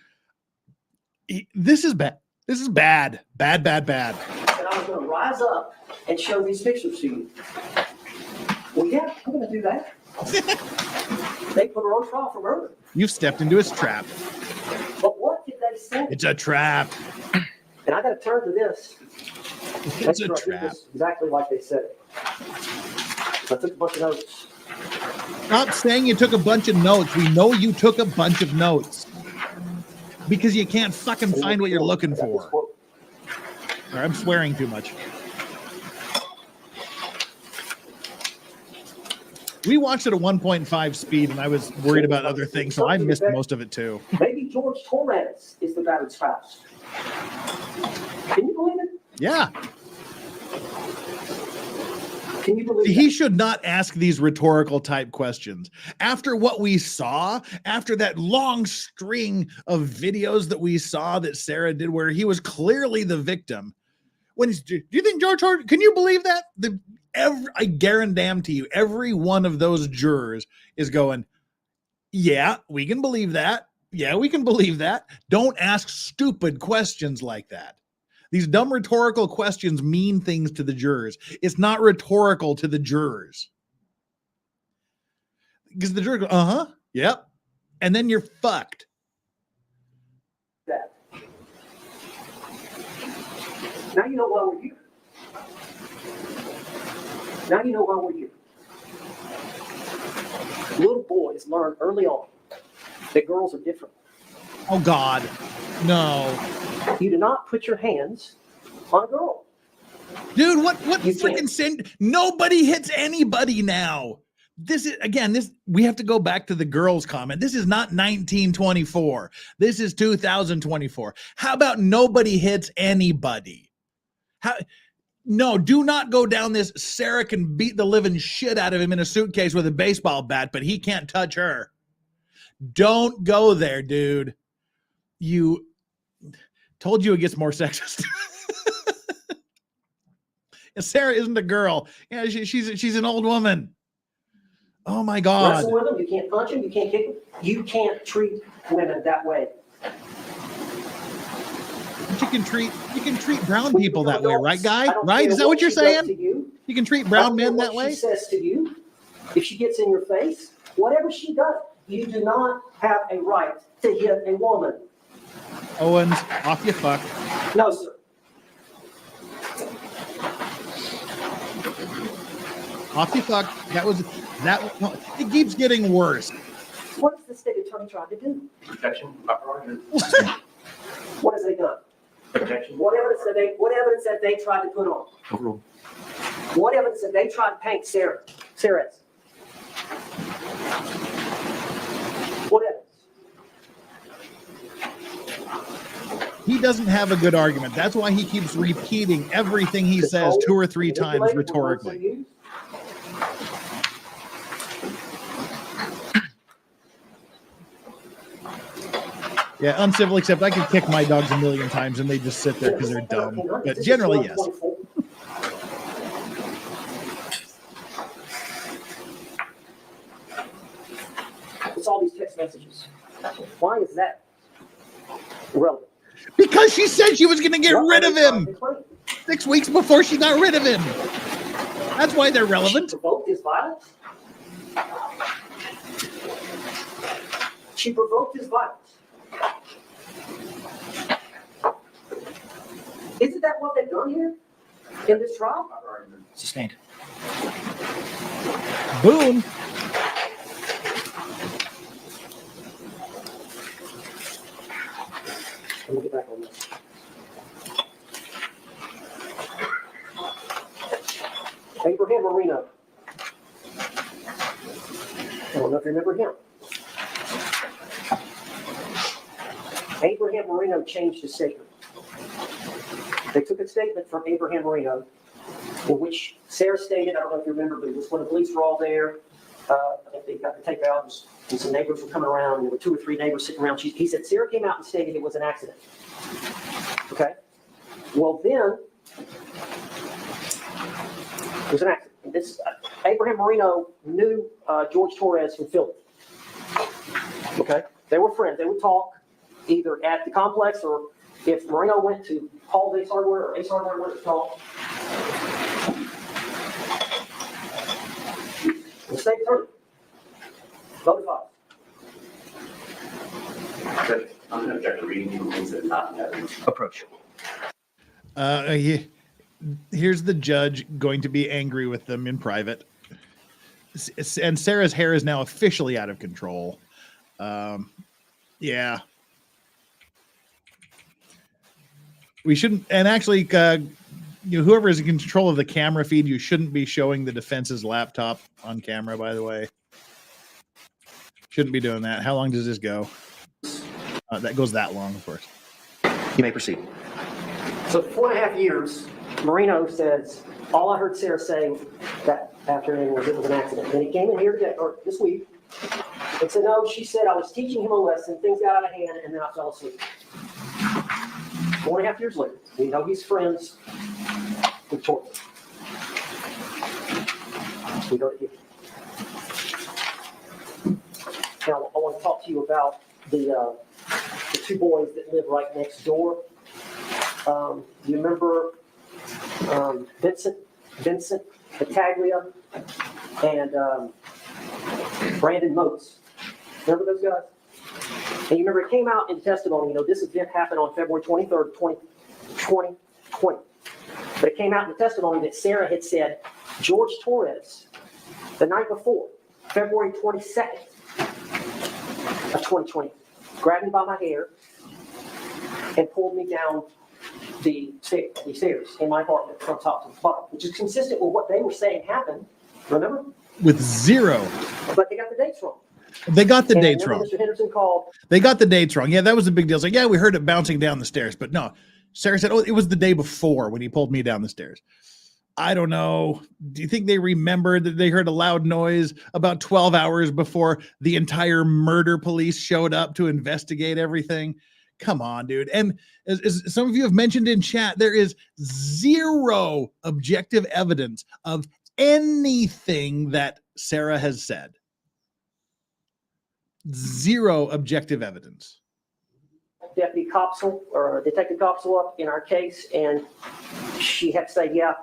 This is bad. This is bad. Bad. And I was going to rise up and show these pictures to you. Well, yeah, I'm going to do that. They put her on trial for murder. You've stepped into his trap. But what did they say? It's a trap. And I got to turn to this. It's a Make sure I trap. did this exactly like they said it. I took a bunch of notes. Stop saying you took a bunch of notes. We know you took a bunch of notes. Because you can't fucking find what you're looking for. Or I'm swearing too much. We watched it at 1.5 speed, and I was worried about other things, so I missed most of it too. Maybe George Torres is the battered spouse. Can you believe it? Yeah. Can you believe He that? should not ask these rhetorical type questions. After what we saw, after that long string of videos that we saw that Sarah did where he was clearly the victim, Do you think George Horton? Can you believe that? I guarantee you, every one of those jurors is going, "Yeah, we can believe that. Yeah, we can believe that." Don't ask stupid questions like that. These dumb rhetorical questions mean things to the jurors. It's not rhetorical to the jurors. Because the juror goes, yep. And then you're fucked. That. Now you know why we're here. Now you know why we're here. Little boys learn early on that girls are different. Oh, God. No. You do not put your hands on a girl. Dude, what You freaking can't. sin? Nobody hits anybody now. This is, again, we have to go back to the girls' comment. This is not 1924. This is 2024. How about nobody hits anybody? No, do not go down this. Sarah can beat the living shit out of him in a suitcase with a baseball bat, but he can't touch her. Don't go there, dude. You told you it gets more sexist. Sarah isn't a girl. Yeah, she's an old woman. Oh my God. Wrestle with them, you can't punch them, you can't kick them. You can't treat women that way. You can treat brown people that way, right, guy? Right? Is that care what you're she does saying? to you. You can treat I brown don't care men that what way? She says to you, if she gets in your face, whatever she does, you do not have a right to hit a woman. Owens, off you fuck. No, sir. Off you fuck. It keeps getting worse. What has the state attorney tried to do? Protection, proper argument. What has they done? Protection. What evidence that they tried to put on? Overruled. What evidence that they tried to paint Sarah's? What evidence? He doesn't have a good argument. That's why he keeps repeating everything he says 2 or 3 times rhetorically. Yeah, uncivil, except I could kick my dogs a million times and they just sit there because they're dumb. But generally, yes. It's all these text messages. Why is that relevant? Because she said she was going to get rid of him 6 weeks before she got rid of him. That's why they're relevant. She provoked his violence. She provoked his violence. Isn't that what they've done here in this trial? Sustained. Boone. Let me get back on this. Abraham Marino. I don't know if you remember him. Abraham Marino changed his statement. They took a statement from Abraham Marino, in which Sarah stated, I don't know if you remember, but it was when the police were all there. I think they got the tape out, and some neighbors were coming around, and there were 2 or 3 neighbors sitting around. He said, Sarah came out and stated it was an accident. Okay? Well, then, it was an accident. This, Abraham Marino knew George Torres from Philly. Okay? They were friends. They would talk either at the complex or if Marino went to Hall Ace Hardware or Ace Hardware went to talk. The state attorney voted aye. I'm going to object to reading people things that are not in evidence. Approach. Here's the judge going to be angry with them in private. And Sarah's hair is now officially out of control. Yeah. We shouldn't, and actually, whoever is in control of the camera feed, you shouldn't be showing the defense's laptop on camera, by the way. Shouldn't be doing that. How long does this go? That goes that long, of course. You may proceed. So 4.5 years, Marino says, all I heard Sarah say that afternoon was it was an accident. Then he came in here today, or this week, and said, no, she said I was teaching him a lesson, things got out of hand, and then I fell asleep. 4.5 years later, we know he's friends with torture. We go to here. Now, I want to talk to you about the two boys that live right next door. You remember Vincent Battaglia and Brandon Motes? Remember those guys? And you remember it came out in testimony, this event happened on February 23rd, 2020. But it came out in the testimony that Sarah had said, George Torres, the night before, February 22nd of 2020, grabbed me by my hair and pulled me down the stairs in my apartment from top to bottom, which is consistent with what they were saying happened, remember? With zero. But they got the dates wrong. They got the dates wrong. Mr. Henderson called. They got the dates wrong. Yeah, that was a big deal. It's like, yeah, we heard it bouncing down the stairs, but no. Sarah said, oh, it was the day before when he pulled me down the stairs. I don't know. Do you think they remembered that they heard a loud noise about 12 hours before the entire murder police showed up to investigate everything? Come on, dude. And as some of you have mentioned in chat, there is zero objective evidence of anything that Sarah has said. Zero objective evidence. Deputy Copsel or Detective Copsel up in our case, and she had to say, yeah,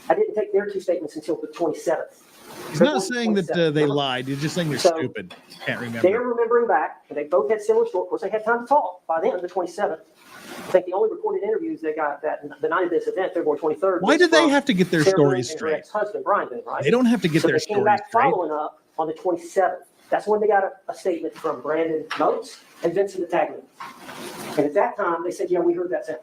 I didn't take their two statements until the 27th. He's not saying that they lied. He's just saying they're stupid. Can't remember. They're remembering back, and they both had similar stories. Of course, they had time to talk by then, the 27th. I think the only recorded interviews they got that the night of this event, February 23rd. Why did they have to get their Sarah stories and straight? Her ex-husband, Brian, right? They don't have to get their they came stories back straight. Following up on the 27th. That's when they got a statement from Brandon Motes and Vincent Battaglia. And at that time, they said, yeah, we heard that sound.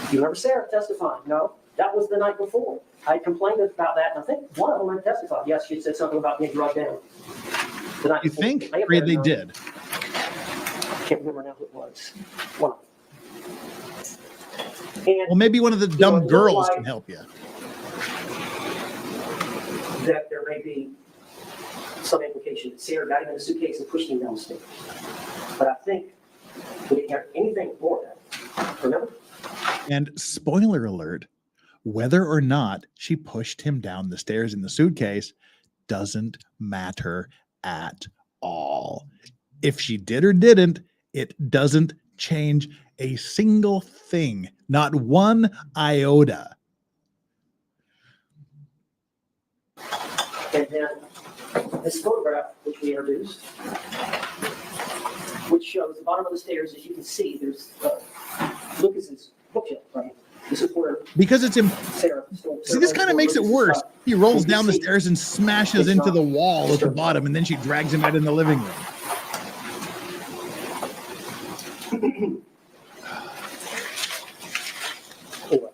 You remember Sarah testifying? No, that was the night before. I complained about that, and I think one of them had testified. Yes, she said something about being drugged down. The night You before. think? They Or they did? I can't remember now who it was. One of them. And Well, maybe one of the dumb it girls looked like can help you. that there may be some implication that Sarah got him in a suitcase and pushed him down the stairs. But I think we didn't hear anything more of that. Remember? And spoiler alert, whether or not she pushed him down the stairs in the suitcase doesn't matter at all. If she did or didn't, it doesn't change a single thing, not one iota. And then this photograph, which we introduced, which shows the bottom of the stairs, as you can see, there's Lucas's bookshelf, right? This is where Because it's Sarah. See, this kind of makes it worse. He rolls down the stairs and smashes into the wall at the bottom, and then she drags him out in the living room. Anyway,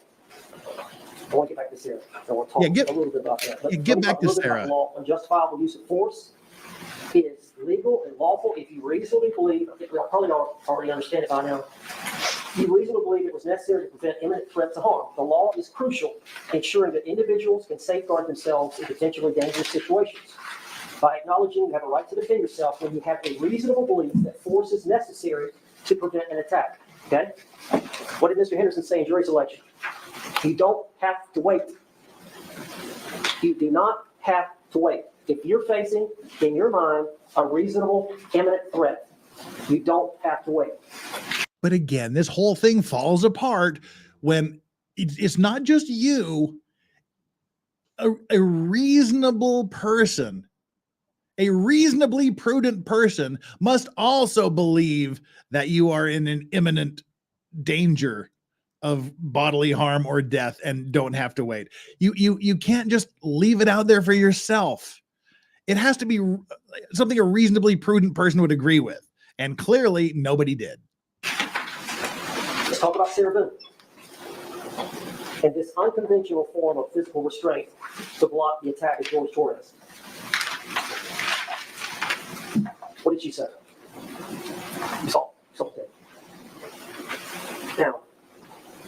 I want to get back to Sarah. I want to talk a little bit about that. Yeah, get back to Sarah. Law on justifiable use of force is legal and lawful if you reasonably believe, I think we probably already understand it by now, you reasonably believe it was necessary to prevent imminent threat to harm. The law is crucial, ensuring that individuals can safeguard themselves in potentially dangerous situations. By acknowledging you have a right to defend yourself when you have a reasonable belief that force is necessary to prevent an attack. Okay? What did Mr. Henderson say in jury selection? You don't have to wait. You do not have to wait. If you're facing, in your mind, a reasonable imminent threat, you don't have to wait. But again, this whole thing falls apart when it's not just you, a reasonable person, a reasonably prudent person must also believe that you are in an imminent danger of bodily harm or death and don't have to wait. You can't just leave it out there for yourself. It has to be something a reasonably prudent person would agree with. And clearly nobody did. Let's talk about Sarah Boone and this unconventional form of physical restraint to block the attack of George Torres. What did she say? You saw it. Now,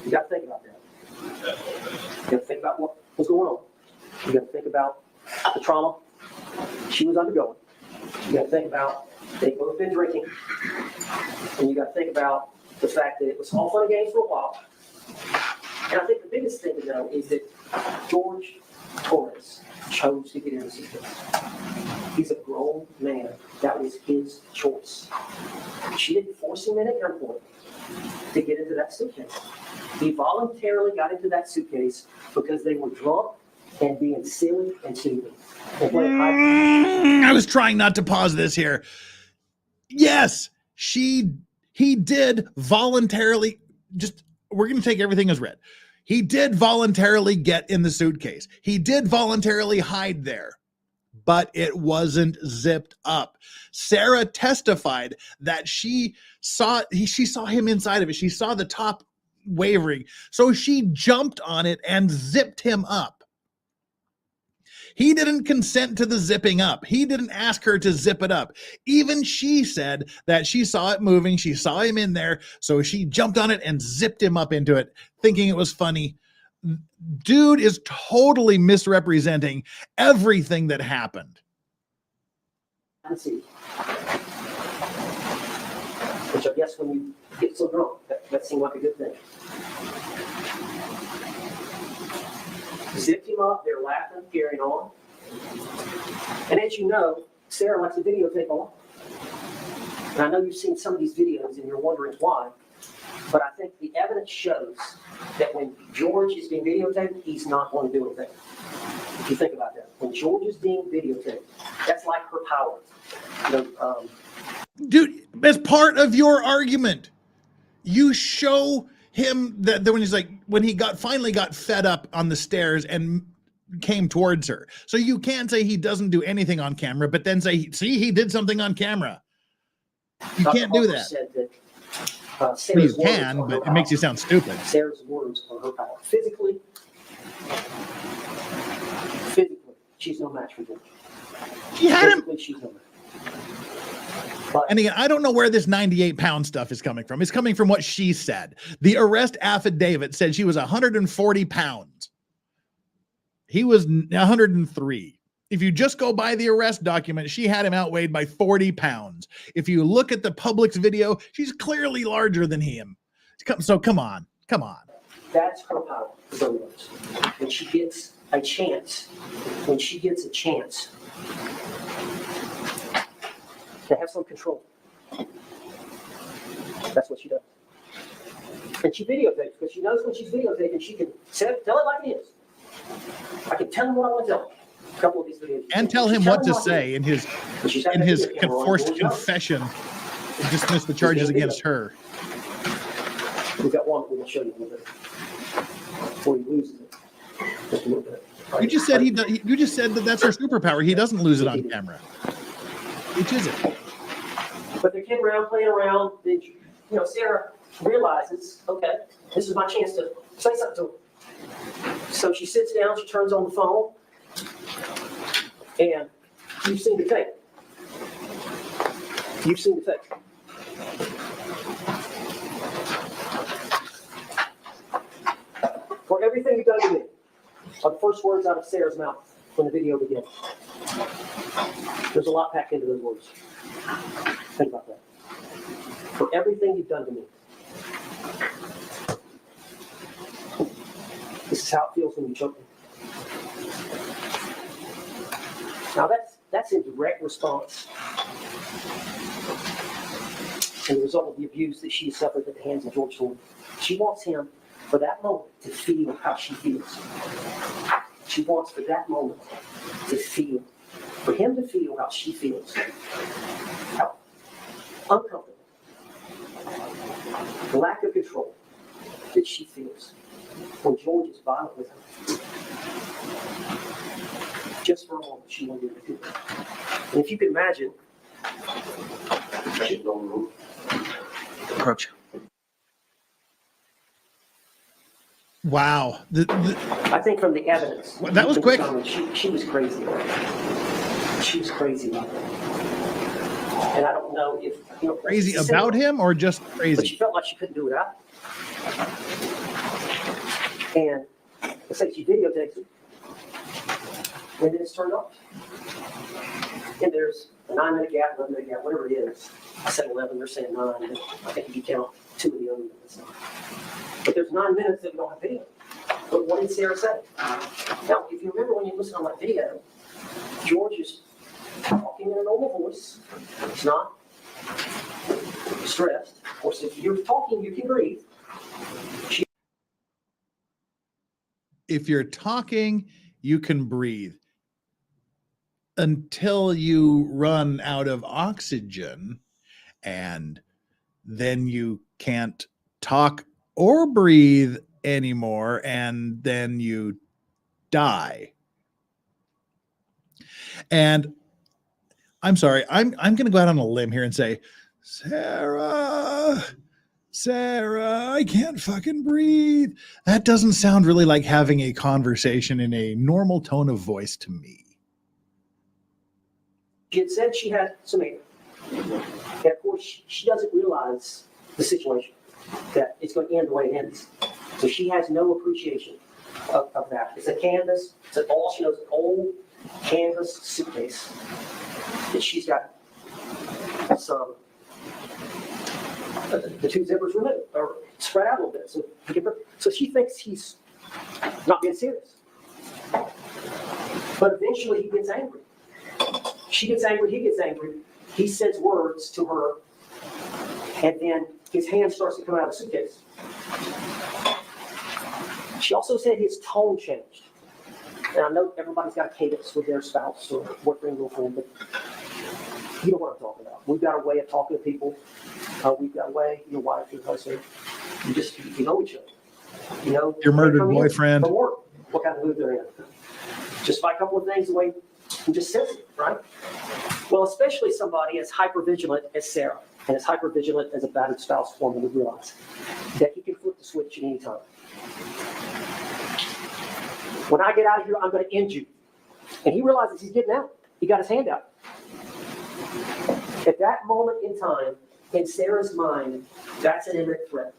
you got to think about that. You got to think about what was going on. You got to think about the trauma she was undergoing. You got to think about they've both been drinking. And you got to think about the fact that it was all fun and games for a while. And I think the biggest thing to know is that George Torres chose to get into Suitcase. He's a grown man. That was his choice. She didn't force him in at gunpoint to get into that suitcase. He voluntarily got into that suitcase because they were drunk and being silly and stupid. I was trying not to pause this here. Yes, he did voluntarily, we're going to take everything as read. He did voluntarily get in the suitcase. He did voluntarily hide there, but it wasn't zipped up. Sarah testified that she saw him inside of it. She saw the top wavering. So she jumped on it and zipped him up. He didn't consent to the zipping up. He didn't ask her to zip it up. Even she said that she saw it moving. She saw him in there. So she jumped on it and zipped him up into it, thinking it was funny. Dude is totally misrepresenting everything that happened. Which I guess when you get so drunk, that seemed like a good thing. Zipped him up, they're laughing, carrying on. And as you know, Sarah likes to videotape a lot. And I know you've seen some of these videos and you're wondering why, but I think the evidence shows that when George is being videotaped, he's not going to do anything. If you think about that, when George is being videotaped, that's like her power. Dude, as part of your argument, you show him that when he's like, when he finally got fed up on the stairs and came towards her. So you can't say he doesn't do anything on camera, but then say, see, he did something on camera. You can't do that. Well, you can, but it makes you sound stupid. Sarah's words are her power. Physically, she's no match for George. She had him. She's no match. And again, I don't know where this 98-pound stuff is coming from. It's coming from what she said. The arrest affidavit said she was 140 pounds. He was 103. If you just go by the arrest document, she had him outweighed by 40 pounds. If you look at the public's video, she's clearly larger than him. So come on. That's her power. When she gets a chance, to have some control. That's what she does. And she videotapes, because she knows when she's videotaping, she can tell it like it is. I can tell him what I want to tell him. A couple of these videos. And tell him what to say in his forced confession to dismiss the charges against her. We've got one we'll show you a little bit before he loses it. Just a little bit. You just said you just said that that's her superpower. He doesn't lose it on camera. Which is it? But they're kidding around, playing around. Then, Sarah realizes, okay, this is my chance to say something to him. So she sits down, she turns on the phone, and you've seen the tape. For everything you've done to me, are the first words out of Sarah's mouth when the video begins. There's a lot packed into those words. Think about that. For everything you've done to me. This is how it feels when you choke me. Now that's in direct response and the result of the abuse that she suffered at the hands of George Thornton. She wants him for that moment to feel how she feels. She wants for that moment to feel. For him to feel how she feels, how uncomfortable, the lack of control that she feels when George is violent with her. Just for a moment, she wanted to do it. And if you can imagine, Approach. Wow. I think from the evidence, that was quick. She was crazy. She was crazy. And I don't know if crazy about him or just crazy. But she felt like she couldn't do without him. And let's say she videotapes it, and then it's turned off. And there's a 9-minute gap, 11-minute gap, whatever it is. I said 11, they're saying 9. I think you can count 2 of the other minutes. But there's 9 minutes that we don't have video. But what did Sarah say? Now, if you remember when you listen on that video, George is talking in a normal voice. He's not stressed. Of course, if you're talking, you can breathe. If you're talking, you can breathe until you run out of oxygen, and then you can't talk or breathe anymore, and then you die. And I'm sorry, I'm going to go out on a limb here and say, Sarah, I can't fucking breathe. That doesn't sound really like having a conversation in a normal tone of voice to me. She had said she had some anger. And of course, she doesn't realize the situation, that it's going to end the way it ends. So she has no appreciation of that. It's a canvas. It's all she knows, an old canvas suitcase that she's got some, the two zippers removed or spread out a little bit. So she thinks he's not being serious. But eventually he gets angry. She gets angry, he gets angry. He says words to her, and then his hand starts to come out of the suitcase. She also said his tone changed. And I know everybody's got a cadence with their spouse or boyfriend, girlfriend, but you know what I'm talking about. We've got a way of talking to people. We've got a way, your wife, your husband, you know each other. You know Your murdered boyfriend. From work, what kind of mood they're in. Just by a couple of things, the way he just says it, right? Well, especially somebody as hypervigilant as Sarah, and as hypervigilant as a battered spouse woman would realize that he can flip the switch at any time. When I get out of here, I'm going to end you. And he realizes he's getting out. He got his hand out. At that moment in time, in Sarah's mind, that's an imminent threat.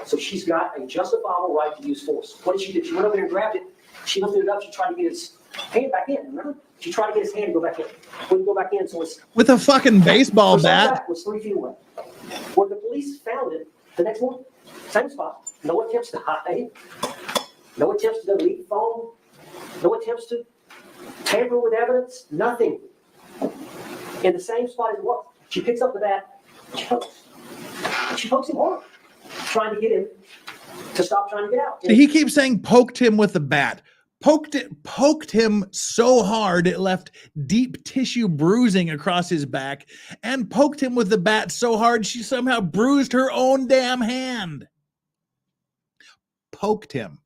So she's got a justifiable right to use force. What did she do? She went over there and grabbed it. She lifted it up. She tried to get his hand back in, remember? She tried to get his hand to go back in. Wouldn't go back in, so it's... With a fucking baseball bat. Back was 3 feet away. When the police found it the next morning, same spot. No attempts to hide. No attempts to delete the phone. No attempts to tamper with evidence. Nothing. In the same spot as it was. She picks up the bat. She pokes him hard, trying to get him to stop trying to get out. He keeps saying poked him with the bat. Poked him so hard it left deep tissue bruising across his back, and poked him with the bat so hard she somehow bruised her own damn hand. Poked him.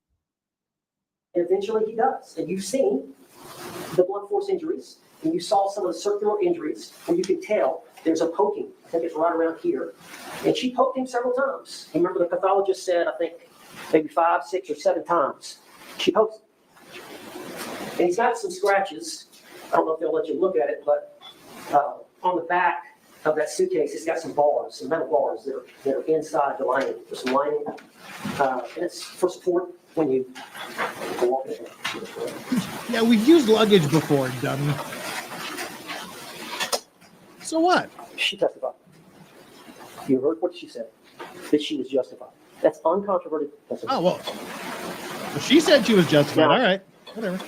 And eventually he does. And you've seen the blunt force injuries, and you saw some of the circular injuries where you can tell there's a poking. I think it's right around here. And she poked him several times. You remember the pathologist said, I think, maybe 5, 6, or 7 times. She pokes him. And he's got some scratches. I don't know if they'll let you look at it, but on the back of that suitcase, it's got some bars, some metal bars that are inside the lining. There's some lining, and it's for support when you go walking it. Yeah, we've used luggage before, dummy. So what? She testified. You heard what she said, that she was justified. That's uncontroverted testimony. Oh, well, she said she was justified. Now, all right, whatever.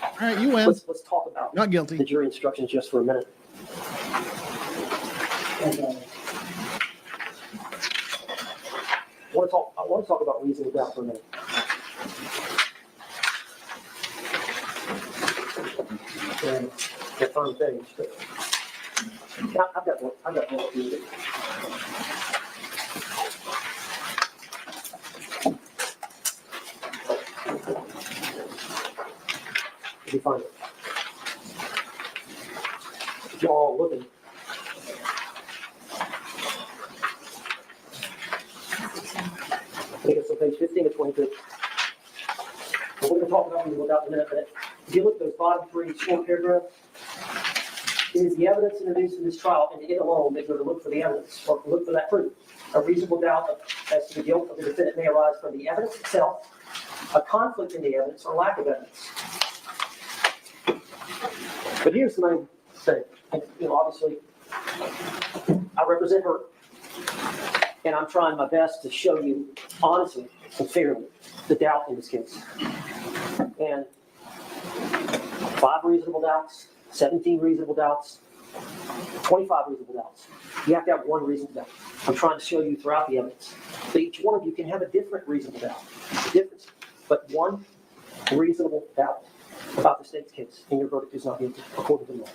All right, you win. Let's talk about Not guilty. the jury instructions just for a minute. And, I want to talk about reasonable doubt for a minute. And the third page, but I've got one. I've got one to read it. If you find it. If y'all all looking. I think it's on page 15 to 22. And we're going to talk about reasonable doubt in a minute, but if you look at those bottom 3 short paragraphs, it is the evidence introduced in this trial, and it alone that you're to look for the evidence, or look for that proof. A reasonable doubt as to the guilt of the defendant may arise from the evidence itself, a conflict in the evidence, or lack of evidence. But here's the main thing. And, obviously, I represent her, and I'm trying my best to show you honestly and fairly the doubt in this case. And 5 reasonable doubts, 17 reasonable doubts, 25 reasonable doubts. You have to have 1 reasonable doubt. I'm trying to show you throughout the evidence that each one of you can have a different reasonable doubt. Difference, but 1 reasonable doubt about the state's case, and your verdict is not guilty according to the law.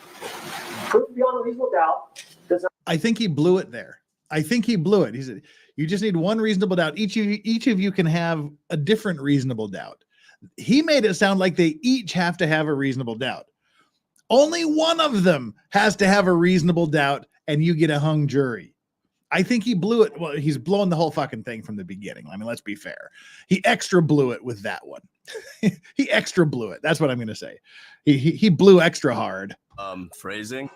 Proof beyond a reasonable doubt does not. I think he blew it there. I think he blew it. He said, you just need 1 reasonable doubt. Each of you can have a different reasonable doubt. He made it sound like they each have to have a reasonable doubt. Only one of them has to have a reasonable doubt, and you get a hung jury. I think he blew it. Well, he's blown the whole fucking thing from the beginning. I mean, let's be fair. He extra blew it with that one. He extra blew it. That's what I'm going to say. He blew extra hard. Phrasing.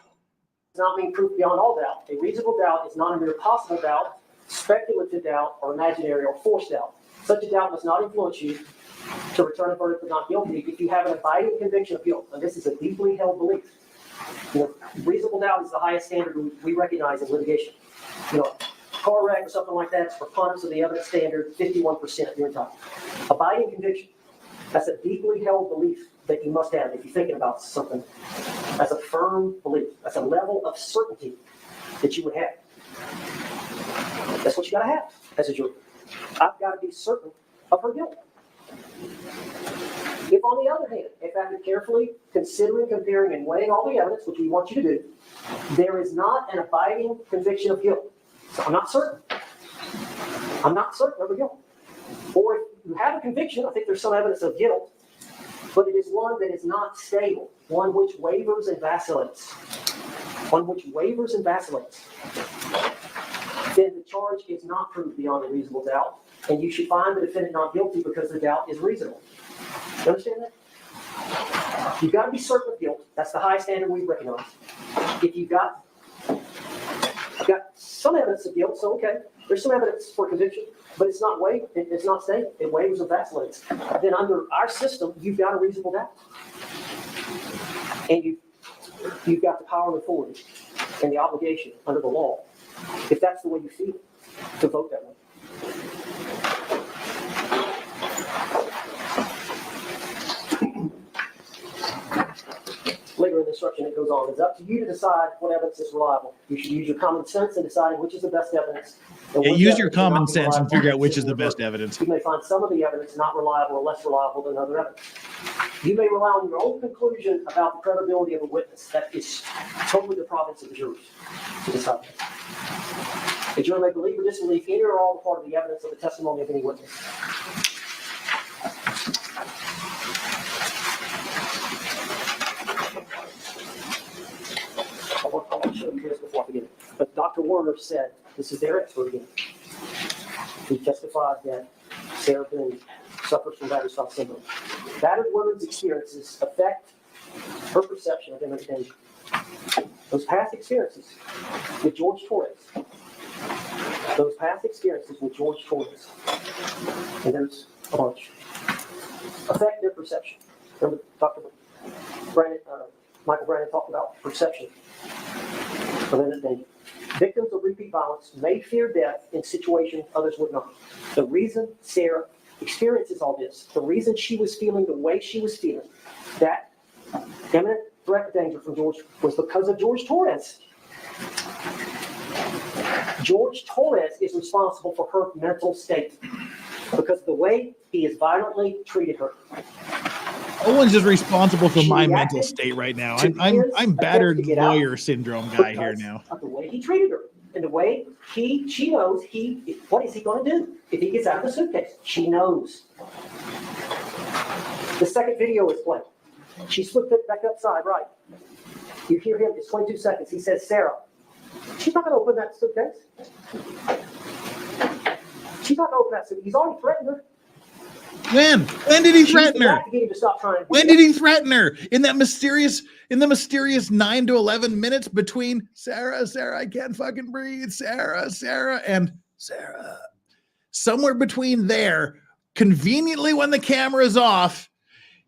Does not mean proof beyond all doubt. A reasonable doubt is not a mere possible doubt, speculative doubt, or imaginary or forced doubt. Such a doubt must not influence you to return a verdict of not guilty if you have an abiding conviction of guilt. And this is a deeply held belief. You know, reasonable doubt is the highest standard we recognize in litigation. You know, car wreck or something like that, it's preponderance of the evidence standard, 51% you're entitled. Abiding conviction, that's a deeply held belief that you must have if you're thinking about something. That's a firm belief. That's a level of certainty that you would have. That's what you got to have as a jury. I've got to be certain of her guilt. If, on the other hand, if after carefully considering, comparing, and weighing all the evidence, which we want you to do, there is not an abiding conviction of guilt, so I'm not certain. I'm not certain of her guilt. Or if you have a conviction, I think there's some evidence of guilt, but it is one that is not stable, one which wavers and vacillates. One which wavers and vacillates. Then the charge is not proved beyond a reasonable doubt, and you should find the defendant not guilty because the doubt is reasonable. You understand that? You've got to be certain of guilt. That's the high standard we recognize. If you've got some evidence of guilt, so okay, there's some evidence for conviction, but it's not it's not stable. It wavers and vacillates. Then under our system, you've got a reasonable doubt, and you've got the power and authority and the obligation under the law, if that's the way you feel, to vote that way. Later in the instruction, it goes on. It's up to you to decide what evidence is reliable. You should use your common sense in deciding which is the best evidence. Yeah, use your common sense and figure out which is the best evidence. You may find some of the evidence not reliable or less reliable than other evidence. You may rely on your own conclusion about the credibility of a witness. That is totally the province of the jury to decide. The jury may believe or disbelieve any or all the part of the evidence of the testimony of any witness. I want to show you this before I begin. But Dr. Warner said, this is their expert again. He testified that Sarah Boone suffers from battered syndrome. Battered women's experiences affect her perception of imminent danger. Those past experiences with George Torres, and there's a bunch, affect their perception. Remember, Dr. Michael Brandon talked about perception of imminent danger. Victims of repeat violence may fear death in situations others would not. The reason Sarah experiences all this, the reason she was feeling the way she was feeling, that imminent threat of danger from George, was because of George Torres. George Torres is responsible for her mental state because of the way he has violently treated her. No one's just responsible for my mental state right now. I'm battered lawyer syndrome guy here now. Of the way he treated her and the way she knows what is he going to do if he gets out of the suitcase? She knows. The second video is playing. She flipped it back upside right. You hear him, it's 22 seconds. He says, Sarah, she's not going to open that suitcase. She's not going to open that suitcase. He's already threatened her. When? When did he threaten her? When did he threaten her? In the mysterious 9 to 11 minutes between Sarah, I can't fucking breathe, Sarah, and Sarah. Somewhere between there, conveniently when the camera's off,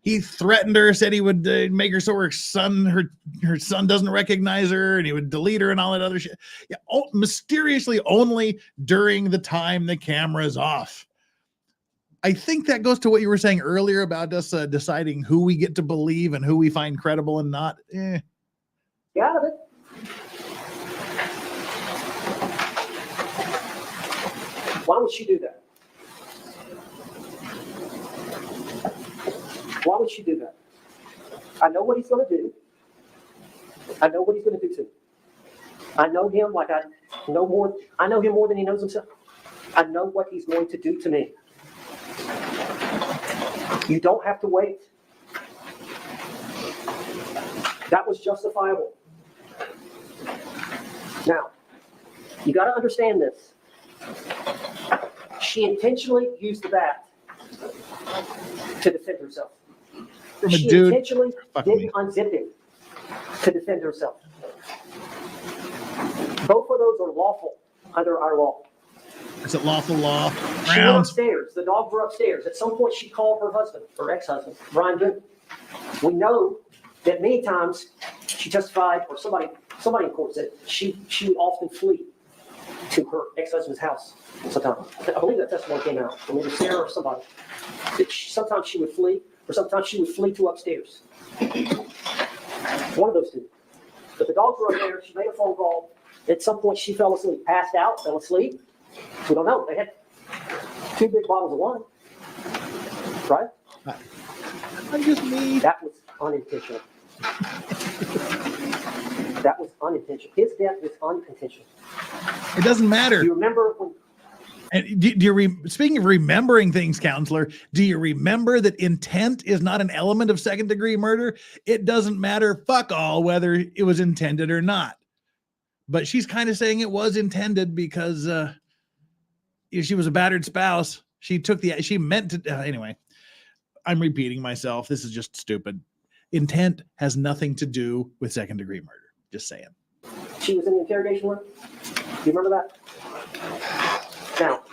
he threatened her, said he would make her so her son doesn't recognize her, and he would delete her and all that other shit. Yeah, mysteriously only during the time the camera's off. I think that goes to what you were saying earlier about us deciding who we get to believe and who we find credible and not. Get out of it. Why would she do that? Why would she do that? I know what he's going to do. I know what he's going to do to me. I know him like I know more. I know him more than he knows himself. I know what he's going to do to me. You don't have to wait. That was justifiable. Now, you got to understand this. She intentionally used the bat to defend herself. She intentionally didn't unzip him to defend herself. Both of those are lawful under our law. Is it lawful law? She went upstairs. The dogs were upstairs. At some point, she called her husband, her ex-husband, Brian Boone. We know that many times she testified, or somebody in court said she would often flee to her ex-husband's house. Sometimes I believe that testimony came out. I mean, it was Sarah or somebody. Sometimes she would flee, or sometimes she would flee to upstairs. One of those two. But the dogs were up there. She made a phone call. At some point, she fell asleep, passed out, fell asleep. We don't know. They had 2 big bottles of wine, right? I just need. That was unintentional. That was unintentional. His death was unintentional. It doesn't matter. Do you remember when? And do you speaking of remembering things, counselor, do you remember that intent is not an element of second-degree murder? It doesn't matter fuck all whether it was intended or not. But she's kind of saying it was intended because if she was a battered spouse, she meant to. Anyway, I'm repeating myself. This is just stupid. Intent has nothing to do with second-degree murder. Just saying. She was in the interrogation room. Do you remember that? Now,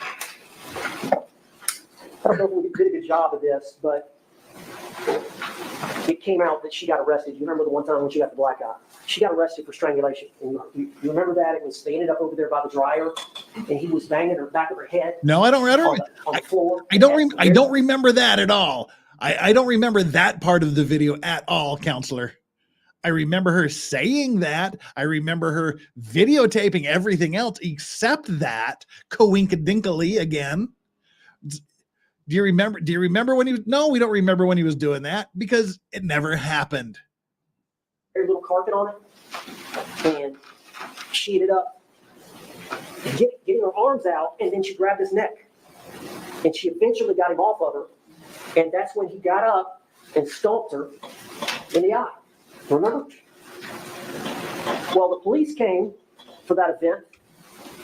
I don't know if we did a good job of this, but it came out that she got arrested. You remember the one time when she got the black eye? She got arrested for strangulation. And you remember that? It was, they ended up over there by the dryer, and he was banging her back of her head. No, I don't remember. On the floor. I don't remember that at all. I don't remember that part of the video at all, counselor. I remember her saying that. I remember her videotaping everything else except that. Coinkadinkly again. Do you remember when he was? No, we don't remember when he was doing that because it never happened. A little carpet on it, and she ended up getting her arms out, and then she grabbed his neck, and she eventually got him off of her, and that's when he got up and stomped her in the eye. Remember? Well, the police came for that event,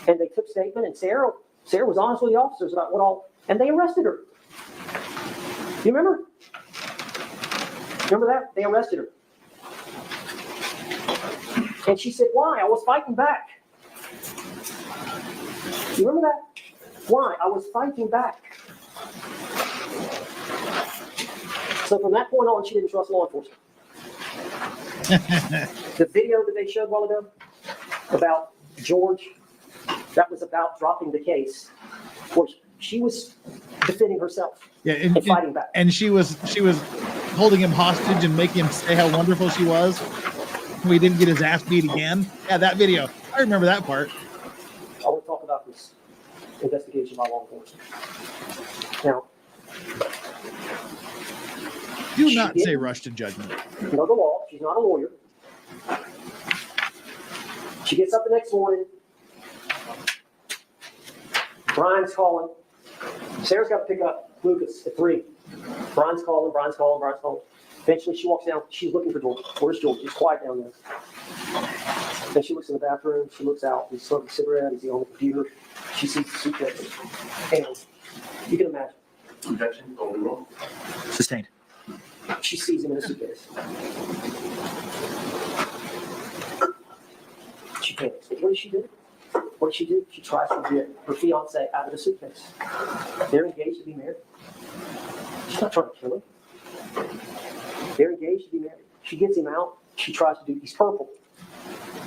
and they took statement, and Sarah was honest with the officers about what all, and they arrested her. You remember? Remember that? They arrested her. And she said, why? I was fighting back. You remember that? Why? I was fighting back. So from that point on, she didn't trust law enforcement. The video that they showed a while ago about George, that was about dropping the case, where she was defending herself and fighting back. And she was holding him hostage and making him say how wonderful she was. We didn't get his ass beat again. Yeah, that video. I remember that part. I want to talk about this investigation by law enforcement. Now, do not say rush to judgment. You know the law. She's not a lawyer. She gets up the next morning. Brian's calling. Sarah's got to pick up Lucas at 3. Brian's calling. Eventually, she walks down. She's looking for George. Where's George? He's quiet down there. Then she looks in the bathroom. She looks out. He's smoking a cigarette. He's on the computer. She sees the suitcase. And you can imagine. Objection. Overruled. Sustained. She sees him in a suitcase. She panics. What does she do? What does she do? She tries to get her fiance out of the suitcase. They're engaged to be married. She's not trying to kill him. They're engaged to be married. She gets him out. She tries to do, he's purple.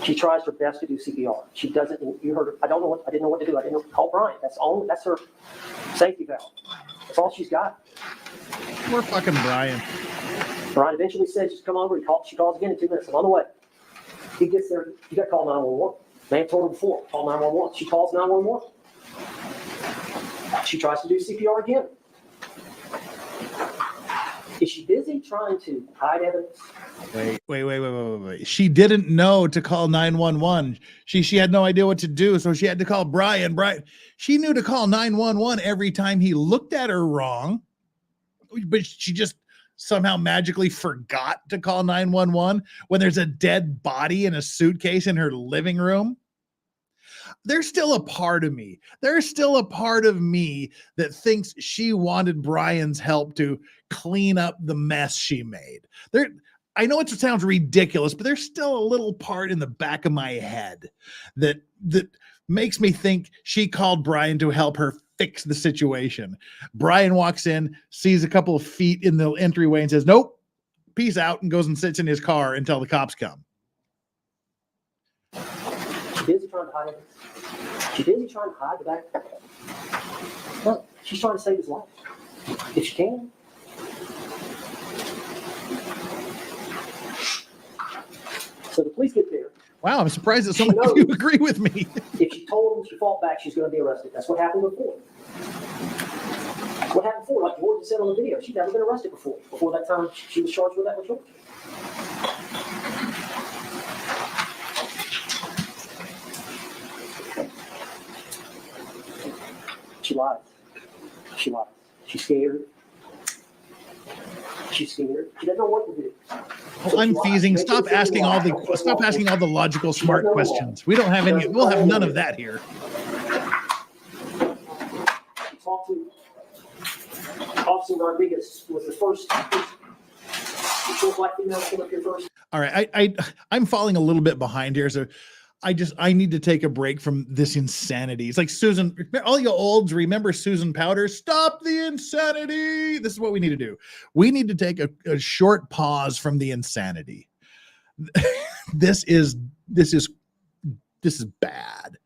She tries her best to do CPR. She doesn't, you heard her, I didn't know what to do. I didn't know, call Brian. That's her safety valve. That's all she's got. Poor fucking Brian. Brian eventually says, just come over. She calls again in 2 minutes. I'm on the way. He gets there. You got to call 911. Man told her before, call 911. She calls 911. She tries to do CPR again. Is she busy trying to hide evidence? Wait. She didn't know to call 911. She had no idea what to do, so she had to call Brian. She knew to call 911 every time he looked at her wrong, but she just somehow magically forgot to call 911 when there's a dead body in a suitcase in her living room. There's still a part of me. There's still a part of me that thinks she wanted Brian's help to clean up the mess she made. I know it sounds ridiculous, but there's still a little part in the back of my head that makes me think she called Brian to help her fix the situation. Brian walks in, sees a couple of feet in the entryway and says, nope, peace out, and goes and sits in his car until the cops come. She's busy trying to hide it. She's busy trying to hide the back. No, she's trying to save his life. If she can. So the police get there. Wow, I'm surprised that so many of you agree with me. If she told him she fought back, she's going to be arrested. That's what happened before. What happened before? Like Gordon said on the video, she'd never been arrested before. Before that time, she was charged with that with George. She lies. She lies. She's scared. She's scared. She doesn't know what to do. Well, I'm teasing. Stop asking all the logical, smart questions. We don't have any. We'll have none of that here. Talk to Officer Rodriguez was the first black female came up here first. All right, I'm falling a little bit behind here, so I need to take a break from this insanity. It's like Susan, all you olds remember Susan Powder? Stop the insanity. This is what we need to do. We need to take a short pause from the insanity. This is bad.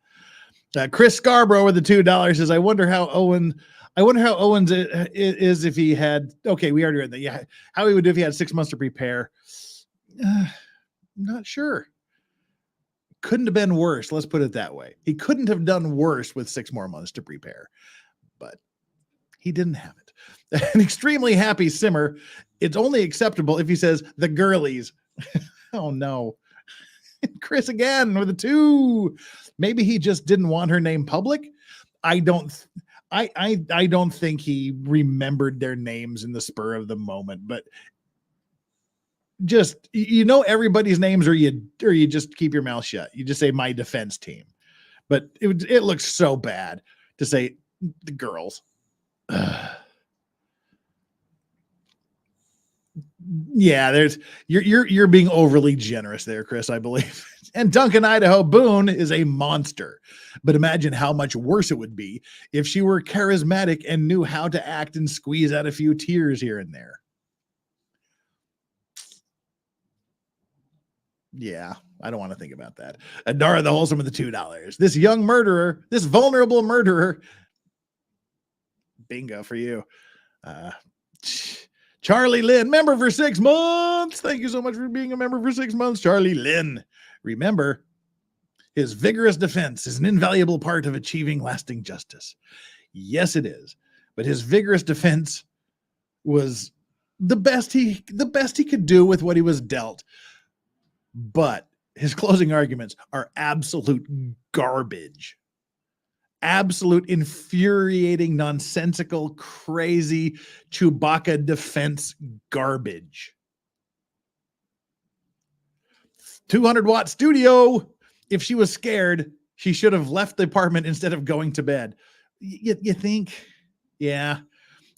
Chris Scarborough with the $2 says, I wonder how Owens is if he had, okay, we already read that. Yeah. How he would do if he had 6 months to prepare. Not sure. Couldn't have been worse. Let's put it that way. He couldn't have done worse with 6 more months to prepare, but he didn't have it. An extremely happy Simmer. It's only acceptable if he says the girlies. Oh no. Chris again with a 2. Maybe he just didn't want her name public. I don't think he remembered their names in the spur of the moment, but just, everybody's names, or you just keep your mouth shut. You just say my defense team, but it looks so bad to say the girls. Yeah, you're being overly generous there, Chris, I believe. And Duncan, Idaho, Boone is a monster, but imagine how much worse it would be if she were charismatic and knew how to act and squeeze out a few tears here and there. Yeah, I don't want to think about that. Adara the Wholesome with the $2. This young murderer, this vulnerable murderer. Bingo for you. Charlie Lynn, member for 6 months. Thank you so much for being a member for 6 months, Charlie Lynn. Remember, his vigorous defense is an invaluable part of achieving lasting justice. Yes, it is. But his vigorous defense was the best he could do with what he was dealt. But his closing arguments are absolute garbage. Absolute infuriating, nonsensical, crazy Chewbacca defense garbage. 200-watt studio. If she was scared, she should have left the apartment instead of going to bed. You think? Yeah.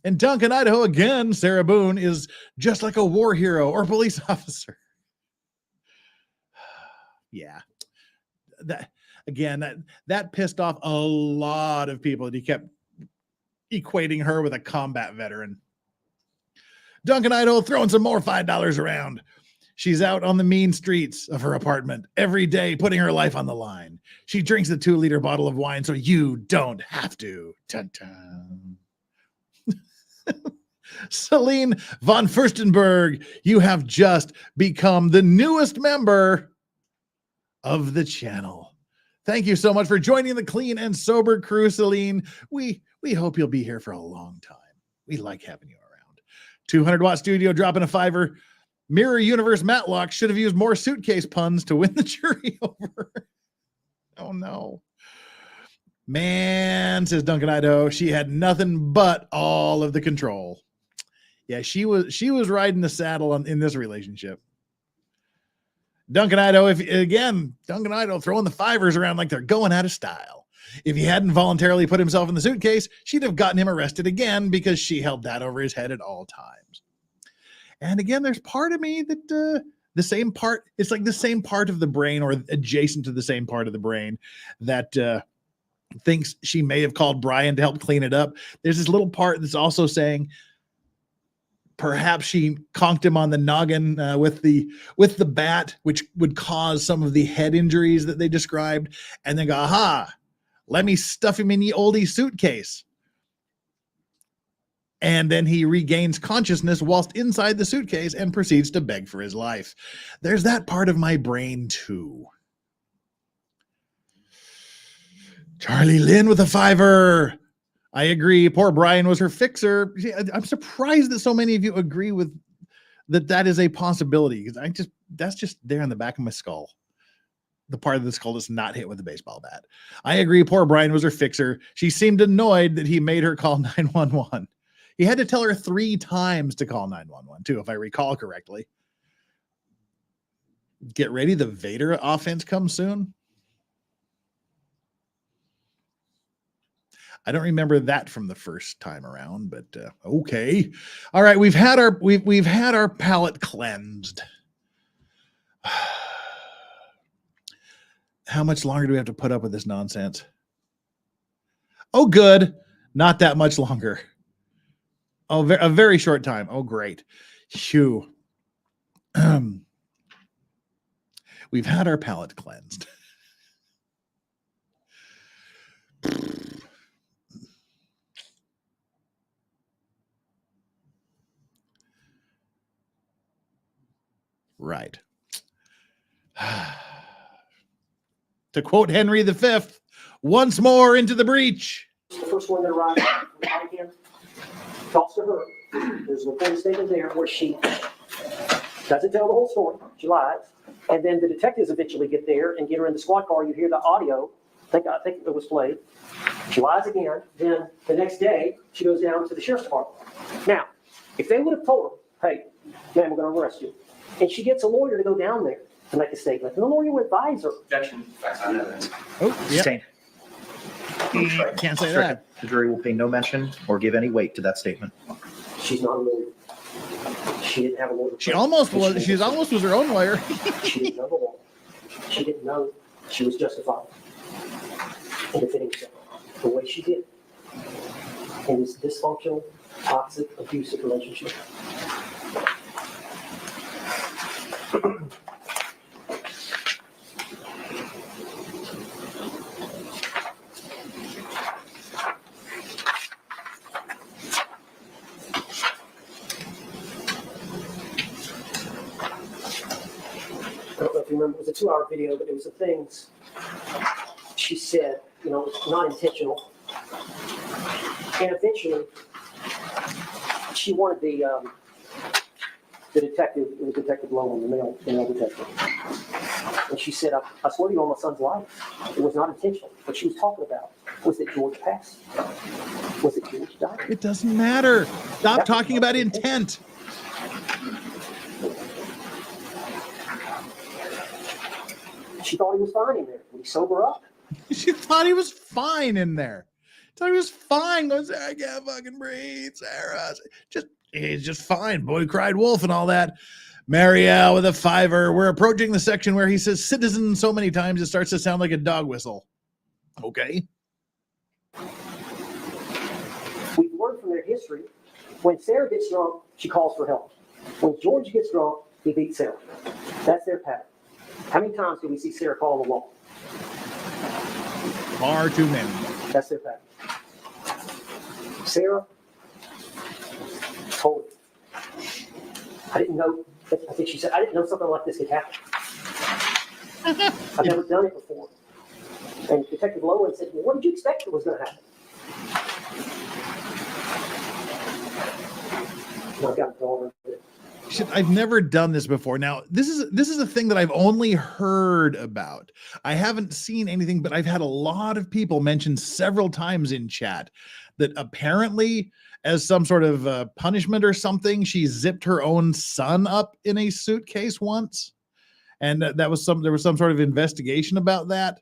And Duncan, Idaho, again, Sarah Boone is just like a war hero or police officer. Yeah, that pissed off a lot of people that he kept equating her with a combat veteran. Duncan Idaho throwing some more $5 around. She's out on the mean streets of her apartment every day, putting her life on the line. She drinks a 2-liter bottle of wine so you don't have to. Dun, dun. Celine von Furstenberg, you have just become the newest member of the channel. Thank you so much for joining the Clean and Sober crew, Celine. We hope you'll be here for a long time. We like having you around. 200-watt studio dropping a $5. Mirror Universe Matlock should have used more suitcase puns to win the jury over. Oh no. Man, says Duncan Idaho, she had nothing but all of the control. Yeah, she was riding the saddle in this relationship. Duncan Idaho, Duncan Idaho throwing the $5 around like they're going out of style. If he hadn't voluntarily put himself in the suitcase, she'd have gotten him arrested again because she held that over his head at all times. And again, there's part of me that it's like the same part of the brain or adjacent to the same part of the brain that thinks she may have called Brian to help clean it up. There's this little part that's also saying perhaps she conked him on the noggin with the bat, which would cause some of the head injuries that they described, and then go, aha, let me stuff him in the oldie suitcase. And then he regains consciousness whilst inside the suitcase and proceeds to beg for his life. There's that part of my brain too. Charlie Lynn with a $5. I agree. Poor Brian was her fixer. I'm surprised that so many of you agree with that is a possibility, because that's just there in the back of my skull. The part of the skull that's not hit with a baseball bat. I agree. Poor Brian was her fixer. She seemed annoyed that he made her call 911. He had to tell her 3 times to call 911 too, if I recall correctly. Get ready. The Vader offense comes soon. I don't remember that from the first time around, but okay. All right, we've had our palate cleansed. How much longer do we have to put up with this nonsense? Oh, good. Not that much longer. Oh, a very short time. Oh, great. Phew. We've had our palate cleansed. Right. To quote Henry V, once more into the breach. The first one that arrived from here talks to her. There's a recorded statement there where she doesn't tell the whole story. She lies. And then the detectives eventually get there and get her in the squad car. You hear the audio. I think it was played. She lies again. Then the next day, she goes down to the sheriff's department. Now, if they would have told her, hey, man, we're going to arrest you. And she gets a lawyer to go down there to make a statement. And the lawyer would advise her. Objection. Facts on evidence. Oh, Sustained. Can't say that. The jury will pay no mention or give any weight to that statement. She's not a lawyer. She didn't have a lawyer. She almost was her own lawyer. She didn't know the law. She didn't know she was justified in defending herself the way she did in this dysfunctional, toxic, abusive relationship. I don't know if you remember, it was a 2-hour video, but it was the things she said, not intentional. And eventually, she wanted the detective, it was Detective Lowen, the male detective. And she said, I swear to you on my son's life, it was not intentional. What she was talking about was that George passed. Was it George died? It doesn't matter. Stop talking about intent. She thought he was fine in there. Would he sober up? She thought he was fine in there. Thought he was fine. Goes, I can't fucking breathe, Sarah. He's just fine. Boy cried wolf and all that. Marielle with a $5. We're approaching the section where he says citizen so many times it starts to sound like a dog whistle. Okay. We've learned from their history, when Sarah gets drunk, she calls for help. When George gets drunk, he beats Sarah. That's their pattern. How many times do we see Sarah call the law? Far too many. That's their pattern. Sarah told her, I didn't know, I think she said, I didn't know something like this could happen. I've never done it before. And Detective Lowen said, well, what did you expect was going to happen? And I've got a daughter. I've never done this before. Now, this is a thing that I've only heard about. I haven't seen anything, but I've had a lot of people mention several times in chat that apparently, as some sort of punishment or something, she zipped her own son up in a suitcase once, and there was some sort of investigation about that.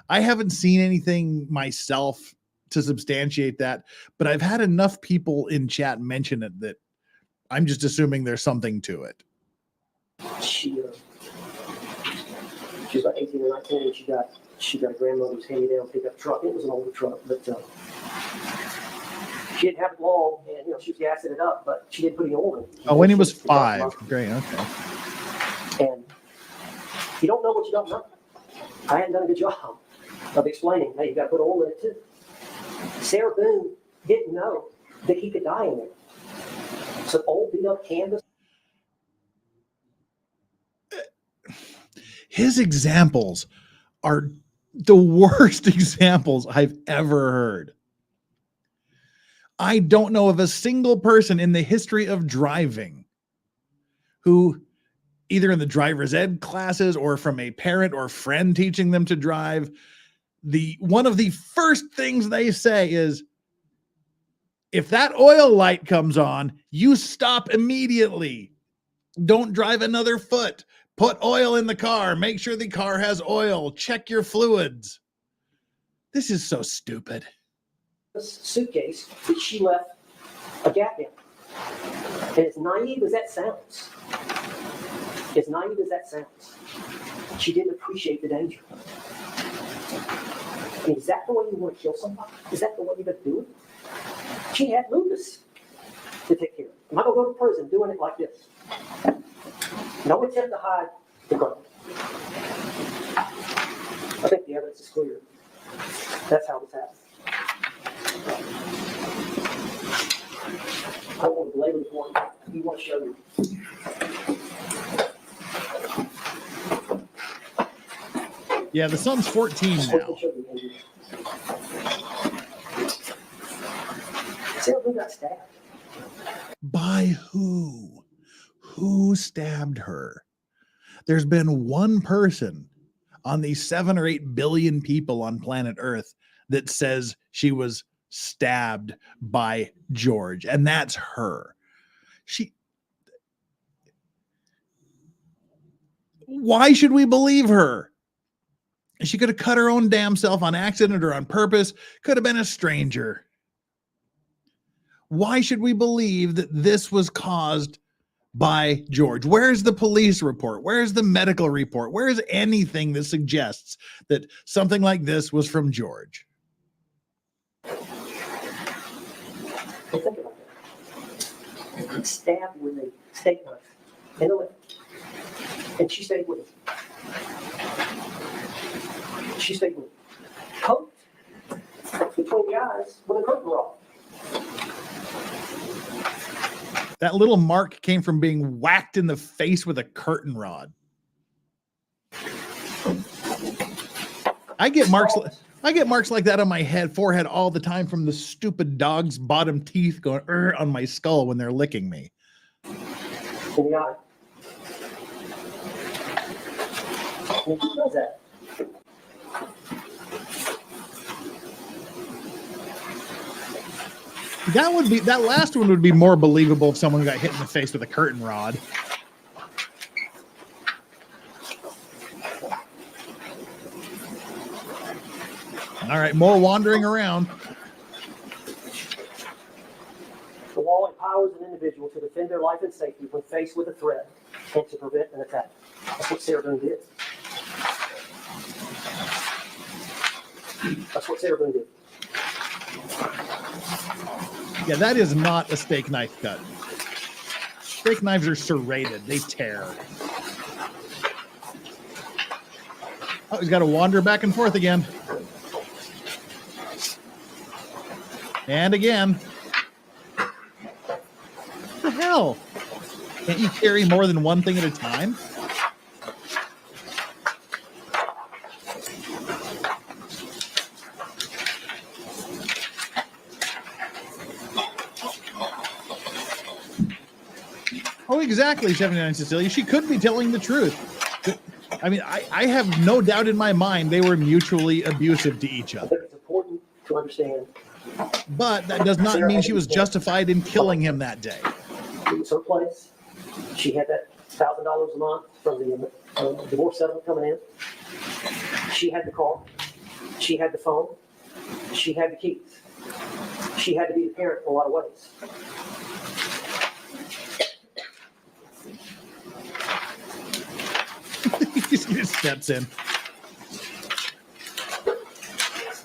I haven't seen anything myself to substantiate that, but I've had enough people in chat mention it that I'm just assuming there's something to it. She was about 18 or 19, and she got a grandmother's hand-me-down pickup truck. It was an older truck, but she didn't have it long, and she was gassing it up, but she didn't put any oil in it. Oh, when he was 5. Great, okay. And you don't know what you don't know. I hadn't done a good job of explaining, hey, you got to put oil in it too. Sarah Boone didn't know that he could die in there. So old beat up canvas. His examples are the worst examples I've ever heard. I don't know of a single person in the history of driving who, either in the driver's ed classes or from a parent or friend teaching them to drive, one of the first things they say is, if that oil light comes on, you stop immediately. Don't drive another foot. Put oil in the car. Make sure the car has oil. Check your fluids. This is so stupid. Suitcase that she left a gap in. And as naive as that sounds, she didn't appreciate the danger. I mean, is that the way you want to kill somebody? Is that the way you're going to do it? She had lupus to take care of. Am I going to go to prison doing it like this? No attempt to hide the crime. I think the evidence is clear. That's how this happened. I don't want to belabor the point. You want to show me. Yeah, the son's 14 now. Sarah Boone got stabbed. By who? Who stabbed her? There's been one person on the 7 or 8 billion people on planet Earth that says she was stabbed by George, and that's her. Why should we believe her? She could have cut her own damn self on accident or on purpose, could have been a stranger. Why should we believe that this was caused by George? Where's the police report? Where's the medical report? Where's anything that suggests that something like this was from George? Think about that. Stabbed with a steak knife in the leg. And she stayed with him. She stayed with him. Poked between the eyes with a curtain rod. That little mark came from being whacked in the face with a curtain rod. I get marks like that on my forehead all the time from the stupid dog's bottom teeth going on my skull when they're licking me. In the eye. And who does that? That last one would be more believable if someone got hit in the face with a curtain rod. All right, more wandering around. The law empowers an individual to defend their life and safety when faced with a threat and to prevent an attack. That's what Sarah Boone did. That's what Sarah Boone did. Yeah, that is not a steak knife cut. Steak knives are serrated. They tear. Oh, he's got to wander back and forth again. And again. What the Can't you carry more than one thing at a time? Oh, exactly, 79 Cecilia. She could be telling the truth. I mean, I have no doubt in my mind they were mutually abusive to each I other. think it's important to understand But that does not mean she was justified in killing him that day. it was her place. She had that $1,000 a month from the divorce settlement coming in. She had the car. She had the phone. She had the keys. She had to be the parent in a lot of ways. He just steps in. I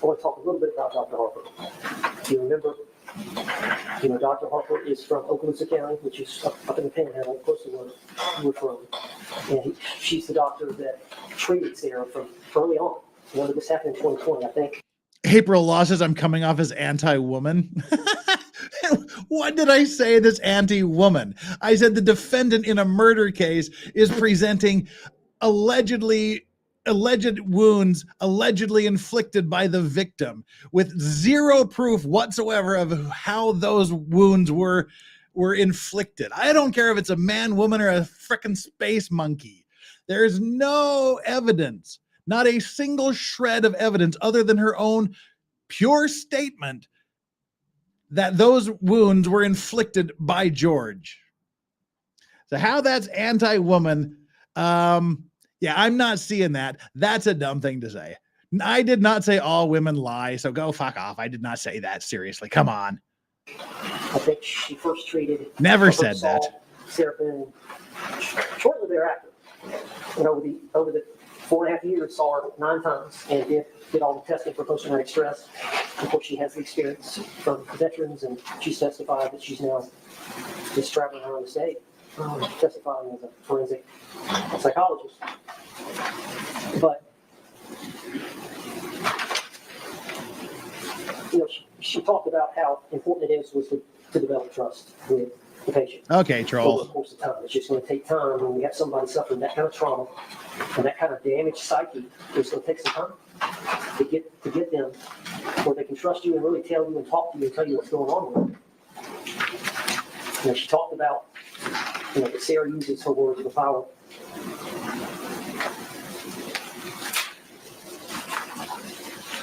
want to talk a little bit about Dr. Harper. Do you remember, Dr. Harper is from Okaloosa County, which is up in the Panhandle, close to where you were from. And she's the doctor that treated Sarah from early on. When this happened in 2020, I think. April Law says I'm coming off as anti-woman. What did I say that's anti-woman? I said the defendant in a murder case is presenting alleged wounds allegedly inflicted by the victim with zero proof whatsoever of how those wounds were inflicted. I don't care if it's a man, woman, or a frickin' space monkey. There's no evidence, not a single shred of evidence other than her own pure statement that those wounds were inflicted by George. So how that's anti-woman, yeah, I'm not seeing that. That's a dumb thing to say. I did not say all women lie, so go fuck off. I did not say that. Seriously, come on. I think she first treated. Never said that. Sarah Boone shortly thereafter. And over the 4.5 years, saw her 9 times and did all the testing for post-traumatic stress. Of course, she has the experience from veterans, and she's testified that she's now just traveling around the state, testifying as a forensic psychologist. But she talked about how important it was to develop trust with the patient. Okay, Over troll. the course of time. It's just going to take time when we have somebody suffering that kind of trauma and that kind of damaged psyche. It's going to take some time to get them where they can trust you and really tell you and talk to you and tell you what's going on with them. She talked about that Sarah uses her words with power.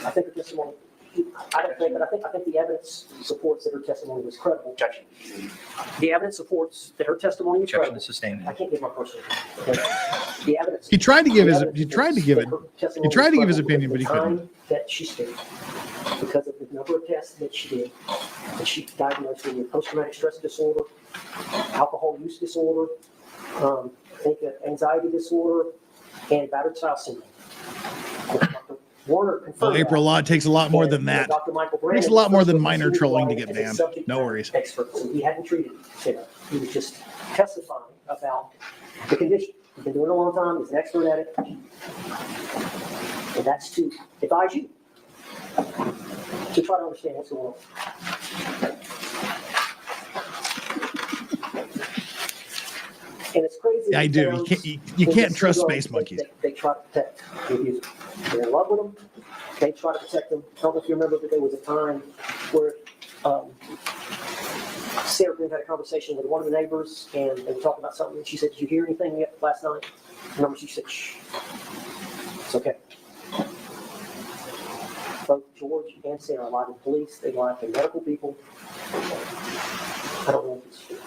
I think the testimony. I don't think, but I think the evidence supports that her testimony was credible. Objection. The evidence supports that her testimony was Objection credible. is sustained. I can't give my personal. Okay? The evidence. He tried to give his the evidence opinion, but he couldn't. Time that she spent, because of the number of tests that she did, that she diagnosed with post-traumatic stress disorder, alcohol use disorder, I think anxiety disorder, and battered spouse syndrome. Warner confirmed. Well, April Law, it takes a lot more than that. Dr. Michael It Brandon, takes a lot more than first minor witness, trolling to was get as a banned. subject No matter worries. Expert, so he hadn't treated Sarah. He was just testifying about the condition. He's been doing it a long time. He's an expert at it, and that's to advise you to try to understand what's going on. And it's crazy. Yeah, I do. You can't trust space monkeys. They try to protect the abuser. They're in love with them. They try to protect them. I don't know if you remember, but there was a time where Sarah Boone had a conversation with one of the neighbors, and they were talking about something. And she said, "Did you hear anything yet last night?" Remember, she said, "Shh, it's okay." Both George and Sarah lied to the police. They lied to medical people. I don't know if it's shame,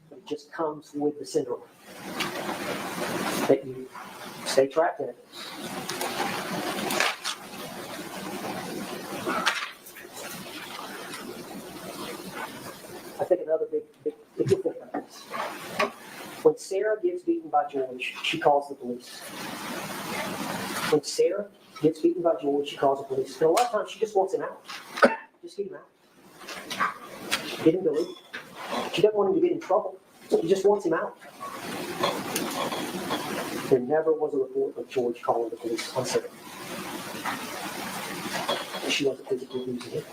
but it just comes with the syndrome that you stay trapped in it. I think another big thing about this. When Sarah gets beaten by George, she calls the police. When Sarah gets beaten by George, she calls the police. And a lot of times she just wants him out. Just get him out. Get him to leave. She doesn't want him to get in trouble. She just wants him out. There never was a report of George calling the police on Sarah. She wasn't physically abusing him.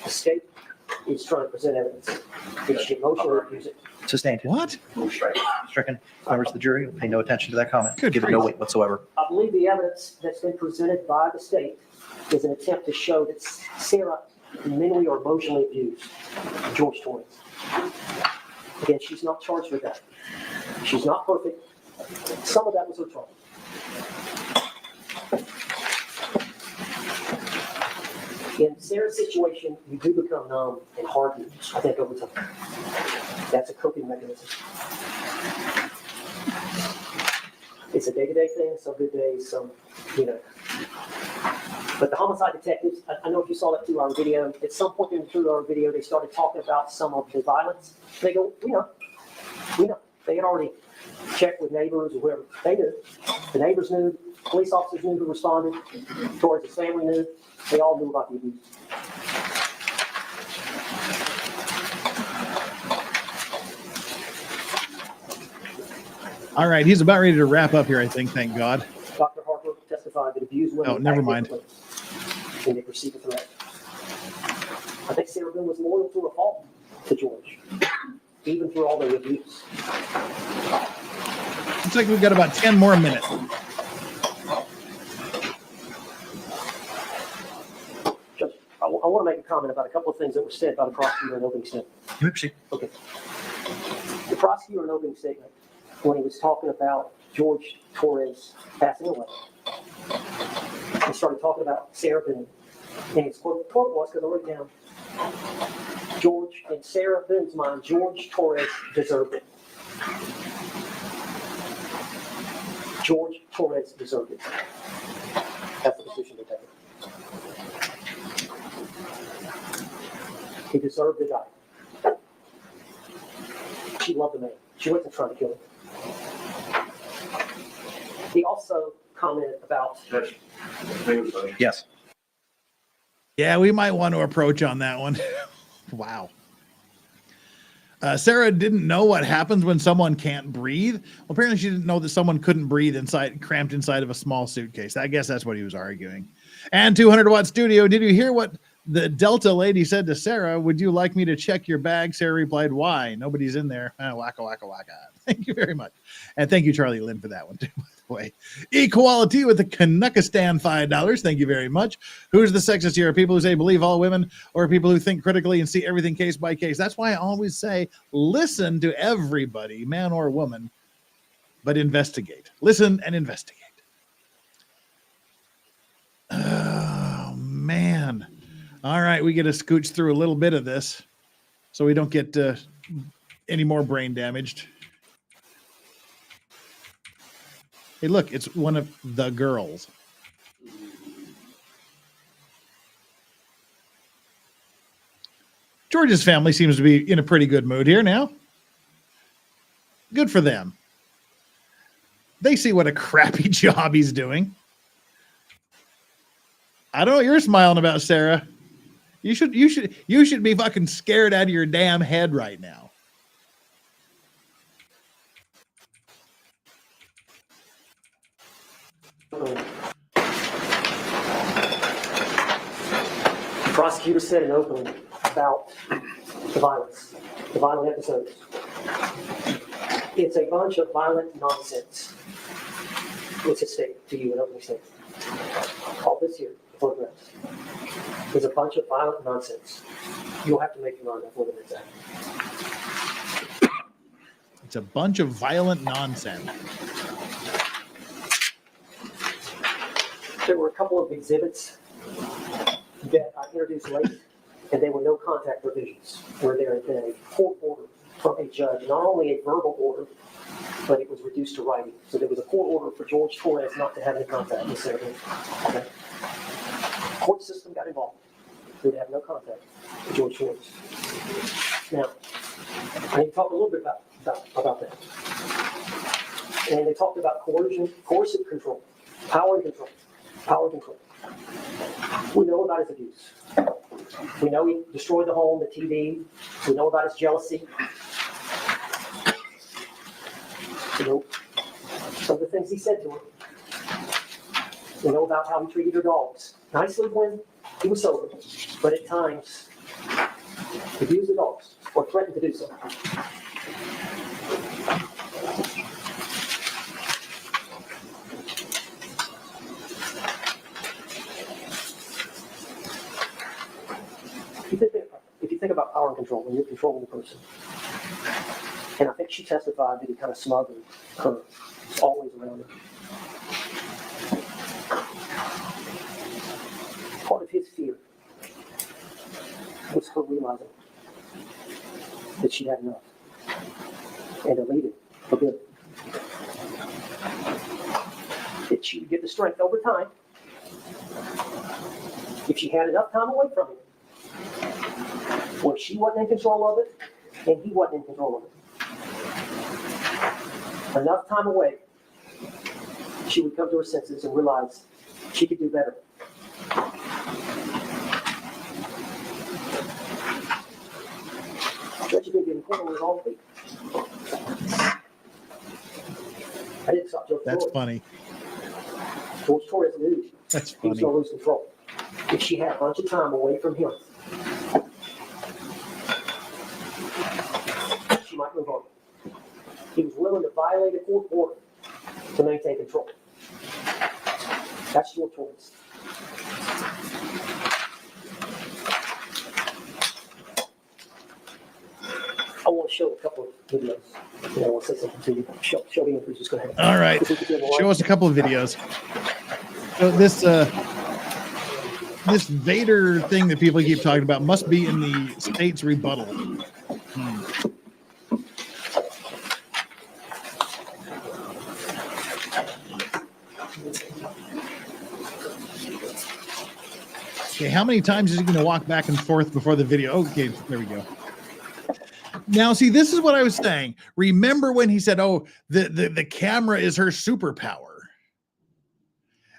Escape. is trying to present evidence. Did she emotionally abuse it? Sustained. What? Stricken. Members of the jury, pay no attention to that comment. Good Give it no grief. weight whatsoever. I believe the evidence that's been presented by the state is an attempt to show that Sarah mentally or emotionally abused George Torres. Again, she's not charged with that. She's not perfect. Some of that was her trauma. In Sarah's situation, you do become numb and hardened, I think, over time. That's a coping mechanism. It's a day-to-day thing, some good days, some, you know. But the homicide detectives, I don't know if you saw that 2-hour video. At some point in the 2-hour video, they started talking about some of the violence. They go, we know. They had already checked with neighbors or whoever. They knew. The neighbors knew. Police officers knew who responded. Torres' family knew. They all knew about the abuse. All right, he's about ready to wrap up here, I think, thank God. Dr. Harper testified that abused women. Oh, never act mind. differently when they perceive a threat. I think Sarah Boone was loyal to a fault to George, even through all the abuse. Looks like we've got about 10 more minutes. Judge, I want to make a comment about a couple of things that were said by the prosecutor in opening statement. You may proceed. Okay. The prosecutor in opening statement, when he was talking about George Torres passing away, he started talking about Sarah Boone. And his quote was, because I wrote it down, George, in Sarah Boone's mind, George Torres deserved it. George Torres deserved it. That's the position they take. He deserved to die. She loved the man. She wasn't trying to kill him. He also commented about Yes. Yeah, we might want to approach on that one. Wow. Sarah didn't know what happens when someone can't breathe. Well, apparently she didn't know that someone couldn't breathe cramped inside of a small suitcase. I guess that's what he was arguing. And 200 Watt Studio, did you hear what the Delta lady said to Sarah? Would you like me to check your bag? Sarah replied, why? Nobody's in there. Waka, waka, waka. Thank you very much. And thank you, Charlie Lynn, for that one, too, by the way. Equality with the Canuckistan $5. Thank you very much. Who's the sexist here? People who say believe all women, or people who think critically and see everything case by case? That's why I always say listen to everybody, man or woman, but investigate. Listen and investigate. Oh, man. All right, we get to scooch through a little bit of this so we don't get any more brain damaged. Hey, look, it's one of the girls. George's family seems to be in a pretty good mood here now. Good for them. They see what a crappy job he's doing. I don't know what you're smiling about, Sarah. You should be fucking scared out of your damn head right now. the prosecutor said in opening about the violent episodes. It's a bunch of violent nonsense. What's it state to you in opening statement? All this here, the photographs, is a bunch of violent nonsense. You'll have to make your mind up what it is. It's a bunch of violent nonsense. There were a couple of exhibits that I introduced late, and they were no contact provisions, where there had been a court order from a judge, not only a verbal order, but it was reduced to writing. So there was a court order for George Torres not to have any contact with Sarah Boone. Okay. Court system got involved. They would have no contact with George Torres. Now, I need to talk a little bit about that. And they talked about coercion, coercive control, power and control. Power control. We know about his abuse. We know he destroyed the home, the TV. We know about his jealousy. We know some of the things he said to her. We know about how he treated her dogs. Nicely when he was sober, but at times abuse the dogs, or threaten to do so. If you think about power and control, when you're controlling a person, and I think she testified that he kind of smothered her, always around her. Part of his fear was her realizing that she had enough and to leave it for good. That she would get the strength over time if she had enough time away from him, where she wasn't in control of it and he wasn't in control of it. Enough time away, she would come to her senses and realize she could do better. Judge has been getting put on his own feet. I didn't stop George That's Torres. funny. George Torres knew That's he was funny. going to lose control. If she had a bunch of time away from him, she might move on. He was willing to violate a court order to maintain control. That's George Torres. I want to show a couple of videos. I want to say something to you. Show the injuries. Just go ahead. All right. Show us a couple of videos. So this Vader thing that people keep talking about must be in the state's rebuttal. Okay, how many times is he going to walk back and forth before the video? Okay, there we go. Now, see, this is what I was saying. Remember when he said, oh, the camera is her superpower.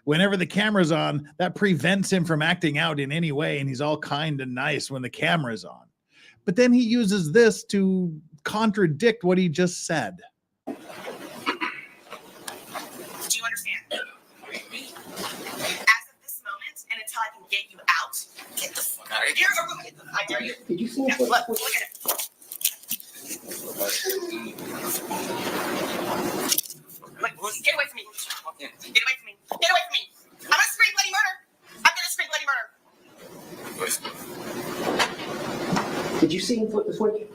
Whenever the camera's on, that prevents him from acting out in any way, and he's all kind and nice when the camera's on. But then he uses this to contradict what he just said. Do you understand? As of this moment, and until I can get you out, get the fuck out of here. I dare you. Did you see him? Look at it. Get away from me. Get away from me. Get away from me. I'm gonna scream bloody murder. I'm gonna scream bloody murder. Did you see him flip the switch?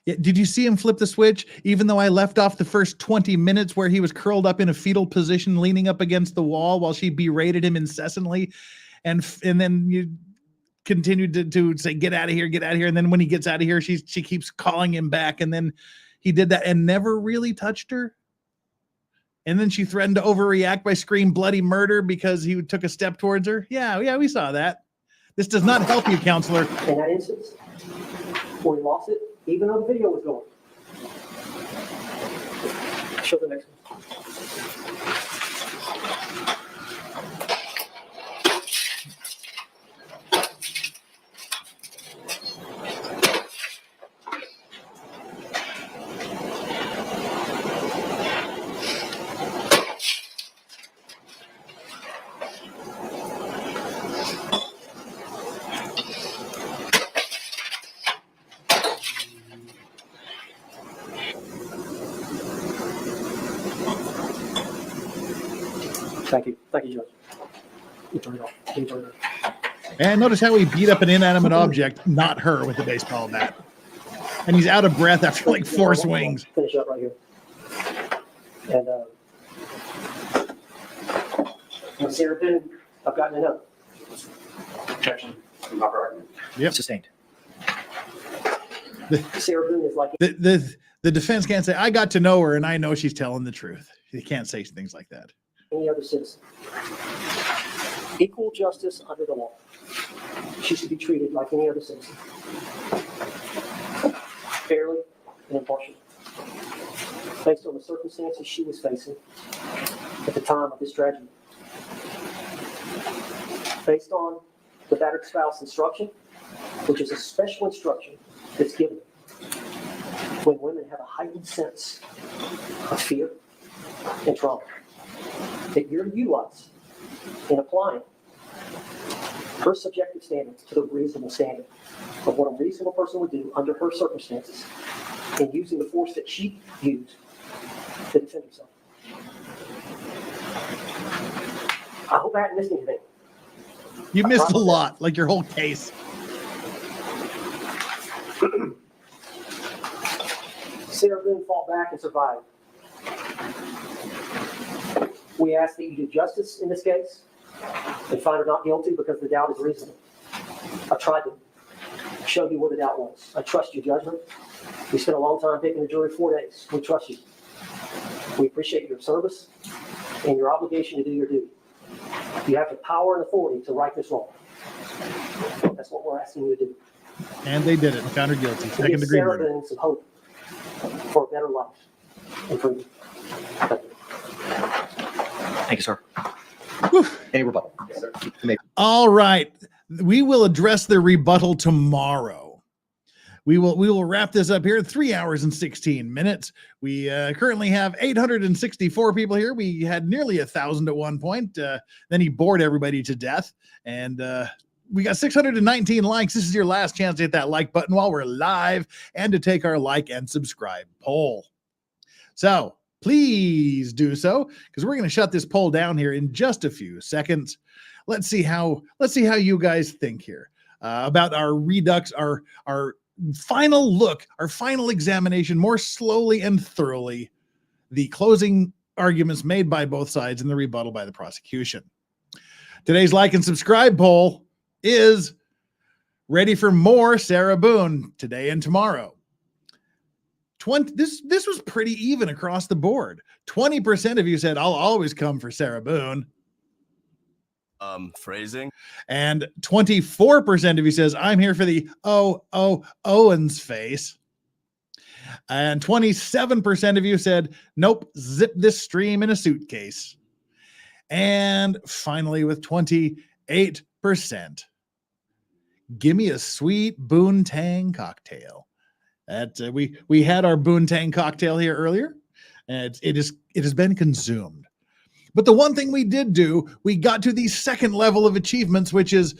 Yeah, did you see him flip the switch? Even though I left off the first 20 minutes where he was curled up in a fetal position, leaning up against the wall while she berated him incessantly, and then you continued to say, get out of here, get out of here. And then when he gets out of here, she keeps calling him back. And then he did that and never really touched her. And then she threatened to overreact by screaming bloody murder because he took a step towards her. Yeah, we saw that. This does not help you, counselor. In that instance, where he lost it, even though the video was going. Show the next one. Thank you, Judge. You turn it off. You turn it off. And notice how he beat up an inanimate object, not her, with a baseball bat. And he's out of breath after like 4 swings. Finish up right here. And Sarah Boone, I've gotten enough. Objection. Improper argument. Yep. Sustained. Sarah Boone is like The defense can't say, I got to know her and I know she's telling the truth. He can't say things like that. any other citizen. Equal justice under the law. She should be treated like any other citizen. Fairly and impartially. Based on the circumstances she was facing at the time of this tragedy. Based on the battered spouse instruction, which is a special instruction that's given when women have a heightened sense of fear and trauma that you're utilizing in applying her subjective standards to the reasonable standard of what a reasonable person would do under her circumstances in using the force that she used to defend herself. I hope I haven't missed anything. You missed a lot, like your whole case. Sarah Boone fought back and survived. We ask that you do justice in this case and find her not guilty because the doubt is reasonable. I tried to show you what the doubt was. I trust your judgment. We spent a long time picking the jury, 4 days. We trust you. We appreciate your service and your obligation to do your duty. You have the power and authority to right this wrong. That's what we're asking you to do. And they did it and found her guilty. To Second give degree Sarah murder. Boone some hope for a better life and for you. Thank you. Thank you, sir. Whew. Any rebuttal? Yes, sir. All right. We will address the rebuttal tomorrow. We will wrap this up here in 3 hours and 16 minutes. We currently have 864 people here. We had nearly 1,000 at one point. Then he bored everybody to death. And we got 619 likes. This is your last chance to hit that like button while we're live and to take our like and subscribe poll. So please do so, because we're going to shut this poll down here in just a few seconds. Let's see how you guys think here about our redux, our final look, our final examination, more slowly and thoroughly, the closing arguments made by both sides and the rebuttal by the prosecution. Today's like and subscribe poll is ready for more Sarah Boone today and tomorrow. This was pretty even across the board. 20% of you said, I'll always come for Sarah Boone. Phrasing. And 24% of you says, I'm here for the Owens face. And 27% of you said, nope, zip this stream in a suitcase. And finally, with 28%, give me a sweet Boone Tang cocktail. That we had our Boone Tang cocktail here earlier, and it has been consumed. But the one thing we did do, we got to the second level of achievements, which is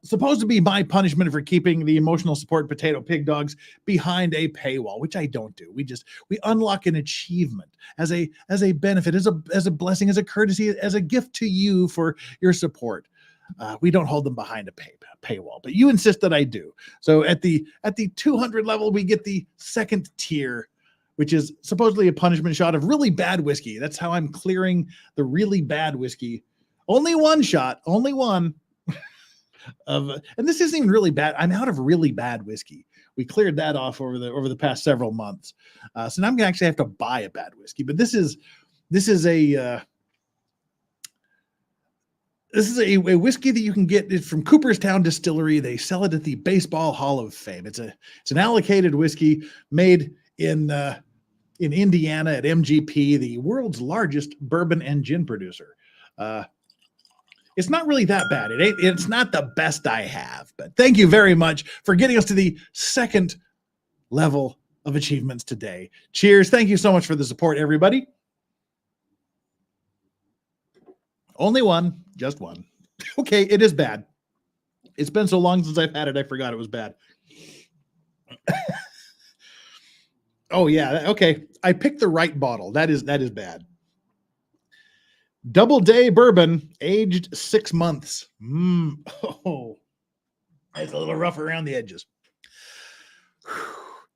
supposed to be my punishment for keeping the emotional support potato pig dogs behind a paywall, which I don't do. We unlock an achievement as a benefit, as a blessing, as a courtesy, as a gift to you for your support. We don't hold them behind a paywall, but you insist that I do. So at the 200 level, we get the second tier, which is supposedly a punishment shot of really bad whiskey. That's how I'm clearing the really bad whiskey. Only one shot, only one. And this isn't even really bad. I'm out of really bad whiskey. We cleared that off over the past several months. So now I'm gonna actually have to buy a bad whiskey. But this is a whiskey that you can get from Cooperstown Distillery. They sell it at the Baseball Hall of Fame. It's an allocated whiskey made in Indiana at MGP, the world's largest bourbon and gin producer. It's not really that bad. It's not the best I have, but thank you very much for getting us to the second level of achievements today. Cheers. Thank you so much for the support, everybody. Only one, just one. Okay, it is bad. It's been so long since I've had it, I forgot it was bad. Oh yeah, okay. I picked the right bottle. That is bad. Double day bourbon, aged 6 months. Oh, it's a little rough around the edges.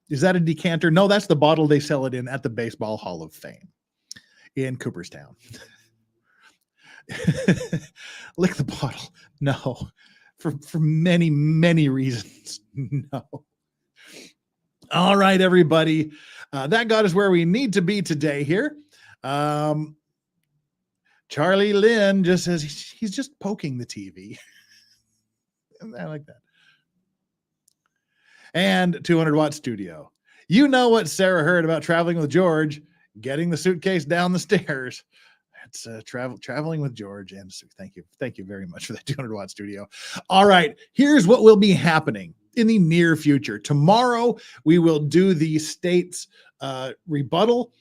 Is that a decanter? No, that's the bottle they sell it in at the Baseball Hall of Fame in Cooperstown. Lick the bottle. No, for many, many reasons. No. All right, everybody. That got us where we need to be today here. Charlie Lynn just says he's just poking the TV. I like that. And 200 Watt Studio. You know what Sarah heard about traveling with George, getting the suitcase down the stairs. It's traveling with George. And thank you very much for that 200 Watt Studio. All right, here's what will be happening in the near future. Tomorrow, we will do the state's rebuttal.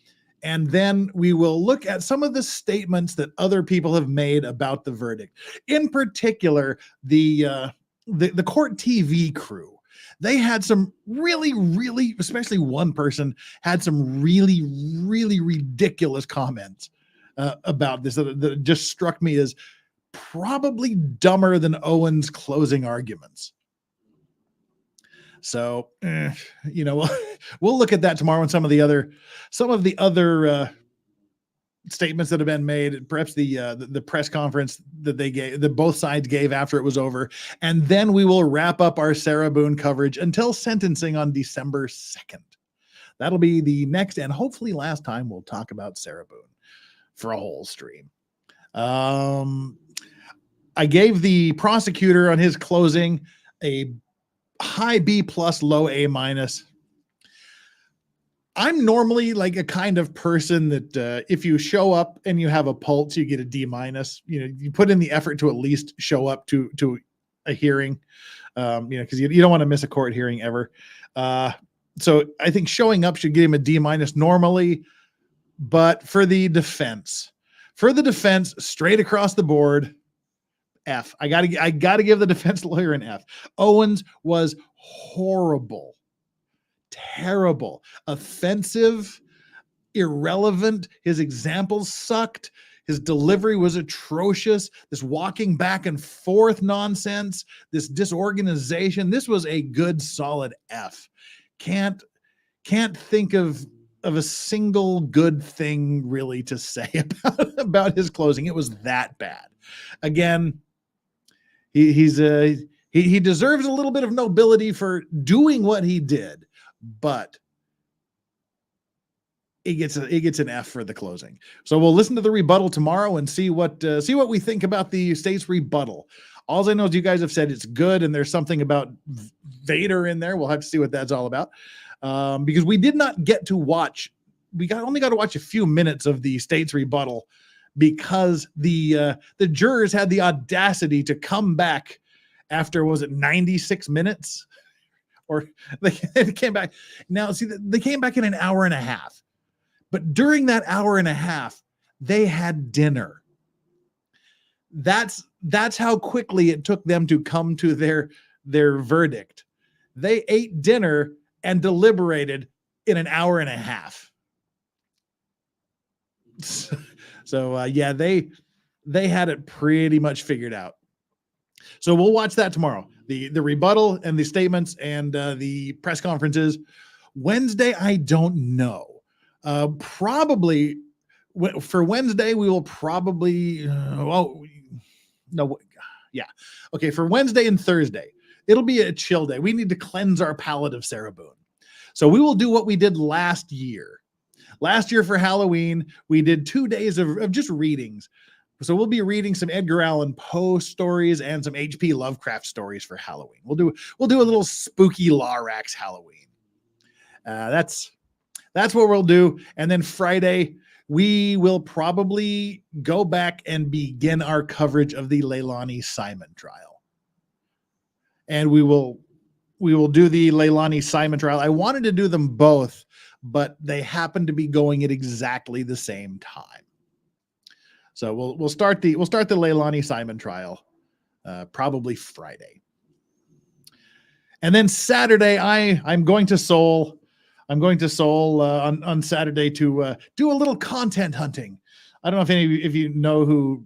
And then we will look at some of the statements that other people have made about the verdict. In particular, the court TV crew. They had some really, especially one person had some really ridiculous comments about this that just struck me as probably dumber than Owen's closing arguments. So, we'll look at that tomorrow and some of the other statements that have been made, perhaps the press conference that both sides gave after it was over. And then we will wrap up our Sarah Boone coverage until sentencing on December 2nd. That'll be the next and hopefully last time we'll talk about Sarah Boone for a whole stream. I gave the prosecutor on his closing a high B+, low A-. I'm normally like a kind of person that if you show up and you have a pulse, you get a D-. You put in the effort to at least show up to a hearing, because you don't want to miss a court hearing ever. So I think showing up should give him a D- normally, but for the defense, straight across the board, F. I gotta give the defense lawyer an F. Owens was horrible, terrible, offensive, irrelevant. His examples sucked. His delivery was atrocious. This walking back and forth nonsense, this disorganization. This was a good, solid F. Can't think of a single good thing really to say about his closing. It was that bad. Again, he deserves a little bit of nobility for doing what he did, but it gets an F for the closing. So we'll listen to the rebuttal tomorrow and see what we think about the state's rebuttal. All I know is you guys have said it's good, and there's something about Vader in there. We'll have to see what that's all about, because we did not get to watch. Only got to watch a few minutes of the state's rebuttal, because the jurors had the audacity to come back after, was it 96 minutes? Or they came back. Now, see, they came back in an hour and a half. But during that hour and a half, they had dinner. That's how quickly it took them to come to their verdict. They ate dinner and deliberated in an hour and a half. So yeah, they had it pretty much figured out. So we'll watch that tomorrow. The rebuttal and the statements and the press conferences. Wednesday, I don't know. Probably for Wednesday, we will probably for Wednesday and Thursday, it'll be a chill day. We need to cleanse our palate of Sarah Boone. So we will do what we did last year. Last year for Halloween, we did 2 days of just readings. So we'll be reading some Edgar Allan Poe stories and some H.P. Lovecraft stories for Halloween. We'll do a little spooky Lorax Halloween. That's what we'll do. And then Friday, we will probably go back and begin our coverage of the Leilani Simon trial. And we will do the Leilani Simon trial. I wanted to do them both, but they happen to be going at exactly the same time. So we'll start the Leilani Simon trial probably Friday. And then Saturday, I'm going to Seoul. I'm going to Seoul on Saturday to do a little content hunting. I don't know if any of you know who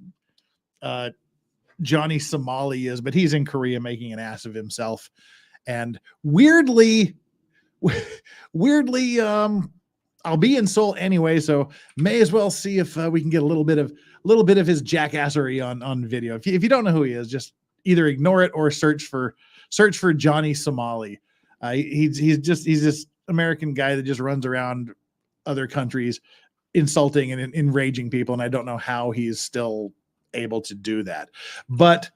Johnny Somali is, but he's in Korea making an ass of himself. And weirdly, I'll be in Seoul anyway, so may as well see if we can get a little bit of his jackassery on video. If you don't know who he is, just either ignore it or search for Johnny Somali. He's this American guy that just runs around other countries insulting and enraging people, and I don't know how he's still able to do that. But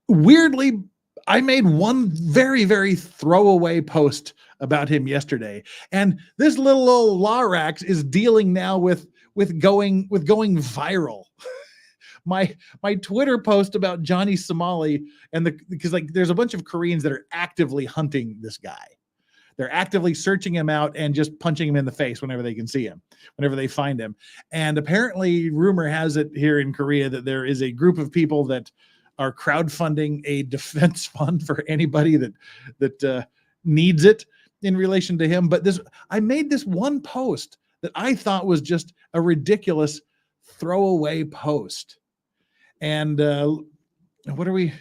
weirdly, I made one very, very throwaway post about him yesterday, and this little old Lorax is dealing now with going viral. My Twitter post about Johnny Somali because there's a bunch of Koreans that are actively hunting this guy. They're actively searching him out and just punching him in the face whenever they can see him, whenever they find him. And apparently, rumor has it here in Korea that there is a group of people that are crowdfunding a defense fund for anybody that needs it in relation to him. But I made this one post that I thought was just a ridiculous throwaway post. And what are we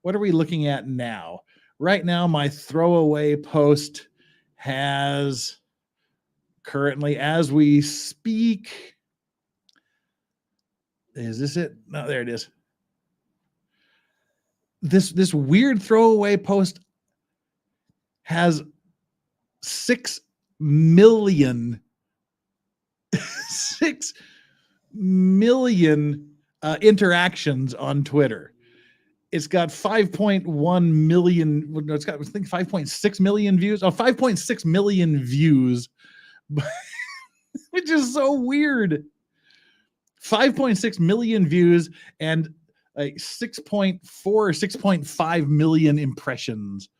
looking at now? Right now, my throwaway post has currently, as we speak, is this it? No, there it is. This weird throwaway post has 6 million interactions on Twitter. It's got 5.1 million. No, it's got, I think, 5.6 million views. 5.6 million views, which is so weird. 5.6 million views and 6.4 or 6.5 million impressions.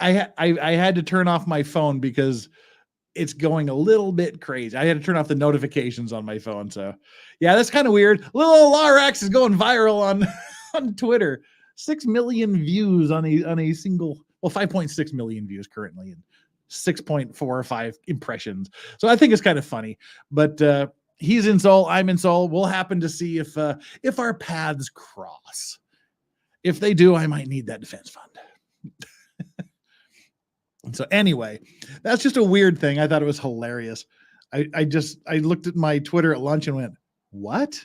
I had to turn off my phone because it's going a little bit crazy. I had to turn off the notifications on my phone. So yeah, that's kind of weird. Little Larax is going viral on Twitter. 6 million views on a single, 5.6 million views currently, and 6.4 or 5 impressions. So I think it's kind of funny, but he's in Seoul, I'm in Seoul. We'll happen to see if our paths cross. If they do, I might need that defense fund. So anyway, that's just a weird thing. I thought it was hilarious. I looked at my Twitter at lunch and went, what?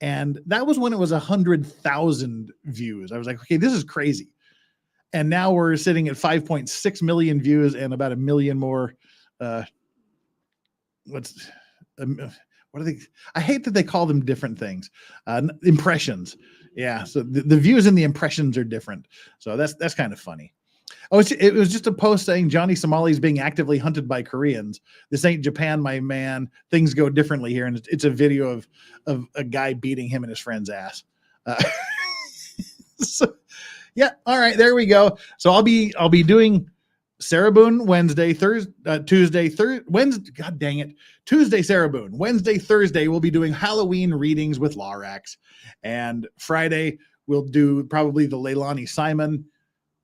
And that was when it was 100,000 views. I was like, okay, this is crazy. And now we're sitting at 5.6 million views and about a million more. What are they? I hate that they call them different things. Impressions. Yeah. So the views and the impressions are different. So that's kind of funny. Oh, it was just a post saying Johnny Somali's being actively hunted by Koreans. This ain't Japan, my man. Things go differently here. And it's a video of a guy beating him and his friend's ass. So, yeah. All right. There we go. So I'll be doing Sarah Boone Wednesday, Tuesday, Wednesday. God dang it. Tuesday, Sarah Boone. Wednesday, Thursday, we'll be doing Halloween readings with Larax. And Friday, we'll do probably the Leilani Simon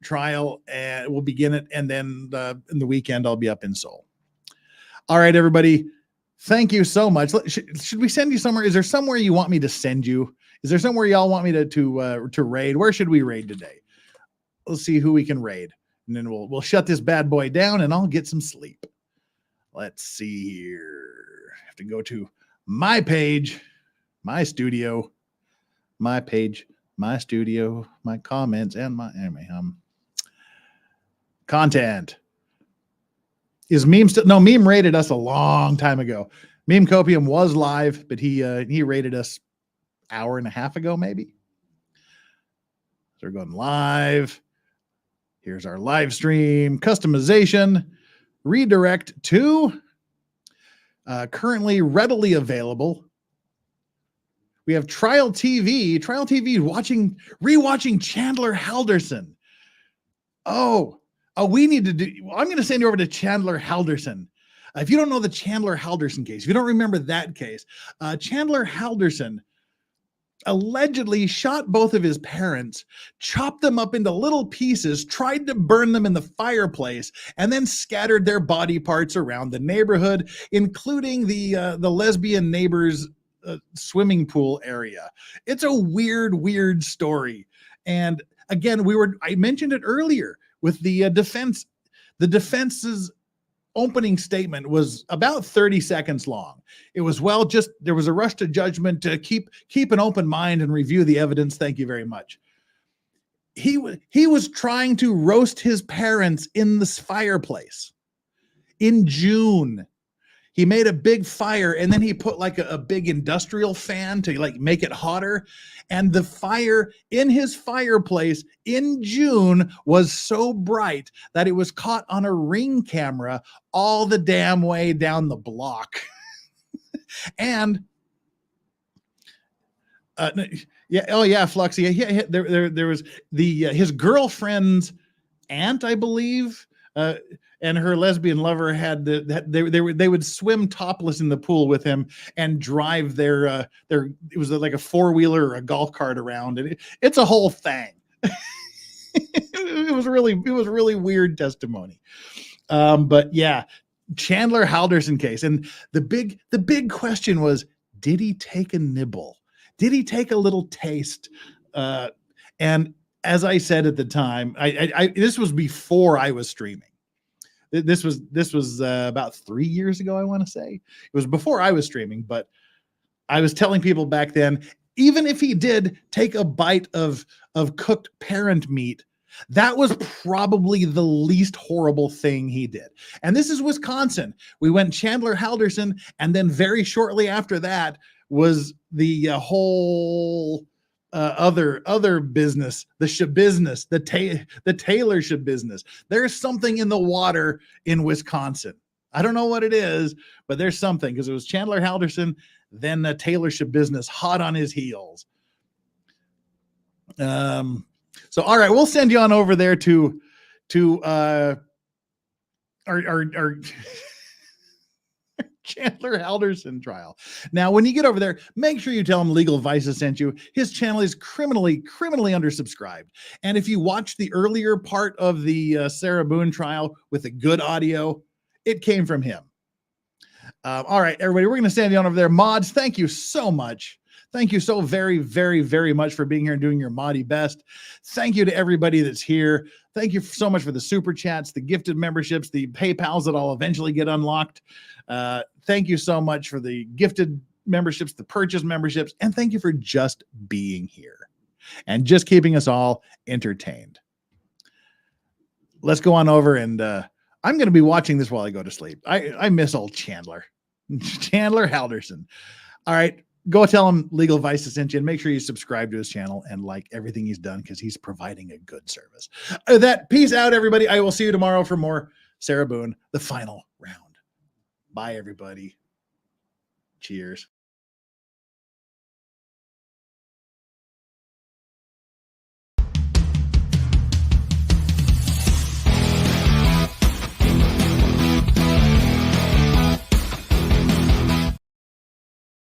trial, and we'll begin it. And then in the weekend, I'll be up in Seoul. All right, everybody. Thank you so much. Should we send you somewhere? Is there somewhere you want me to send you? Is there somewhere y'all want me to raid? Where should we raid today? Let's see who we can raid. And then we'll shut this bad boy down and I'll get some sleep. Let's see here. I have to go to my page, my studio, my page, my studio, my comments, and my content. Is Meme still? No, Meme rated us a long time ago. Meme Copium was live, but he rated us an hour and a half ago, maybe. So we're going live. Here's our live stream customization. Redirect to currently readily available. We have Trial TV. Trial TV rewatching Chandler Halderson. Oh, we need to do. Well, I'm going to send you over to Chandler Halderson. If you don't know the Chandler Halderson case, if you don't remember that case, Chandler Halderson allegedly shot both of his parents, chopped them up into little pieces, tried to burn them in the fireplace, and then scattered their body parts around the neighborhood, including the lesbian neighbors' swimming pool area. It's a weird story. And again, I mentioned it earlier with the defense. The defense's opening statement was about 30 seconds long. It was, there was a rush to judgment to keep an open mind and review the evidence. Thank you very much. He was trying to roast his parents in this fireplace in June. He made a big fire and then he put like a big industrial fan to like make it hotter. And the fire in his fireplace in June was so bright that it was caught on a Ring camera all the damn way down the block. And yeah, oh yeah, Fluxy. Yeah, there was his girlfriend's aunt, I believe, and her lesbian lover had they would swim topless in the pool with him and drive their it was like a 4-wheeler or a golf cart around, and it's a whole thing. It was really weird testimony. But yeah, Chandler Halderson case, and the big question was, did he take a nibble? Did he take a little taste? And as I said at the time, I this was before I was streaming. This was about 3 years ago, I want to say. It was before I was streaming, but I was telling people back then, even if he did take a bite of cooked parent meat, that was probably the least horrible thing he did. And this is Wisconsin. We went Chandler Halderson, and then very shortly after that was the whole other business, the shabusiness, the Taylor shabusiness. There's something in the water in Wisconsin. I don't know what it is, but there's something, because it was Chandler Halderson, then the Taylor shabusiness hot on his heels. So, all right, we'll send you on over there to our Chandler Halderson trial. Now, when you get over there, make sure you tell him Legal Vices sent you. His channel is criminally undersubscribed. And if you watch the earlier part of the Sarah Boone trial with the good audio, it came from him. All right, everybody, we're going to send you on over there. Mods, thank you so much. Thank you so very, very, very much for being here and doing your Moddy best. Thank you to everybody that's here. Thank you so much for the super chats, the gifted memberships, the PayPals that I'll eventually get unlocked. Thank you so much for the gifted memberships, the purchase memberships, and thank you for just being here and just keeping us all entertained. Let's go on over, and I'm going to be watching this while I go to sleep. I miss old Chandler Halderson. All right. Go tell him Legal Vices sent you, and make sure you subscribe to his channel and like everything he's done, because he's providing a good service. Peace out, everybody. I will see you tomorrow for more Sarah Boone, the final round. Bye, everybody. Cheers.